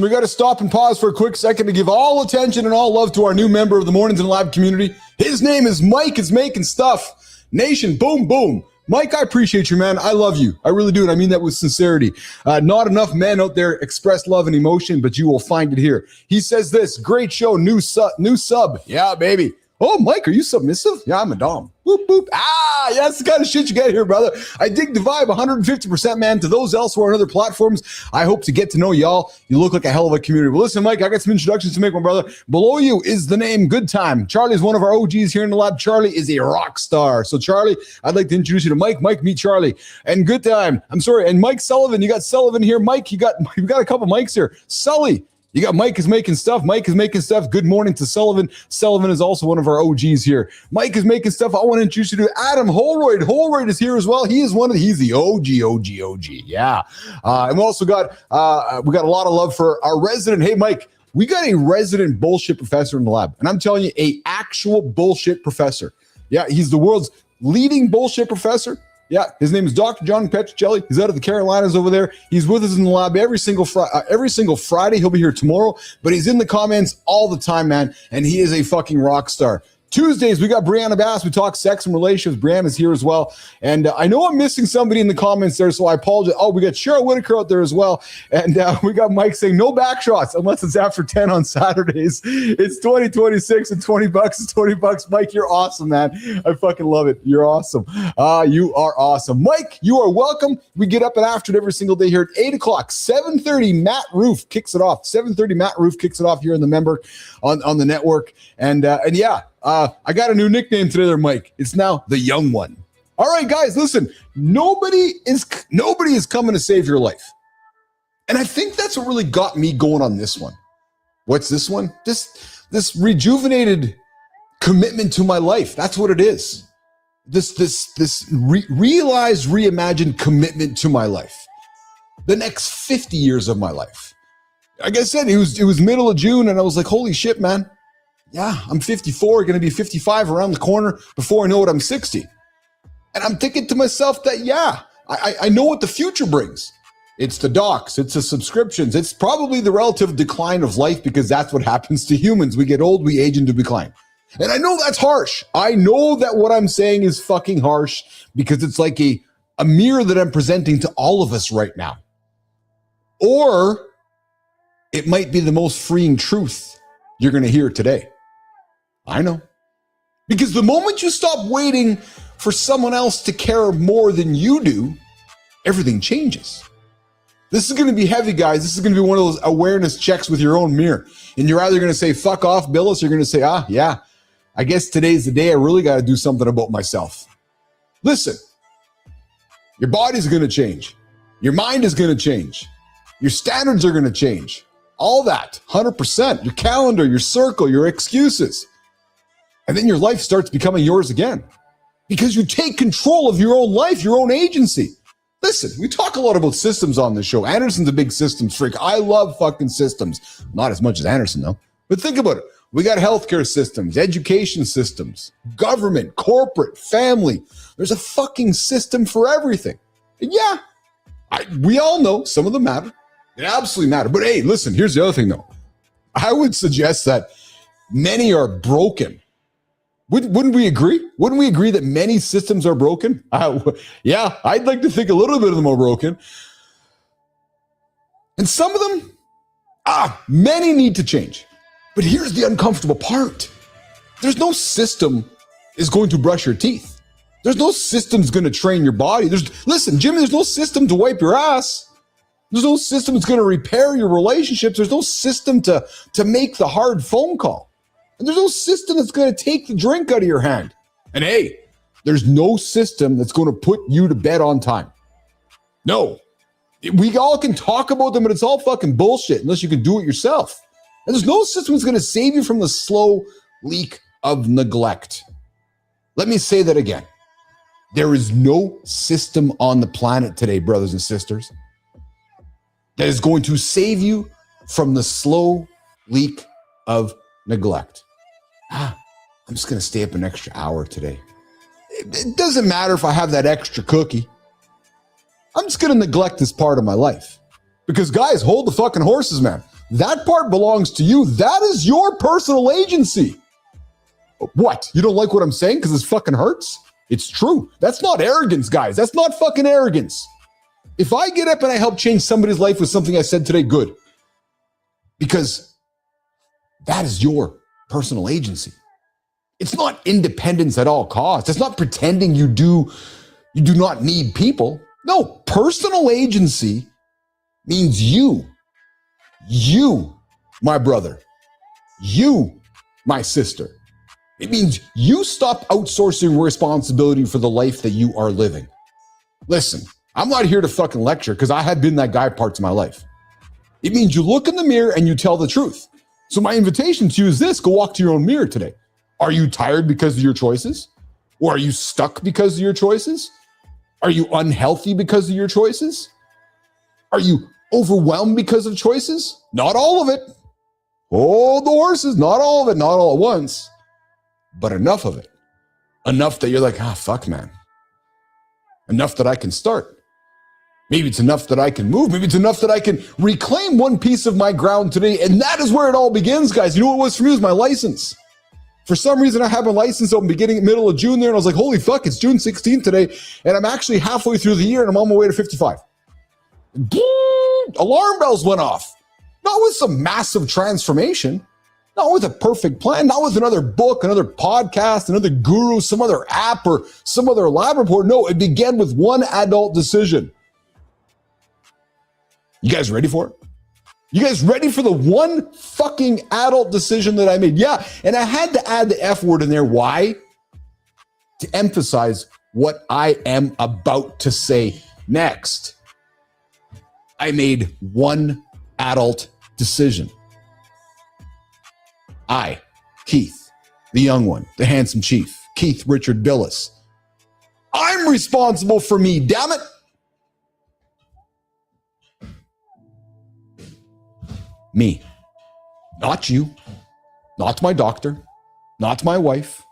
we got to stop and pause for a quick second to give all attention and all love to our new member of the Mornings in the Lab community. His name is Mike is Making Stuff. Nation, boom, boom. Mike, I appreciate you, man. I love you. I really do, and I mean that with sincerity. Not enough men out there express love and emotion, but you will find it here. He says this, great show, new sub. Yeah, baby. Oh, Mike, are you submissive? Yeah, I'm a dom. Whoop, whoop. Ah, yeah, that's the kind of shit you get here, brother. I dig the vibe 150%, man. To those elsewhere on other platforms, I hope to get to know y'all. You look like a hell of a community. Well, listen, Mike, I got some introductions to make, my brother. Below you is the name Good Time. Charlie is one of our OGs here in the lab. Charlie is a rock star. So, Charlie, I'd like to introduce you to Mike. Mike, meet Charlie. And Good Time. I'm sorry. And Mike Sullivan. You got Sullivan here. Mike, you've got a couple mics here. Sully. You got Mike is Making Stuff. Mike is Making Stuff. Good morning to Sullivan. Sullivan is also one of our OGs here. Mike is Making Stuff. I want to introduce you to Adam Holroyd. Holroyd is here as well. He's the OG. Yeah. And we also got, we got a lot of love for our resident. Hey, Mike, we got a resident bullshit professor in the lab. And I'm telling you, a actual bullshit professor. Yeah, he's the world's leading bullshit professor. Yeah, his name is Dr. Jon Petricelli. He's out of the Carolinas over there. He's with us in the lab every single Friday. He'll be here tomorrow, but he's in the comments all the time, man, and he is a fucking rock star. Tuesdays, we got Brianna Bass. We talk sex and relationships. Brianna's here as well. And I know I'm missing somebody in the comments there, so I apologize. Oh, we got Cheryl Whitaker out there as well. And we got Mike saying no back shots unless it's after 10 on Saturdays. It's 2026 and $20 is $20. Mike, you're awesome, man. I fucking love it. You're awesome. You are awesome. Mike, you are welcome. We get up and after it every single day here at 8 o'clock. 7:30, Matt Roof kicks it off. 7:30, Matt Roof kicks it off here in the member on the network. And yeah. I got a new nickname today there, Mike. It's now the Young One. All right, guys, listen. Nobody is coming to save your life. And I think that's what really got me going on this one. What's this one? This rejuvenated commitment to my life. That's what it is. This realized, reimagined commitment to my life. The next 50 years of my life. Like I said, it was middle of June, and I was like, holy shit, man. Yeah, I'm 54, going to be 55 around the corner before I know it, I'm 60. And I'm thinking to myself that, yeah, I know what the future brings. It's the docs, it's the subscriptions, it's probably the relative decline of life because that's what happens to humans. We get old, we age into decline. And I know that's harsh. I know that what I'm saying is fucking harsh because it's like a mirror that I'm presenting to all of us right now. Or it might be the most freeing truth you're going to hear today. I know. Because the moment you stop waiting for someone else to care more than you do, everything changes. This is going to be heavy, guys. This is going to be one of those awareness checks with your own mirror. And you're either going to say, fuck off, Billis, or you're going to say, yeah, I guess today's the day I really got to do something about myself. Listen, your body's going to change. Your mind is going to change. Your standards are going to change. All that, 100%. Your calendar, your circle, your excuses. And then your life starts becoming yours again because you take control of your own life, your own agency. Listen, we talk a lot about systems on this show. Anderson's a big systems freak. I love fucking systems. Not as much as Anderson, though. But think about it. We got healthcare systems, education systems, government, corporate, family. There's a fucking system for everything. And yeah, we all know some of them matter. They absolutely matter. But hey, listen, here's the other thing, though. I would suggest that many are broken. Wouldn't we agree? Wouldn't we agree that many systems are broken? Yeah, I'd like to think a little bit of them are broken. And some of them, many need to change. But here's the uncomfortable part. There's no system is going to brush your teeth. There's no system's going to train your body. Listen, Jimmy, there's no system to wipe your ass. There's no system that's going to repair your relationships. There's no system to make the hard phone call. And there's no system that's going to take the drink out of your hand. And hey, there's no system that's going to put you to bed on time. No. We all can talk about them, but it's all fucking bullshit unless you can do it yourself. And there's no system that's going to save you from the slow leak of neglect. Let me say that again. There is no system on the planet today, brothers and sisters, that is going to save you from the slow leak of neglect. I'm just going to stay up an extra hour today. It doesn't matter if I have that extra cookie. I'm just going to neglect this part of my life. Because guys, hold the fucking horses, man. That part belongs to you. That is your personal agency. What? You don't like what I'm saying because it fucking hurts? It's true. That's not arrogance, guys. That's not fucking arrogance. If I get up and I help change somebody's life with something I said today, good. Because that is your personal agency. It's not independence at all costs. It's not pretending you do not need people. No, personal agency means you, my brother, you, my sister. It means you stop outsourcing responsibility for the life that you are living. Listen, I'm not here to fucking lecture because I have been that guy parts of my life. It means you look in the mirror and you tell the truth. So my invitation to you is this: go walk to your own mirror today. Are you tired because of your choices? Or are you stuck because of your choices? Are you unhealthy because of your choices? Are you overwhelmed because of choices? Not all of it. Hold the horses, not all of it, not all at once, but enough of it. Enough that you're like, fuck, man. Enough that I can start. Maybe it's enough that I can move. Maybe it's enough that I can reclaim one piece of my ground today. And that is where it all begins, guys. You know what it was for me? It was my license. For some reason, I have a license open beginning middle of June there. And I was like, holy fuck, it's June 16th today. And I'm actually halfway through the year and I'm on my way to 55. Alarm bells went off. Not with some massive transformation. Not with a perfect plan. Not with another book, another podcast, another guru, some other app, or some other lab report. No, it began with one adult decision. You guys ready for it? You guys ready for the one fucking adult decision that I made? Yeah, and I had to add the F word in there. Why? To emphasize what I am about to say next. I made one adult decision. I, Keith, the young one, the handsome chief, Keith Richard Billis. I'm responsible for me, damn it. Me. Not you. Not my doctor. Not my wife.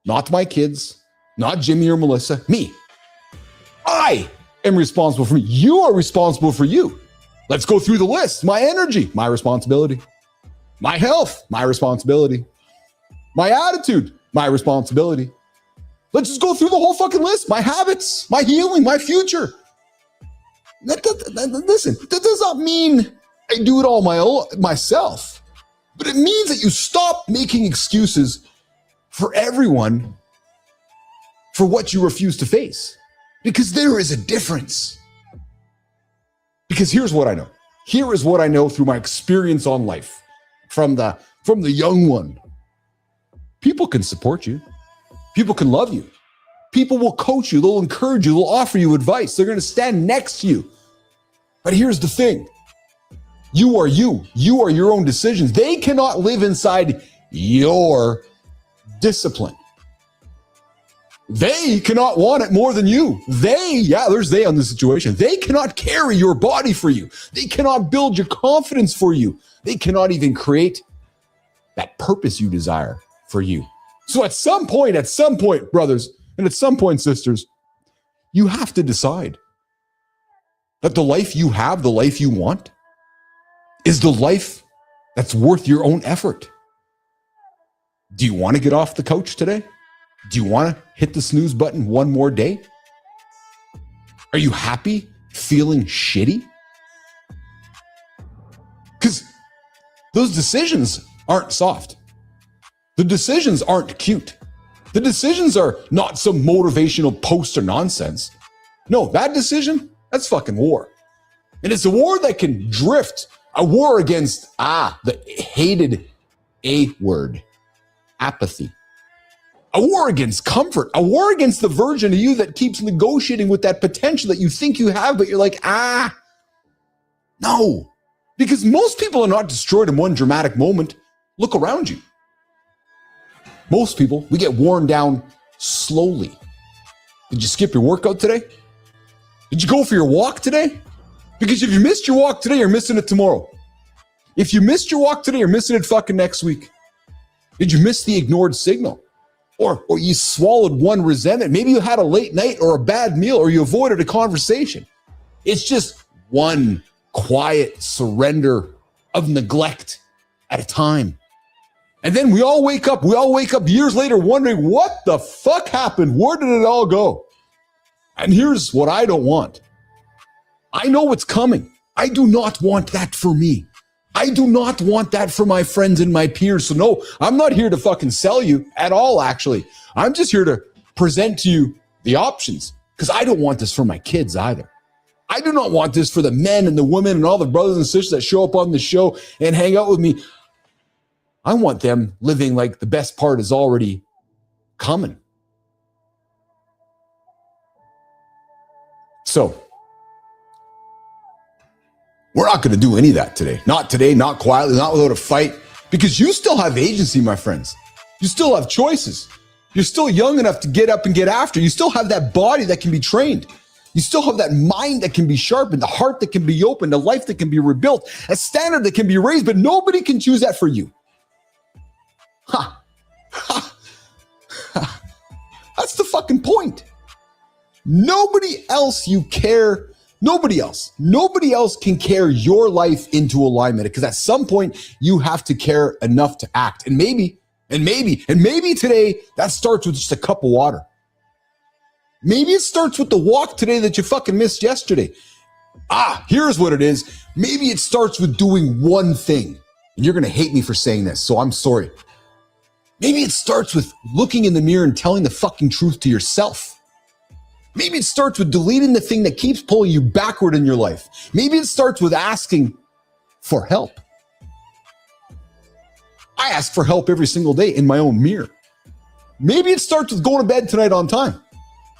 Not my kids. Not Jimmy or Melissa. Me. I am responsible for me. You are responsible for you. Let's go through the list. My energy, my responsibility. My health, my responsibility. My attitude, my responsibility. Let's just go through the whole fucking list. My habits, my healing, my future. Listen, that does not mean I do it all myself, but it means that you stop making excuses for everyone for what you refuse to face, because there is a difference. Because here's what I know. Here is what I know through my experience on life from the young one. People can support you. People can love you. People will coach you. They'll encourage you. They'll offer you advice. They're going to stand next to you. But here's the thing. You are you. You are your own decisions. They cannot live inside your discipline. They cannot want it more than you. There's they on this situation. They cannot carry your body for you. They cannot build your confidence for you. They cannot even create that purpose you desire for you. So at some point, brothers, and at some point, sisters, you have to decide that the life you have, the life you want, is the life that's worth your own effort. Do you want to get off the couch today? Do you want to hit the snooze button one more day? Are you happy feeling shitty? Because those decisions aren't soft. The decisions aren't cute. The decisions are not some motivational poster nonsense. No, that decision, that's fucking war. And it's a war that can drift, a war against, the hated A word, apathy. A war against comfort, a war against the version of you that keeps negotiating with that potential that you think you have, but you're like, no. Because most people are not destroyed in one dramatic moment. Look around you. Most people, we get worn down slowly. Did you skip your workout today? Did you go for your walk today? Because if you missed your walk today, you're missing it tomorrow. If you missed your walk today, you're missing it fucking next week. Did you miss the ignored signal? Or you swallowed one resentment. Maybe you had a late night or a bad meal, or you avoided a conversation. It's just one quiet surrender of neglect at a time. And then we all wake up years later wondering what the fuck happened? Where did it all go? And here's what I don't want. I know what's coming. I do not want that for me. I do not want that for my friends and my peers. So no, I'm not here to fucking sell you at all, actually. I'm just here to present to you the options, because I don't want this for my kids either. I do not want this for the men and the women and all the brothers and sisters that show up on the show and hang out with me. I want them living like the best part is already coming. So, we're not going to do any of that today. Not today, not quietly, not without a fight, because you still have agency, my friends. You still have choices. You're still young enough to get up and get after. You still have that body that can be trained. You still have that mind that can be sharpened, the heart that can be opened, a life that can be rebuilt, a standard that can be raised, but nobody can choose that for you. That's the fucking point. Nobody else you care. Nobody else can carry your life into alignment, because at some point you have to care enough to act. And maybe today that starts with just a cup of water. Maybe it starts with the walk today that you fucking missed yesterday. Here's what it is. Maybe it starts with doing one thing. And you're going to hate me for saying this, so I'm sorry. Maybe it starts with looking in the mirror and telling the fucking truth to yourself. Maybe it starts with deleting the thing that keeps pulling you backward in your life. Maybe it starts with asking for help. I ask for help every single day in my own mirror. Maybe it starts with going to bed tonight on time.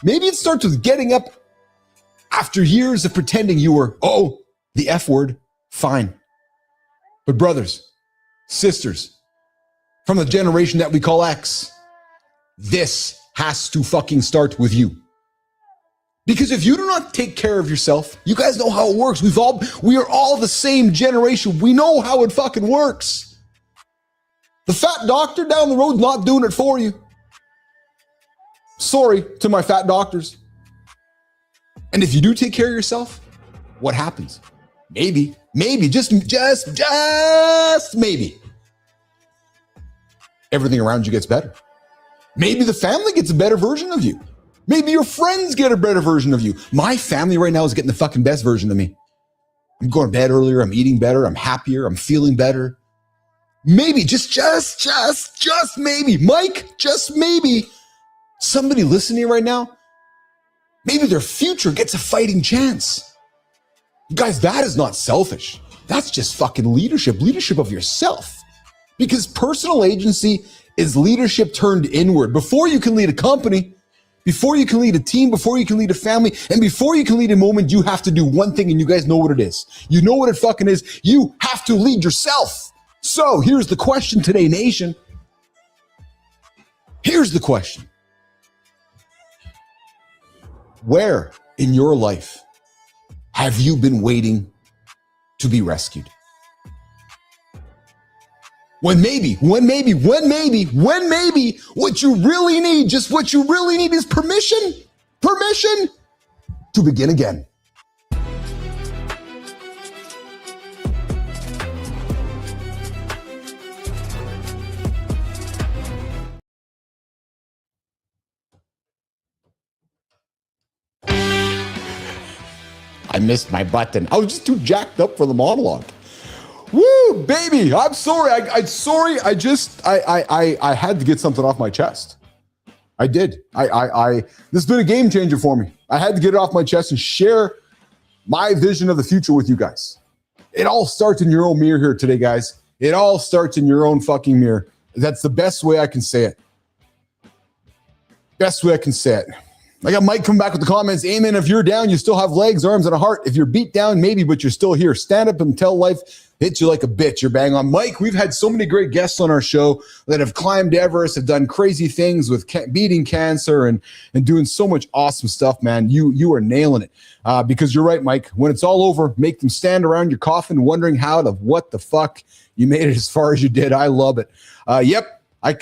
Maybe it starts with getting up after years of pretending you were, the F word, fine. But brothers, sisters, from the generation that we call X, this has to fucking start with you. Because if you do not take care of yourself, you guys know how it works. We are all the same generation. We know how it fucking works. The fat doctor down the road's not doing it for you. Sorry to my fat doctors. And if you do take care of yourself, what happens? Maybe, just maybe, everything around you gets better. Maybe the family gets a better version of you. Maybe your friends get a better version of you. My family right now is getting the fucking best version of me. I'm going to bed earlier. I'm eating better. I'm happier. I'm feeling better. Maybe, just maybe, Mike, just maybe, somebody listening right now, maybe their future gets a fighting chance. You guys, that is not selfish. That's just fucking leadership of yourself. Because personal agency is leadership turned inward. Before you can lead a company, before you can lead a team, before you can lead a family, and before you can lead a moment, you have to do one thing, and you guys know what it is. You know what it fucking is. You have to lead yourself. So here's the question today, nation. Here's the question. Where in your life have you been waiting to be rescued? When maybe, what you really need, just what you really need is permission to begin again. I missed my button. I was just too jacked up for the monologue. Woo, baby! I'm sorry. I'm sorry. I had to get something off my chest. I did. This has been a game changer for me. I had to get it off my chest and share my vision of the future with you guys. It all starts in your own mirror here today, guys. It all starts in your own fucking mirror. That's the best way I can say it. Best way I can say it. I got Mike come back with the comments. Amen. If you're down, you still have legs, arms, and a heart. If you're beat down, maybe, but you're still here. Stand up and tell life hits you like a bitch. You're bang on. Mike, we've had so many great guests on our show that have climbed Everest, have done crazy things with beating cancer and doing so much awesome stuff, man. You are nailing it because you're right, Mike. When it's all over, make them stand around your coffin wondering what the fuck you made it as far as you did. I love it. Yep, I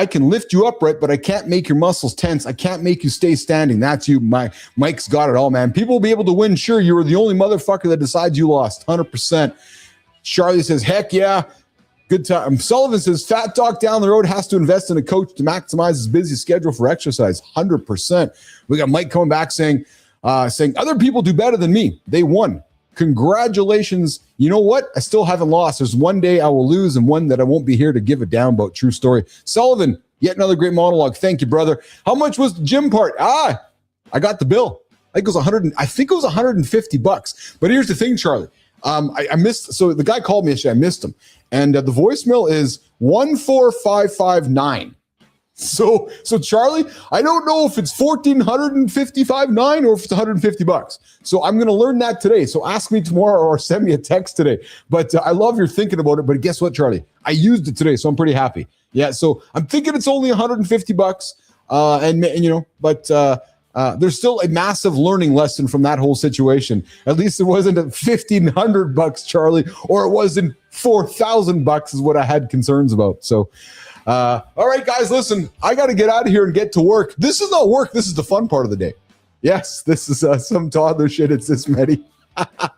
can lift you upright, but I can't make your muscles tense. I can't make you stay standing. That's you. Mike's got it all, man. People will be able to win. Sure, you were the only motherfucker that decides you lost. 100%. Charlie says, heck yeah. Good time. Sullivan says, fat dog down the road has to invest in a coach to maximize his busy schedule for exercise. 100%. We got Mike coming back saying other people do better than me. They won. Congratulations. You know what? I still haven't lost. There's one day I will lose and one that I won't be here to give a damn about. True story. Sullivan, yet another great monologue. Thank you, brother. How much was the gym part? I got the bill. I think it was $150. But here's the thing, Charlie. I missed. So the guy called me yesterday. I missed him. And the voicemail is 14559. So Charlie, I don't know if it's $1,455.9 or if it's $150. So I'm going to learn that today. So ask me tomorrow or send me a text today. But I love your thinking about it. But guess what, Charlie? I used it today, so I'm pretty happy. Yeah. So I'm thinking it's only $150. But there's still a massive learning lesson from that whole situation. At least it wasn't at $1,500, Charlie, or it wasn't $4,000 is what I had concerns about. So. All right, guys, listen, I got to get out of here and get to work. This is not work. This is the fun part of the day. Yes, this is some toddler shit. It's this many.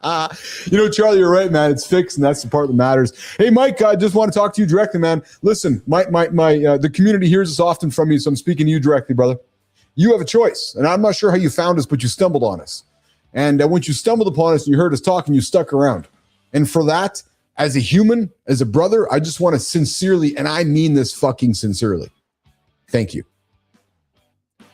Charlie, you're right, man. It's fixed, and that's the part that matters. Hey, Mike, I just want to talk to you directly, man. Listen, the community hears this often from you, so I'm speaking to you directly, brother. You have a choice, and I'm not sure how you found us, but you stumbled on us. And once you stumbled upon us and you heard us talking, you stuck around. And for that, as a human, as a brother, I just want to sincerely, and I mean this fucking sincerely, thank you.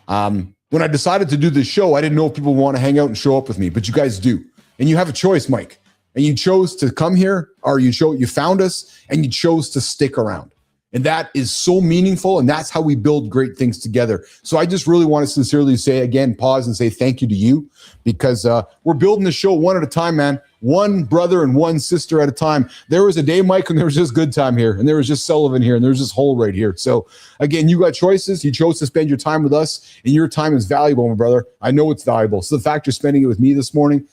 When I decided to do this show, I didn't know if people want to hang out and show up with me, but you guys do. And you have a choice, Mike. And you chose to come here, or you found us, and you chose to stick around. And that is so meaningful, and that's how we build great things together. So I just really want to sincerely say, again, pause and say thank you to you, because we're building the show one at a time, man. One brother and one sister at a time. There was a day, Mike, when there was just good time here, and there was just Sullivan here, and there was just Hole right here. So again, you got choices. You chose to spend your time with us, and your time is valuable, my brother. I know it's valuable. So the fact you're spending it with me this morning,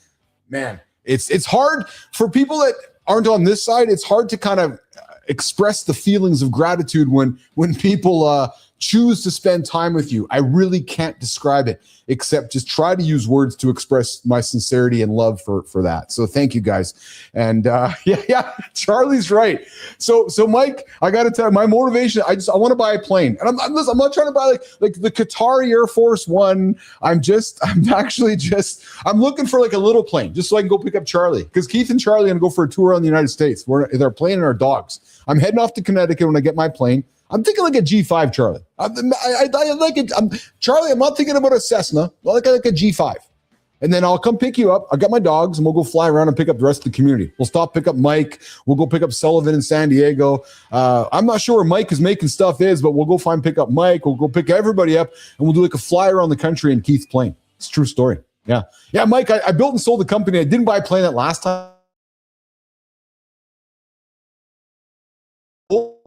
man, it's hard for people that aren't on this side. It's hard to kind of express the feelings of gratitude when people choose to spend time with you. I really can't describe it except just try to use words to express my sincerity and love for that. So thank you, guys. And yeah, Charlie's right. So Mike, I got to tell you, my motivation, I want to buy a plane. And I'm not trying to buy like the Qatari Air Force One. I'm looking for like a little plane just so I can go pick up Charlie, because Keith and Charlie are going to go for a tour around the United States. They're playing in our dogs. I'm heading off to Connecticut when I get my plane. I'm thinking like a G5, Charlie. I like it. Charlie, I'm not thinking about a Cessna. I like a G5. And then I'll come pick you up. I got my dogs, and we'll go fly around and pick up the rest of the community. We'll stop, pick up Mike. We'll go pick up Sullivan in San Diego. I'm not sure where Mike is making stuff is, but we'll go pick up Mike. We'll go pick everybody up, and we'll do like a fly around the country in Keith's plane. It's a true story. Yeah, Mike, I built and sold the company. I didn't buy a plane that last time.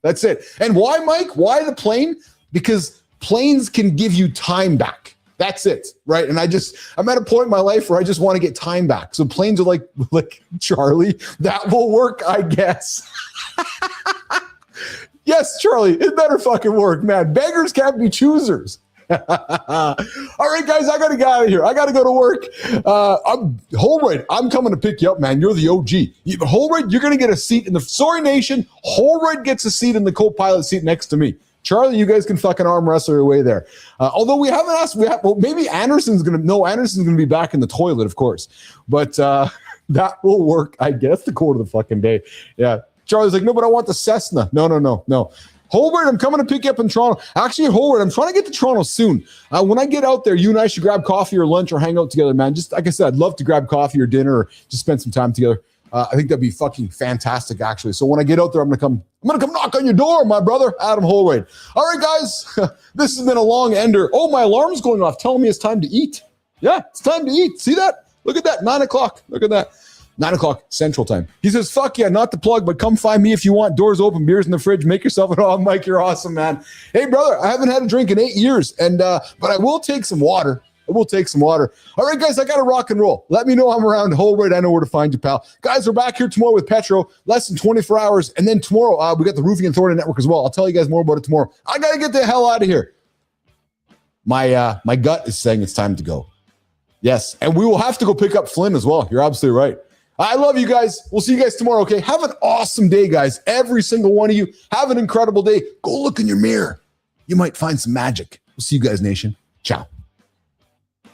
That's it. And why, Mike? Why the plane? Because planes can give you time back. That's it, right? And I'm at a point in my life where I just want to get time back. So planes are like Charlie, that will work, I guess. Yes, Charlie, it better fucking work, man. Beggars can't be choosers. All right, guys, I got to get out of here. I got to go to work. Holroyd, I'm coming to pick you up, man. You're the OG. Holroyd, you're going to get a seat in the Sorry Nation. Holroyd gets a seat in the co-pilot seat next to me. Charlie, you guys can fucking arm wrestle your way there. Although we haven't asked, maybe Anderson's going to be back in the toilet, of course. But that will work, I guess, the quarter of the fucking day. Yeah. Charlie's like, no, but I want the Cessna. No. Holbert, I'm coming to pick you up in Toronto. Actually, Holbert, I'm trying to get to Toronto soon. When I get out there, you and I should grab coffee or lunch or hang out together, man. Just like I said, I'd love to grab coffee or dinner or just spend some time together. I think that'd be fucking fantastic, actually. So when I get out there, I'm gonna come knock on your door, my brother, Adam Holwade. All right, guys, this has been a long ender. Oh, my alarm's going off, telling me it's time to eat. Yeah, it's time to eat. See that? Look at that, 9 o'clock. Look at that. 9 o'clock Central Time. He says, fuck yeah, not the plug, but come find me if you want. Doors open, beers in the fridge. Make yourself at home. Mike, you're awesome, man. Hey, brother, I haven't had a drink in 8 years, and but I will take some water. All right, guys, I got to rock and roll. Let me know I'm around. Holbert, I know where to find you, pal. Guys, we're back here tomorrow with Petro, less than 24 hours. And then tomorrow, we got the Roofing Authority Network as well. I'll tell you guys more about it tomorrow. I got to get the hell out of here. My gut is saying it's time to go. Yes, and we will have to go pick up Flynn as well. You're absolutely right. I love you guys. We'll see you guys tomorrow, okay? Have an awesome day, guys. Every single one of you. Have an incredible day. Go look in your mirror. You might find some magic. We'll see you guys, nation. Ciao.